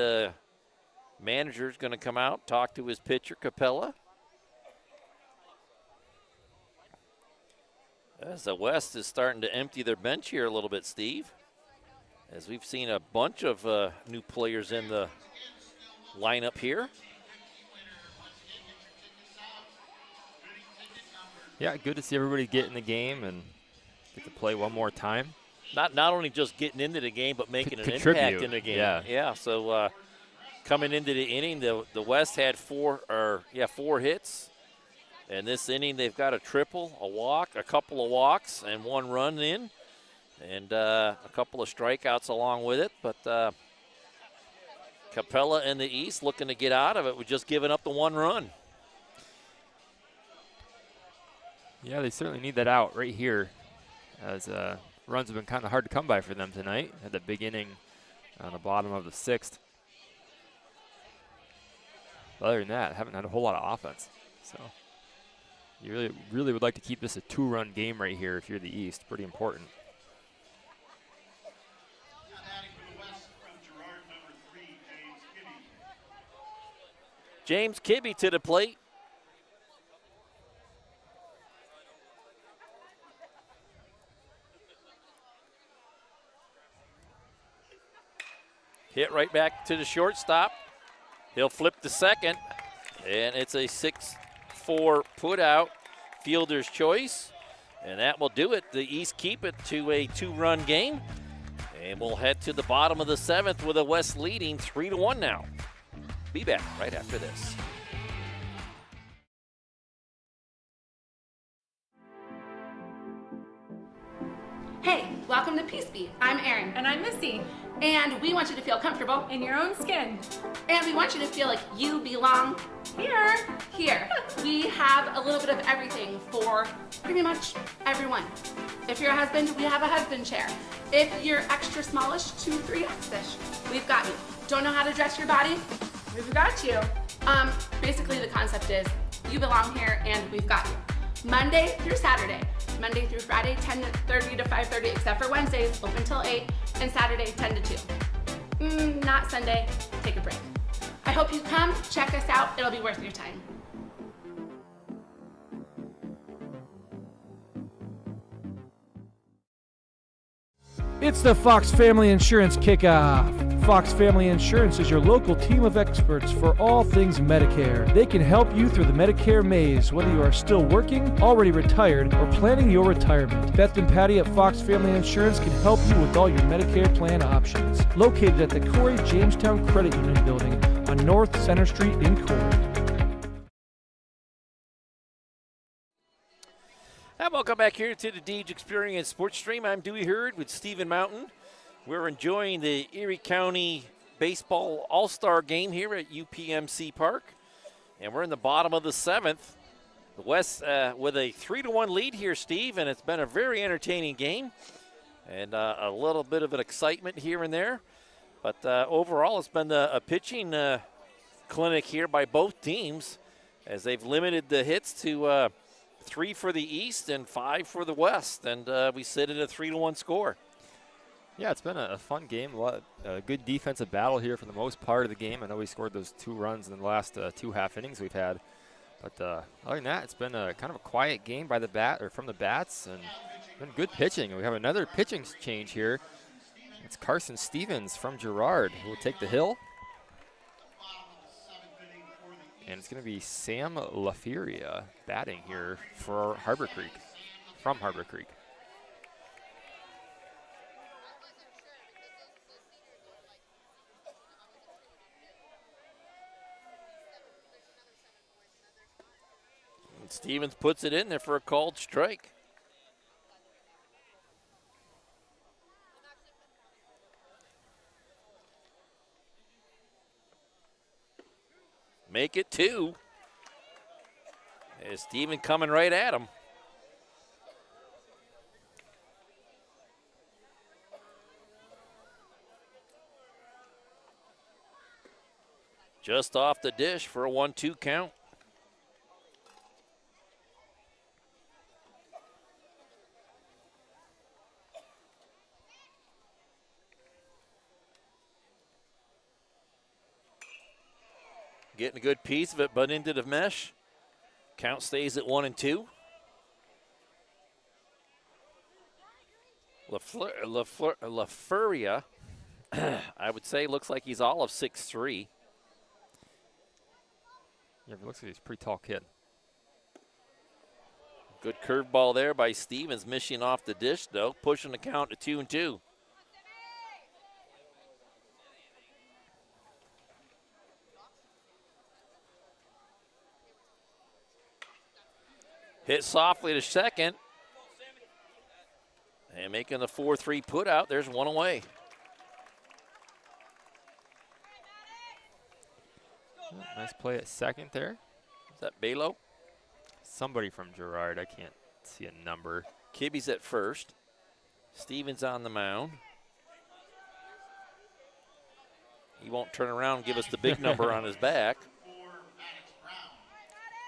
manager is going to come out, talk to his pitcher, Capella. As the West is starting to empty their bench here a little bit, Steve. As we've seen a bunch of new players in the lineup here. Yeah, good to see everybody get in the game and get to play one more time. Not only just getting into the game, but making an Contribute. impact in the game. Yeah. So coming into the inning, the West had 4 hits. And this inning, they've got a triple, a walk, a couple of walks, and 1 run in. And a couple of strikeouts along with it. But Capella and the East looking to get out of it with just giving up the 1 run. Yeah, they certainly need that out right here, as runs have been kind of hard to come by for them tonight. Had the big inning on the bottom of the 6th. But other than that, haven't had a whole lot of offense. So you really would like to keep this a 2-run game right here if you're the East. Pretty important. James Kibbe to the plate. Hit right back to the shortstop. He'll flip to second, and it's a 6-4 put out, fielder's choice, and that will do it. The East keep it to a 2-run game, and we'll head to the bottom of the 7th with the West leading 3-1 now. Be back right after this. Hey, welcome to Peace Beat. I'm Erin. And I'm Missy. And we want you to feel comfortable in your own skin. And we want you to feel like you belong here. Here. We have a little bit of everything for pretty much everyone. If you're a husband, we have a husband chair. If you're extra smallish, 2, 3X-ish, we've got you. Don't know how to dress your body? We've got you. Basically the concept is you belong here and we've got you. Monday through Saturday. Monday through Friday, 10:30 to 5:30, except for Wednesdays, open till 8, and Saturday, 10 to 2. Not Sunday, take a break. I hope you come, check us out, it'll be worth your time. It's the Fox Family Insurance Kickoff. Fox Family Insurance is your local team of experts for all things Medicare. They can help you through the Medicare maze, whether you are still working, already retired, or planning your retirement. Beth and Patty at Fox Family Insurance can help you with all your Medicare plan options. Located at the Corey Jamestown Credit Union Building on North Center Street in Corey. And welcome back here to the Deej Experience Sports Stream. I'm Dewey Hurd with Stephen Mountain. We're enjoying the Erie County Baseball All-Star Game here at UPMC Park. And we're in the bottom of the 7th. The West with a 3-1 lead here, Steve, and it's been a very entertaining game. And a little bit of an excitement here and there. But overall, it's been a pitching clinic here by both teams as they've limited the hits to 3 for the East and 5 for the West. And we sit at a 3-1 score. Yeah, it's been a fun game. A good defensive battle here for the most part of the game. I know we scored those 2 runs in the last 2 half innings we've had. But other than that, it's been a kind of a quiet game by the from the bats, and been good pitching. We have another pitching change here. It's Carson Stevens from Girard who will take the hill. And it's going to be Sam LaFuria batting here for Harbor Creek, from Harbor Creek. And Stevens puts it in there for a called strike. Make it 2. There's Steven coming right at him. Just off the dish for a 1-2 count. Getting a good piece of it, but into the mesh. Count stays at 1-2. LaFuria, I would say, looks like he's all of 6'3". Yeah, it looks like he's a pretty tall kid. Good curveball there by Stevens, missing off the dish, though, pushing the count to 2-2. Hit softly to second. And making the 4-3 put out. There's one away. Nice play at second there. Is that Balo? Somebody from Girard. I can't see a number. Kibby's at first. Stevens on the mound. He won't turn around and give us the big number on his back.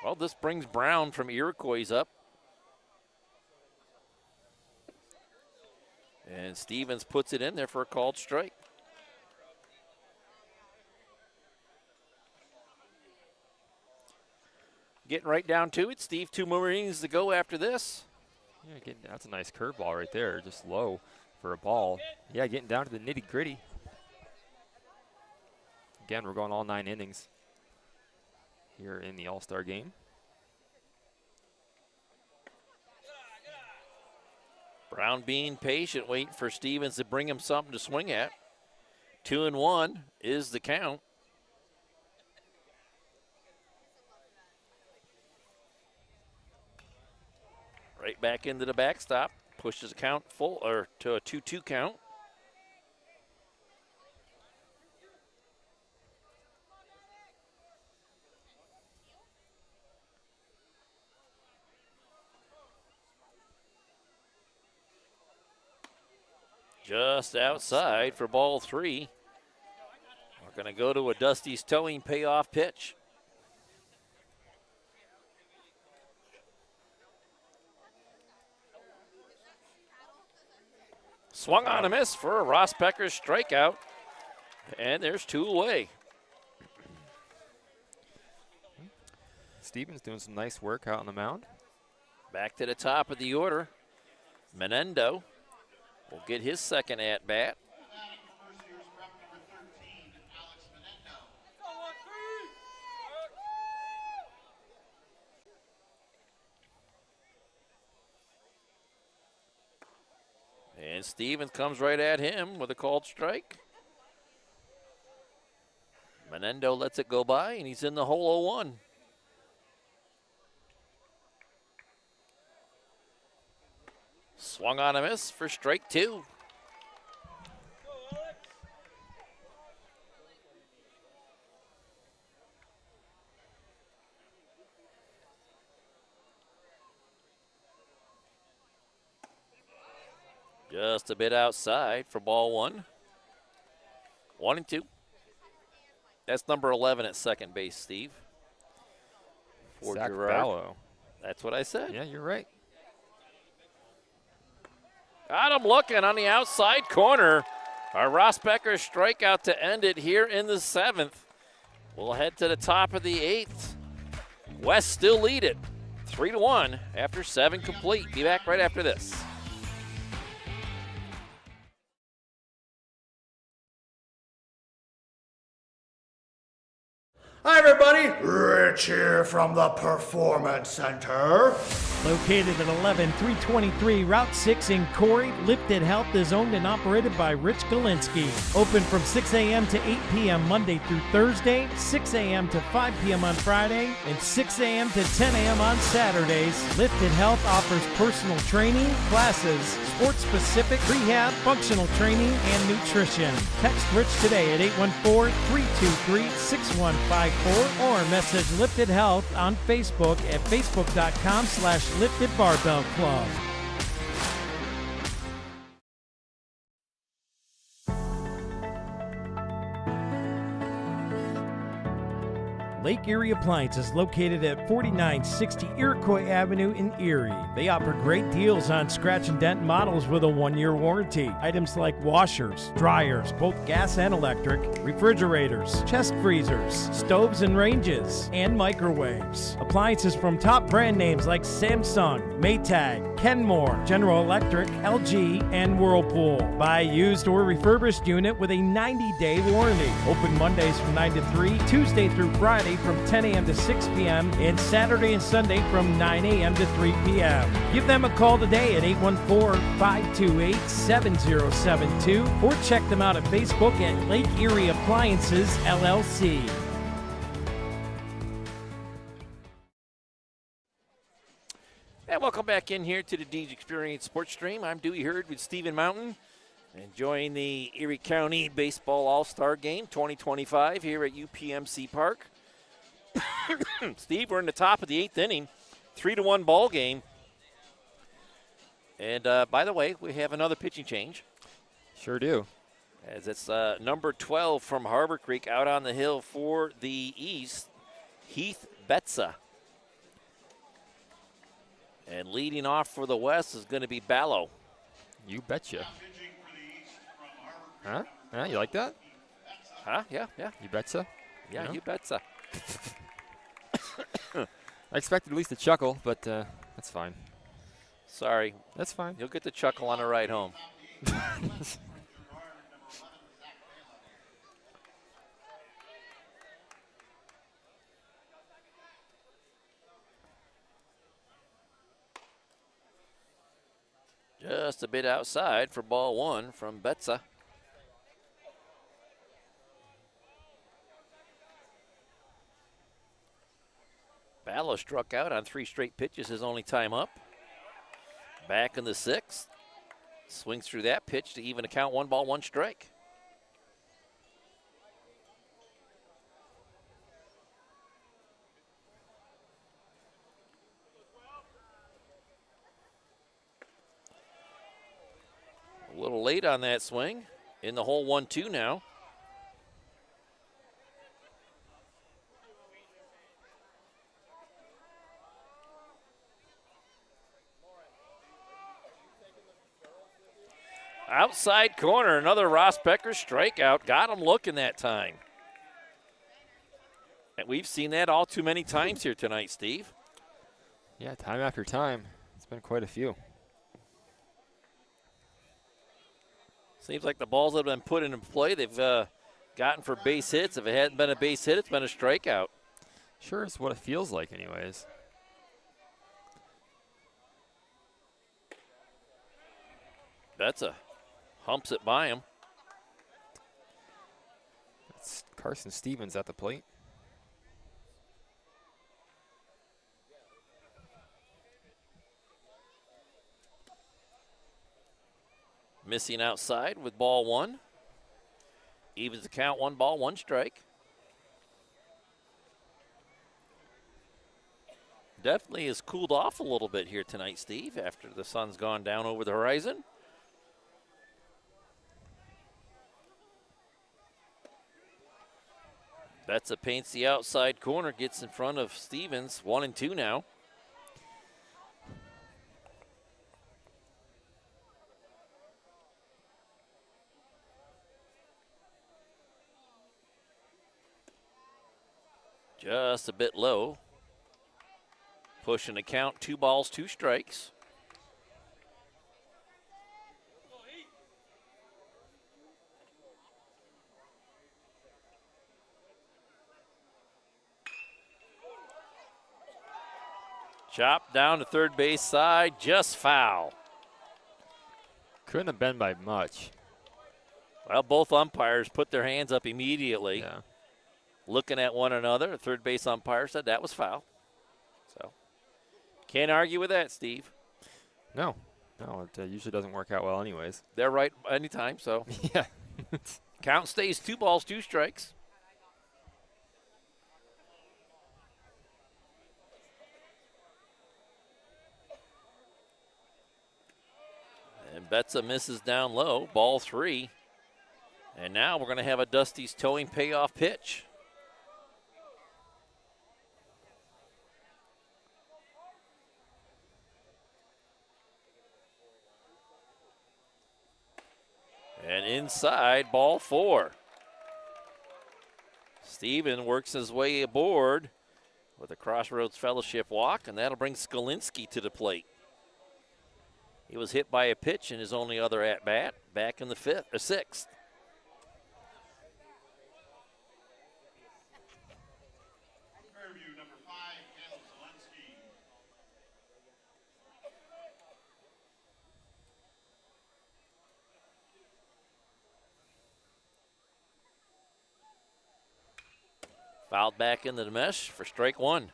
Well, this brings Brown from Iroquois up. And Stevens puts it in there for a called strike. Getting right down to it, Steve. 2 more innings to go after this. Yeah, that's a nice curveball right there, just low for a ball. Yeah, getting down to the nitty-gritty. Again, we're going all 9 innings here in the All-Star game. Brown being patient, waiting for Stevens to bring him something to swing at. 2-1 is the count. Right back into the backstop, pushes the count full or to a 2-2 count. Just outside for ball 3. We're going to go to a Dusty's Towing payoff pitch. Swung on a miss for a Ross Pecker's strikeout. And there's 2 away. Stevens doing some nice work out on the mound. Back to the top of the order. Menendo. will get his second at-bat. And Stevens comes right at him with a called strike. Menendo lets it go by, and he's in the hole 0-1. Swung on a miss for strike 2. Just a bit outside for ball 1. 1-2. That's number 11 at second base, Steve. For Zach Gerard. Ballo. That's what I said. Yeah, you're right. Got him looking on the outside corner. A Rosbecker strikeout to end it here in the 7th. We'll head to the top of the 8th. West still lead it 3-1 after 7 complete. Be back right after this. Hi everybody, Rich here from the Performance Center. Located at 11323 Route 6 in Corey, Lifted Health is owned and operated by Rich Galinsky. Open from 6 a.m. to 8 p.m. Monday through Thursday, 6 a.m. to 5 p.m. on Friday, and 6 a.m. to 10 a.m. on Saturdays. Lifted Health offers personal training, classes, sports-specific rehab, functional training, and nutrition. Text Rich today at 814-323-6154 or message Lifted Health on Facebook at facebook.com/Lifted Barbell Club. Lake Erie Appliance is located at 4960 Iroquois Avenue in Erie. They offer great deals on scratch and dent models with a 1-year warranty. Items like washers, dryers, both gas and electric, refrigerators, chest freezers, stoves and ranges, and microwaves. Appliances from top brand names like Samsung, Maytag, Kenmore, General Electric, LG, and Whirlpool. Buy a used or refurbished unit with a 90-day warranty. Open Mondays from 9 to 3, Tuesday through Friday from 10 a.m. to 6 p.m. and Saturday and Sunday from 9 a.m. to 3 p.m. Give them a call today at 814-528-7072 or check them out at Facebook at Lake Erie Appliances, LLC. And welcome back in here to the Deej Experience Sports Stream. I'm Dewey Hurd with Stephen Mountain, enjoying the Erie County Baseball All-Star Game 2025 here at UPMC Park. Steve, we're in the top of the 8th inning, 3-1 ball game. And by the way, we have another pitching change. Sure do. As it's number 12 from Harbor Creek out on the hill for the East, Heath Betza. And leading off for the West is going to be Ballo. You betcha. Huh? Huh? You like that? Huh? Yeah, yeah. You betcha? Yeah, You know? you betcha. I expected at least a chuckle, but that's fine. Sorry. That's fine. You'll get the chuckle on the ride home. Just a bit outside for ball 1 from Betza. Ballo struck out on 3 straight pitches, his only time up. Back in the 6th. Swings through that pitch to even a count, 1 ball, 1 strike. A little late on that swing. In the hole 1-2 now. Outside corner, another Ross Becker strikeout. Got him looking that time. And we've seen that all too many times here tonight, Steve. Yeah, time after time. It's been quite a few. Seems like the balls that have been put into play, they've gotten for base hits. If it hadn't been a base hit, it's been a strikeout. Sure, it's what it feels like anyways. Betza humps it by him. It's Carson Stevens at the plate. Missing outside with ball one. Evens the count, 1 ball, 1 strike. Definitely has cooled off a little bit here tonight, Steve, after the sun's gone down over the horizon. Betza paints the outside corner, gets in front of Stevens, 1-2 now. Just a bit low. Pushing the count, 2 balls, 2 strikes. Chop down to third base side, just foul. Couldn't have been by much. Well, both umpires put their hands up immediately. Yeah. Looking at one another, the third base umpire said that was foul. So, can't argue with that, Steve. No, it usually doesn't work out well anyways. They're right anytime, so. Yeah. Count stays 2 balls, 2 strikes. And Betza misses down low, ball 3. And now we're going to have a Dusty's towing payoff pitch. And inside, ball 4. Steven works his way aboard with a Crossroads Fellowship walk, and that'll bring Skolinski to the plate. He was hit by a pitch in his only other at-bat back in the 6th. Fouled back into the mesh for strike 1.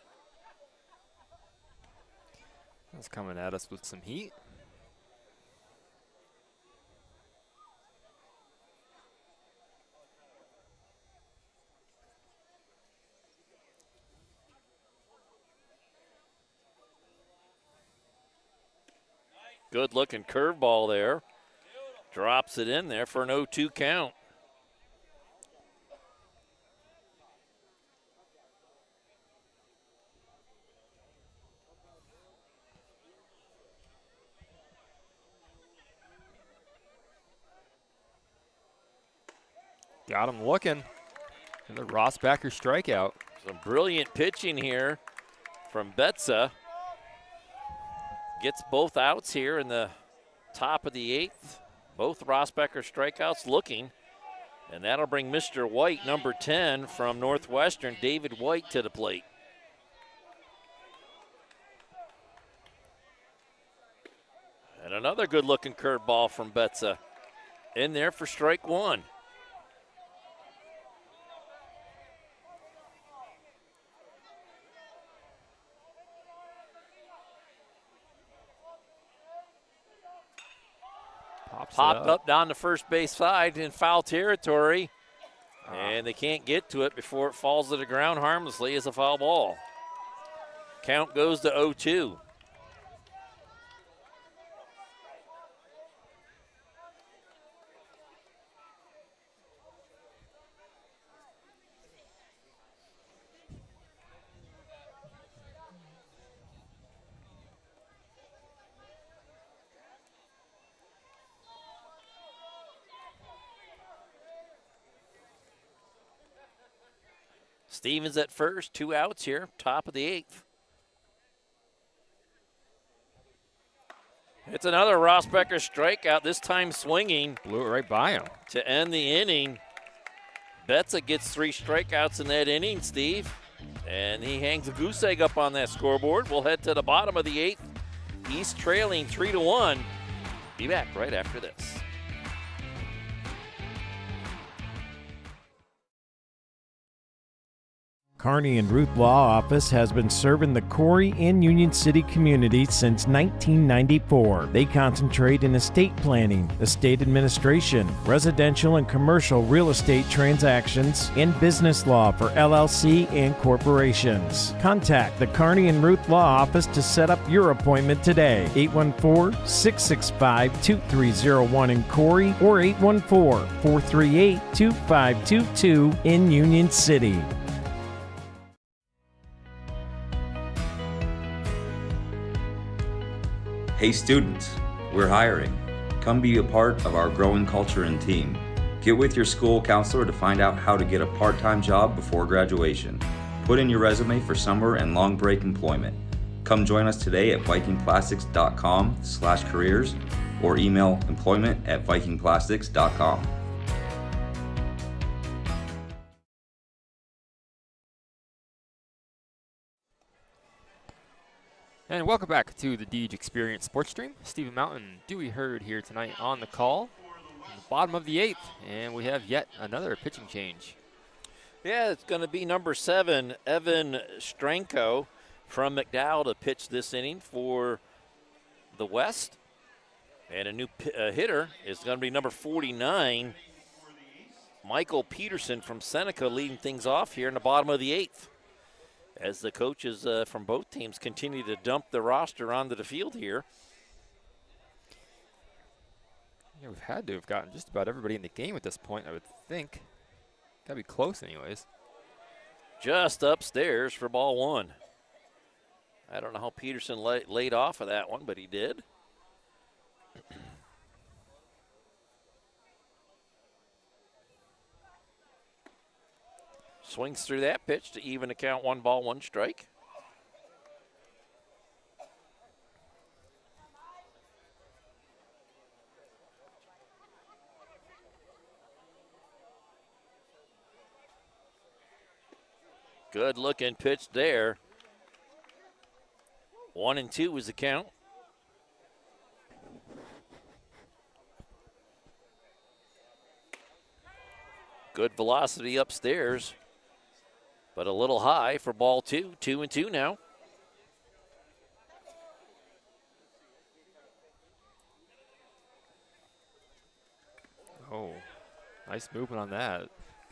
That's coming at us with some heat. Good looking curveball there. Drops it in there for an 0-2 count. Got him looking. And the Rossbacker strikeout. Some brilliant pitching here from Betza. Gets both outs here in the top of the 8th. Both Rossbacker strikeouts looking. And that'll bring Mr. White, number 10 from Northwestern, David White, to the plate. And another good looking curveball from Betza. In there for strike 1. Popped up down the first base side in foul territory. And they can't get to it before it falls to the ground harmlessly as a foul ball. Count goes to 0-2. Stevens at first, 2 outs here, top of the 8th. It's another Rossbecker strikeout, this time swinging. Blew it right by him. To end the inning. Betza gets 3 strikeouts in that inning, Steve. And he hangs a goose egg up on that scoreboard. We'll head to the bottom of the 8th. East trailing 3-1. Be back right after this. Kearney and Ruth Law Office has been serving the Corey and Union City community since 1994. They concentrate in estate planning, estate administration, residential and commercial real estate transactions, and business law for LLC and corporations. Contact the Kearney and Ruth Law Office to set up your appointment today. 814-665-2301 in Corey or 814-438-2522 in Union City. Hey students, we're hiring. Come be a part of our growing culture and team. Get with your school counselor to find out how to get a part-time job before graduation. Put in your resume for summer and long break employment. Come join us today at vikingplastics.com/careers or email employment@vikingplastics.com. And welcome back to the Deej Experience Sports Stream. Stephen Mountain, Dewey Hurd here tonight on the call. In the bottom of the 8th, and we have yet another pitching change. Yeah, it's going to be number 7, Evan Stranko from McDowell to pitch this inning for the West. And a new hitter is going to be number 49, Michael Peterson from Seneca, leading things off here in the bottom of the 8th. As the coaches from both teams continue to dump the roster onto the field here. Yeah, we've had to have gotten just about everybody in the game at this point, I would think. Gotta be close anyways. Just upstairs for ball 1. I don't know how Peterson laid off of that one, but he did. Swings through that pitch to even the count, 1 ball, 1 strike. Good looking pitch there. 1-2 was the count. Good velocity upstairs, but a little high for ball 2. 2-2 now. Oh, nice movement on that. I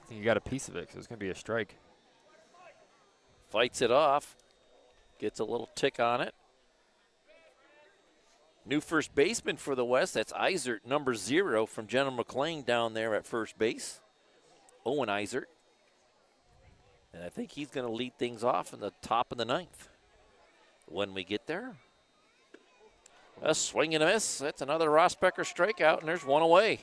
think you got a piece of it because it's going to be a strike. Fights it off. Gets a little tick on it. New first baseman for the West. That's Eisert, number 0 from General McLean down there at first base. Owen Eisert. And I think he's going to lead things off in the top of the 9th. When we get there. A swing and a miss. That's another Rossbecker strikeout, and there's 1 away.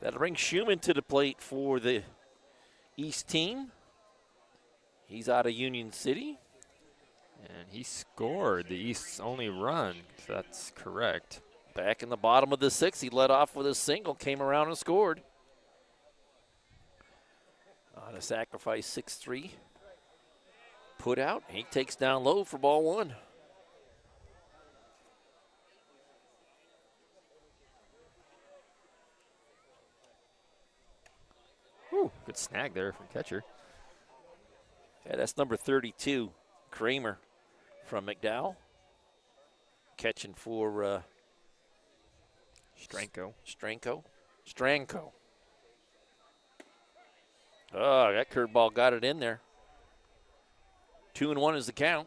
That'll bring Schumann to the plate for the East team. He's out of Union City. And he scored the East's only run, if that's correct. Back in the bottom of the 6th, he led off with a single, came around and scored. On a sacrifice 6-3 put out. He takes down low for ball 1. Whew, good snag there from catcher. Yeah, that's number 32, Kramer from McDowell. Catching for Stranko. Oh, that curveball got it in there. 2-1 is the count.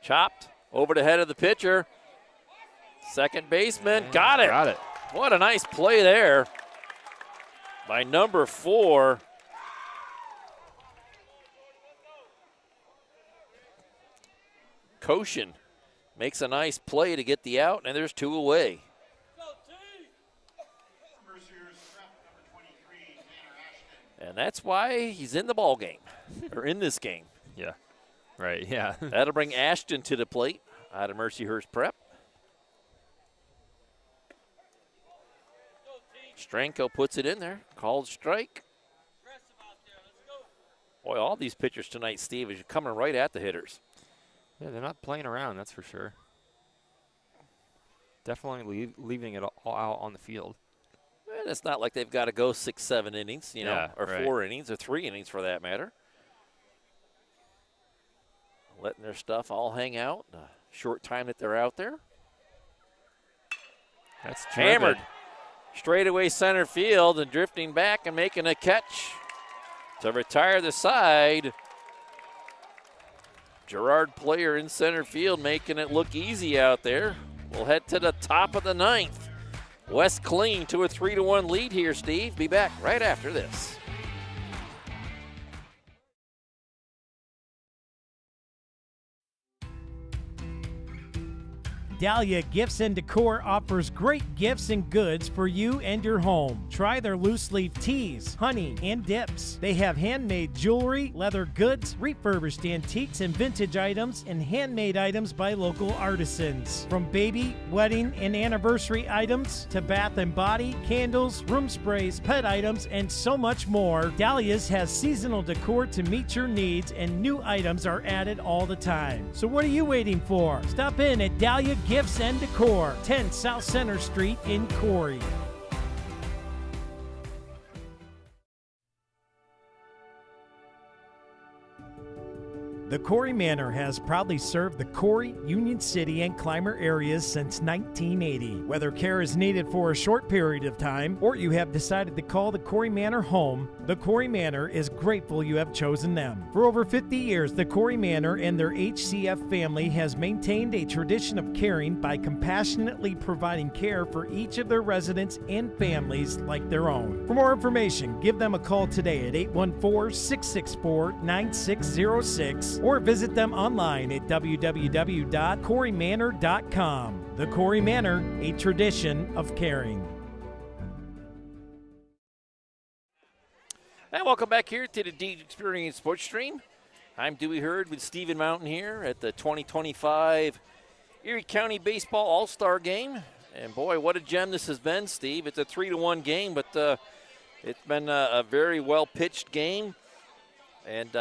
Chopped over the head of the pitcher. Second baseman, got it. Got it. What a nice play there by number 4. Koshin makes a nice play to get the out, and there's 2 away. And that's why he's in the ball game, or in this game. Yeah, right, yeah. That'll bring Ashton to the plate out of Mercyhurst Prep. Stranko puts it in there, called strike. Boy, all these pitchers tonight, Steve, is coming right at the hitters. Yeah, they're not playing around, that's for sure. Definitely leaving it all out on the field. And it's not like they've got to go 6-7 innings, you know, Yeah, or right. 4 innings or 3 innings for that matter. Letting their stuff all hang out in a short time that they're out there. That's hammered. terrific. Straightaway center field and drifting back and making a catch to retire the side. Gerard Player in center field making it look easy out there. We'll head to the top of the 9th. West Clean to a 3-1 lead here, Steve. Be back right after this. Dahlia Gifts and Decor offers great gifts and goods for you and your home. Try their loose leaf teas, honey, and dips. They have handmade jewelry, leather goods, refurbished antiques and vintage items, and handmade items by local artisans. From baby, wedding, and anniversary items to bath and body, candles, room sprays, pet items, and so much more, Dahlia's has seasonal decor to meet your needs, and new items are added all the time. So what are you waiting for? Stop in at Dahlia Gifts and Decor, 10 South Center Street in Corey. The Corey Manor has proudly served the Corey, Union City, and Clymer areas since 1980. Whether care is needed for a short period of time or you have decided to call the Corey Manor home, the Corey Manor is grateful you have chosen them. For over 50 years, the Corey Manor and their HCF family has maintained a tradition of caring by compassionately providing care for each of their residents and families like their own. For more information, give them a call today at 814-664-9606 or visit them online at www.coreymanor.com. The Corey Manor, a tradition of caring. And welcome back here to the Deej Experience Sports Stream. I'm Dewey Hurd with Stephen Mountain here at the 2025 Erie County Baseball All-Star Game. And boy, what a gem this has been, Steve. It's a 3-1 game, but it's been a very well-pitched game. And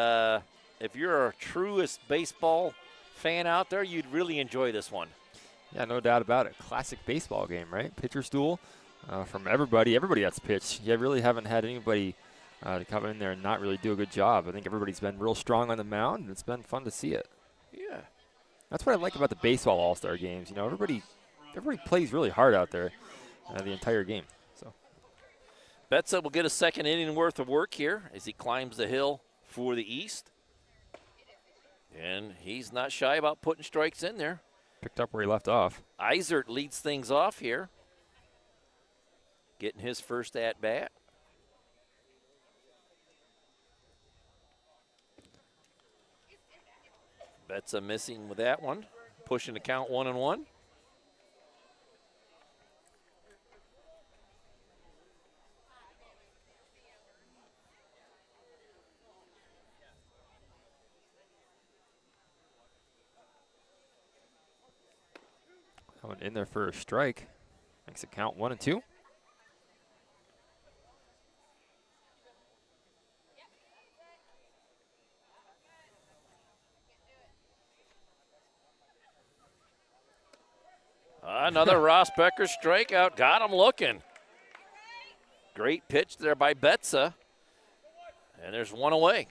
if you're a truest baseball fan out there, you'd really enjoy this one. Yeah, no doubt about it. Classic baseball game, right? Pitcher's duel from everybody that's pitched. You really haven't had anybody to come in there and not really do a good job. I think everybody's been real strong on the mound, and it's been fun to see it. Yeah. That's what I like about the baseball all-star games. You know, everybody plays really hard out there the entire game. So Betza will get a second inning worth of work here as he climbs the hill for the East. And he's not shy about putting strikes in there. Picked up where he left off. Eisert leads things off here, getting his first at-bat. Betza missing with that one, pushing the count 1-1. Coming in there for a strike. Makes it count 1-2. Another Ross Becker strikeout. Got him looking. Great pitch there by Betza. And there's one away.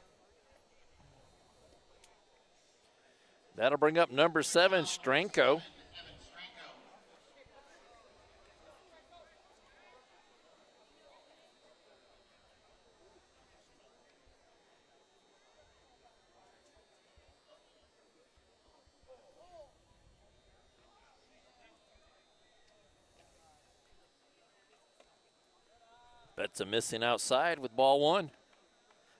That'll bring up number 7, Stranko. Betza missing outside with ball 1.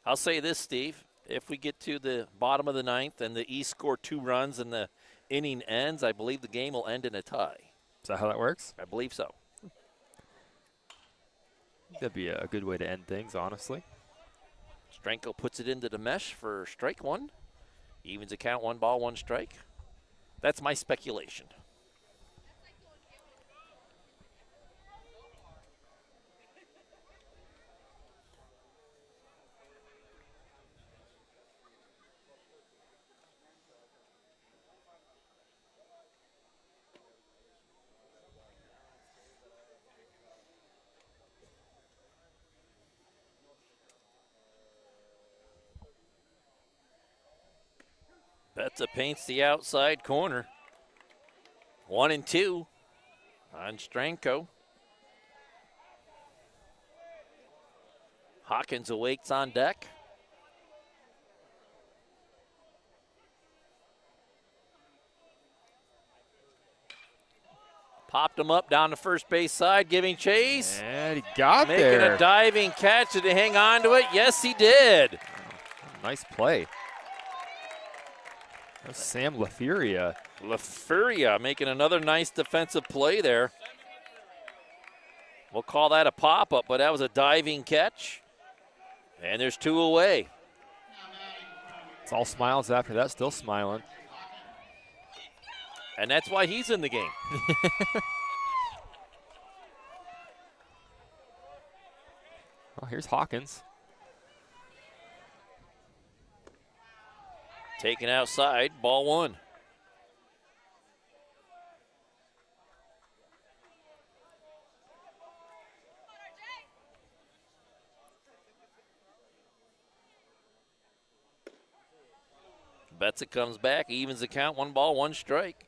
I'll say this, Steve. If we get to the bottom of the 9th and the East score 2 runs and the inning ends, I believe the game will end in a tie. Is that how that works? I believe so. That'd be a good way to end things, honestly. Stranko puts it into the mesh for strike one. Evens the count, 1 ball, 1 strike. That's my speculation. Betza paints the outside corner. 1-2 on Stranko. Hawkins awaits on deck. Popped him up down the first base side, giving chase. And he got Making there. a diving catch. Did he hang on to it? Yes, he did. Nice play. That's Sam LaFuria. LaFuria making another nice defensive play there. We'll call that a pop-up, but that was a diving catch. And there's 2 away. It's all smiles after that, still smiling. And that's why he's in the game. Oh, here's Hawkins. Taken outside, ball 1. Betza comes back, evens the count, 1 ball, 1 strike.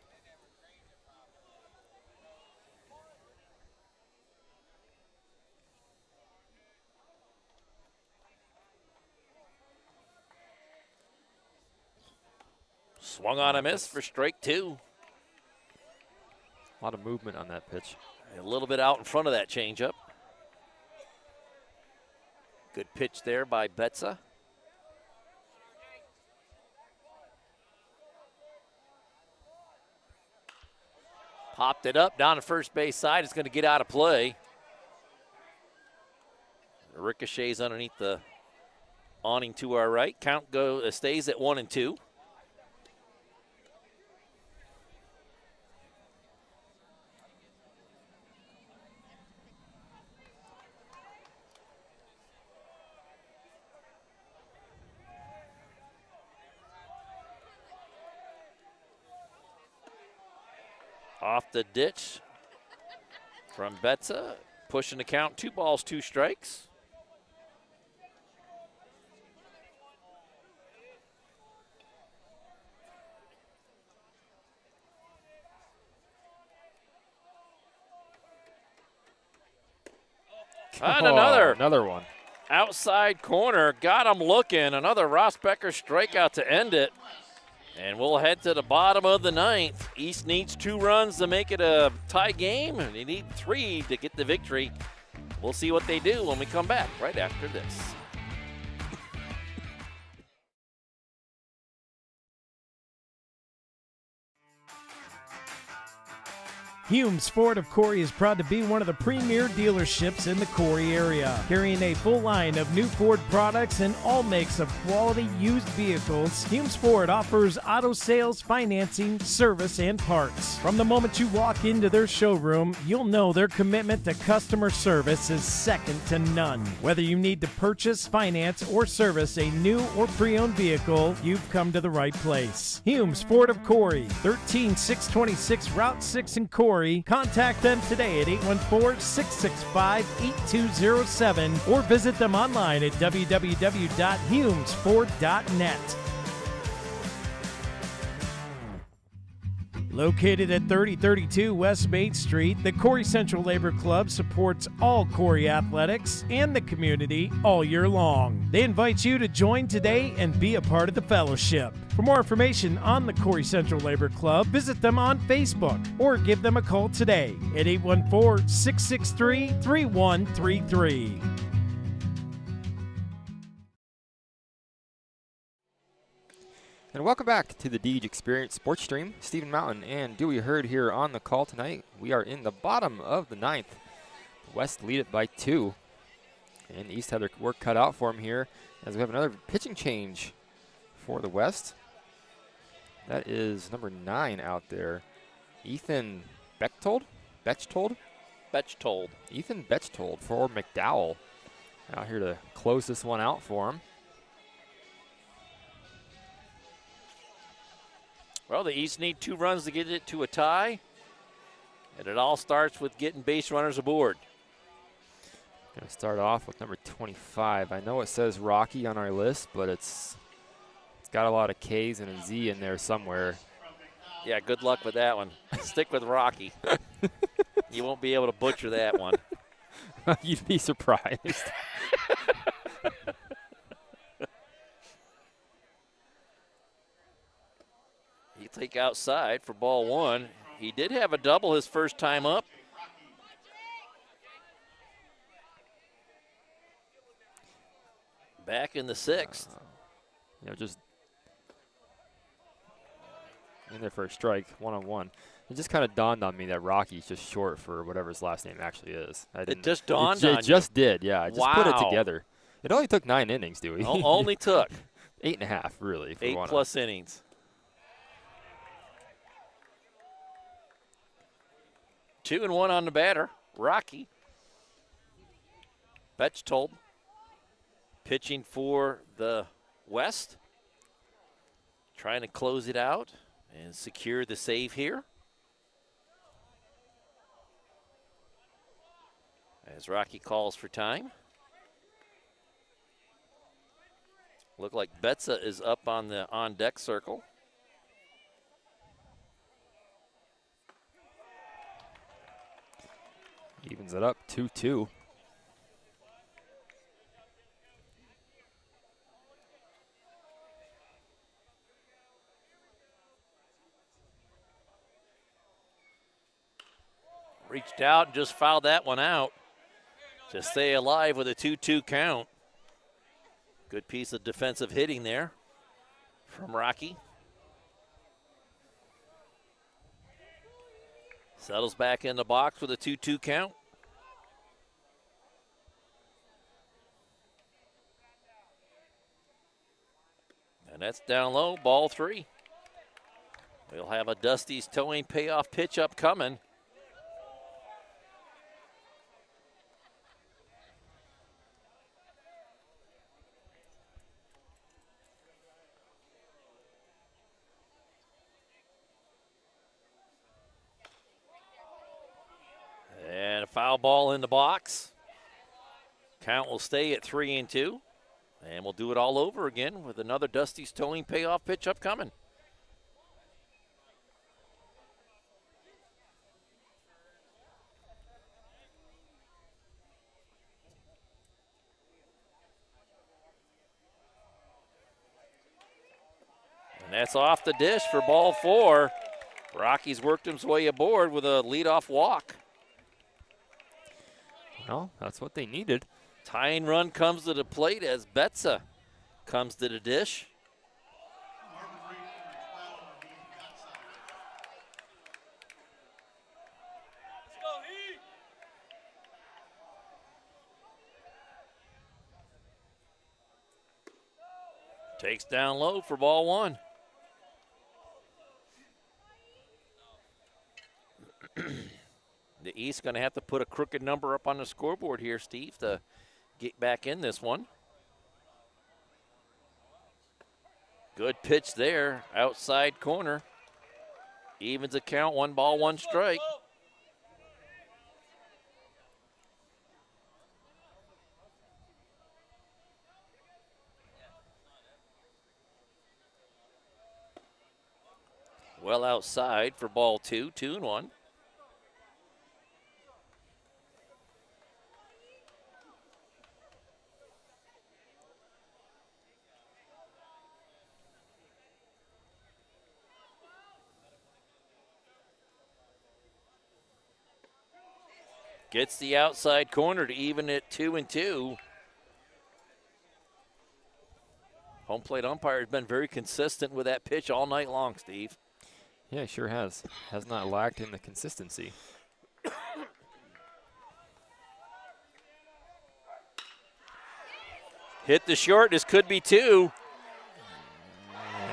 Swung on a miss for strike 2. A lot of movement on that pitch. A little bit out in front of that changeup. Good pitch there by Betza. Popped it up down the first base side. It's going to get out of play. Ricochets underneath the awning to our right. Count stays at 1-2. Off the ditch from Betza, pushing the count, 2 balls, 2 strikes. And another one. Outside corner, got him looking. Another Rosbecker strikeout to end it. And we'll head to the bottom of the 9th. East needs 2 runs to make it a tie game, and they need 3 to get the victory. We'll see what they do when we come back right after this. Humes Ford of Corey is proud to be one of the premier dealerships in the Corey area, carrying a full line of new Ford products and all makes of quality used vehicles. Humes Ford offers auto sales, financing, service, and parts. From the moment you walk into their showroom, you'll know their commitment to customer service is second to none. Whether you need to purchase, finance, or service a new or pre-owned vehicle, you've come to the right place. Humes Ford of Corey, 13626 Route 6 in Corey. Contact them today at 814-665-8207 or visit them online at www.humesford.net. Located at 3032 West Main Street, the Corey Central Labor Club supports all Corey athletics and the community all year long. They invite you to join today and be a part of the fellowship. For more information on the Corey Central Labor Club, visit them on Facebook or give them a call today at 814-663-3133. And welcome back to the Deej Experience Sports Stream. Stephen Mountain and Dewey Hurd here on the call tonight. We are in the bottom of the 9th. West lead it by 2. And East had their work cut out for them here As we have another pitching change for the West. That is number 9 out there, Ethan Bechtold. Ethan Bechtold for McDowell. Out here to close this one out for him. Well, the East need 2 runs to get it to a tie. And it all starts with getting base runners aboard. Going to start off with number 25. I know it says Rocky on our list, but it's got a lot of K's and a Z in there somewhere. Yeah, good luck with that one. Stick with Rocky. You won't be able to butcher that one. You'd be surprised. He'll take outside for ball 1. He did have a double his first time up. Back in the 6th. Just in there for a strike, 1-on-1. It just kind of dawned on me that Rocky's just short for whatever his last name actually is. It just dawned on you? It just did, yeah. I just put it Wow. together. It only took 9 innings, Dewey. Only took 8.5, really. For 8+ innings. 2-1 on the batter, Rocky. Bechtold pitching for the West. Trying to close it out and secure the save here. As Rocky calls for time. Look like Betza is up on the on-deck circle. Evens it up, 2-2. Reached out and just fouled that one out to stay alive with a 2-2 count. Good piece of defensive hitting there from Rocky. Settles back in the box with a 2-2 count. And that's down low, ball 3. We'll have a Dusty's towing payoff pitch up coming. And a foul ball in the box. Count will stay at 3-2. And we'll do it all over again with another Dusty's towing payoff pitch upcoming. And that's off the dish for ball 4. Rocky's worked his way aboard with a leadoff walk. Well, that's what they needed. Tying run comes to the plate as Betza comes to the dish. Takes down low for ball 1. The East going to have to put a crooked number up on the scoreboard here, Steve, to get back in this one. Good pitch there, outside corner. Evens the count, 1 ball, 1 strike. Well outside for ball 2, 2-1. Gets the outside corner to even it 2-2. Home plate umpire has been very consistent with that pitch all night long, Steve. Yeah, sure has. Has not lacked in the consistency. Hit the short. This could be two.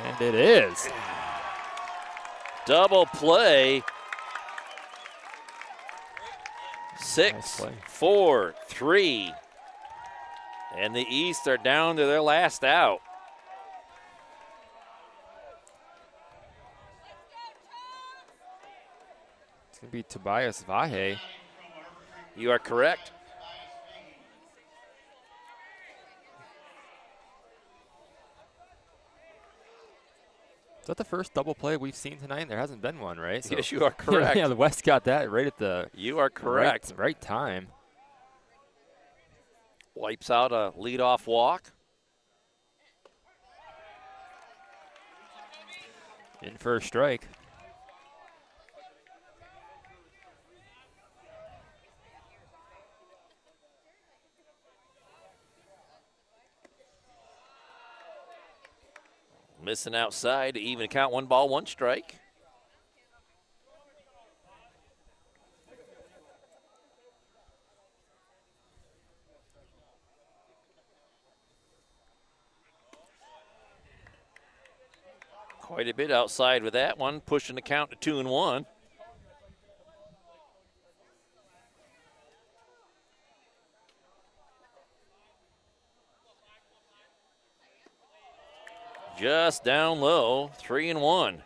And it is. Double play. Nice 6-4-3. And the East are down to their last out. It's going to be Tobias Vahe. You are correct. Is that the first double play we've seen tonight? There hasn't been one, right? Yes, you are correct. Yeah, the West got that right at the You are correct. right time. Wipes out a leadoff walk. In for a strike. Missing outside to even count 1 ball, 1 strike. Quite a bit outside with that one, pushing the count to 2-1. Just down low, 3-1.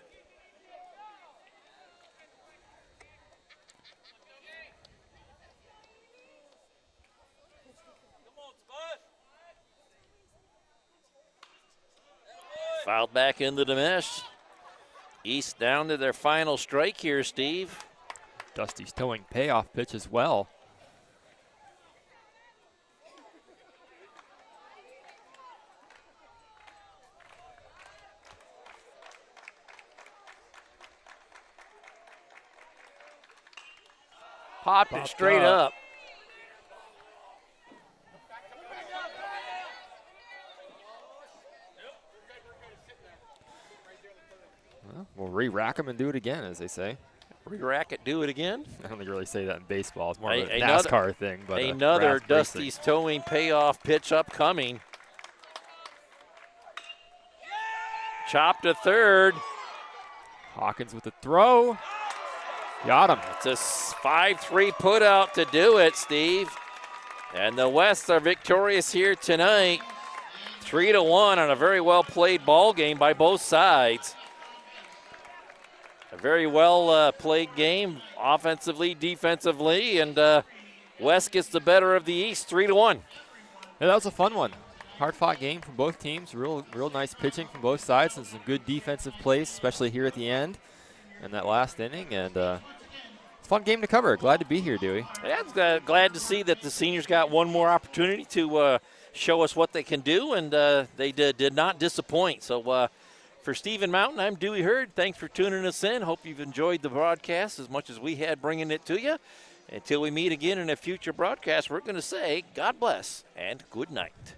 Fouled back into the mesh. East down to their final strike here, Steve. Dusty's towing payoff pitch as well. Popped it straight up. Well, we'll re-rack them and do it again, as they say. Re-rack it, do it again? I don't think you really say that in baseball. It's more of a Another NASCAR thing. But another grass Dusty's towing payoff pitch upcoming. Chop to third. Hawkins with the throw. Got him. It's a 5-3 put out to do it, Steve. And the West are victorious here tonight. 3-1 on a very well played ball game by both sides. A very well played game offensively, defensively, and West gets the better of the East 3-1. Yeah, that was a fun one. Hard-fought game from both teams. Real nice pitching from both sides and some good defensive plays, especially here at the end in that last inning. And it's a fun game to cover. Glad to be here, Dewey. Yeah, glad to see that the seniors got one more opportunity to show us what they can do, and they did not disappoint. So for Stephen Mountain, I'm Dewey Hurd. Thanks for tuning us in. Hope you've enjoyed the broadcast as much as we had bringing it to you. Until we meet again in a future broadcast, we're going to say God bless and good night.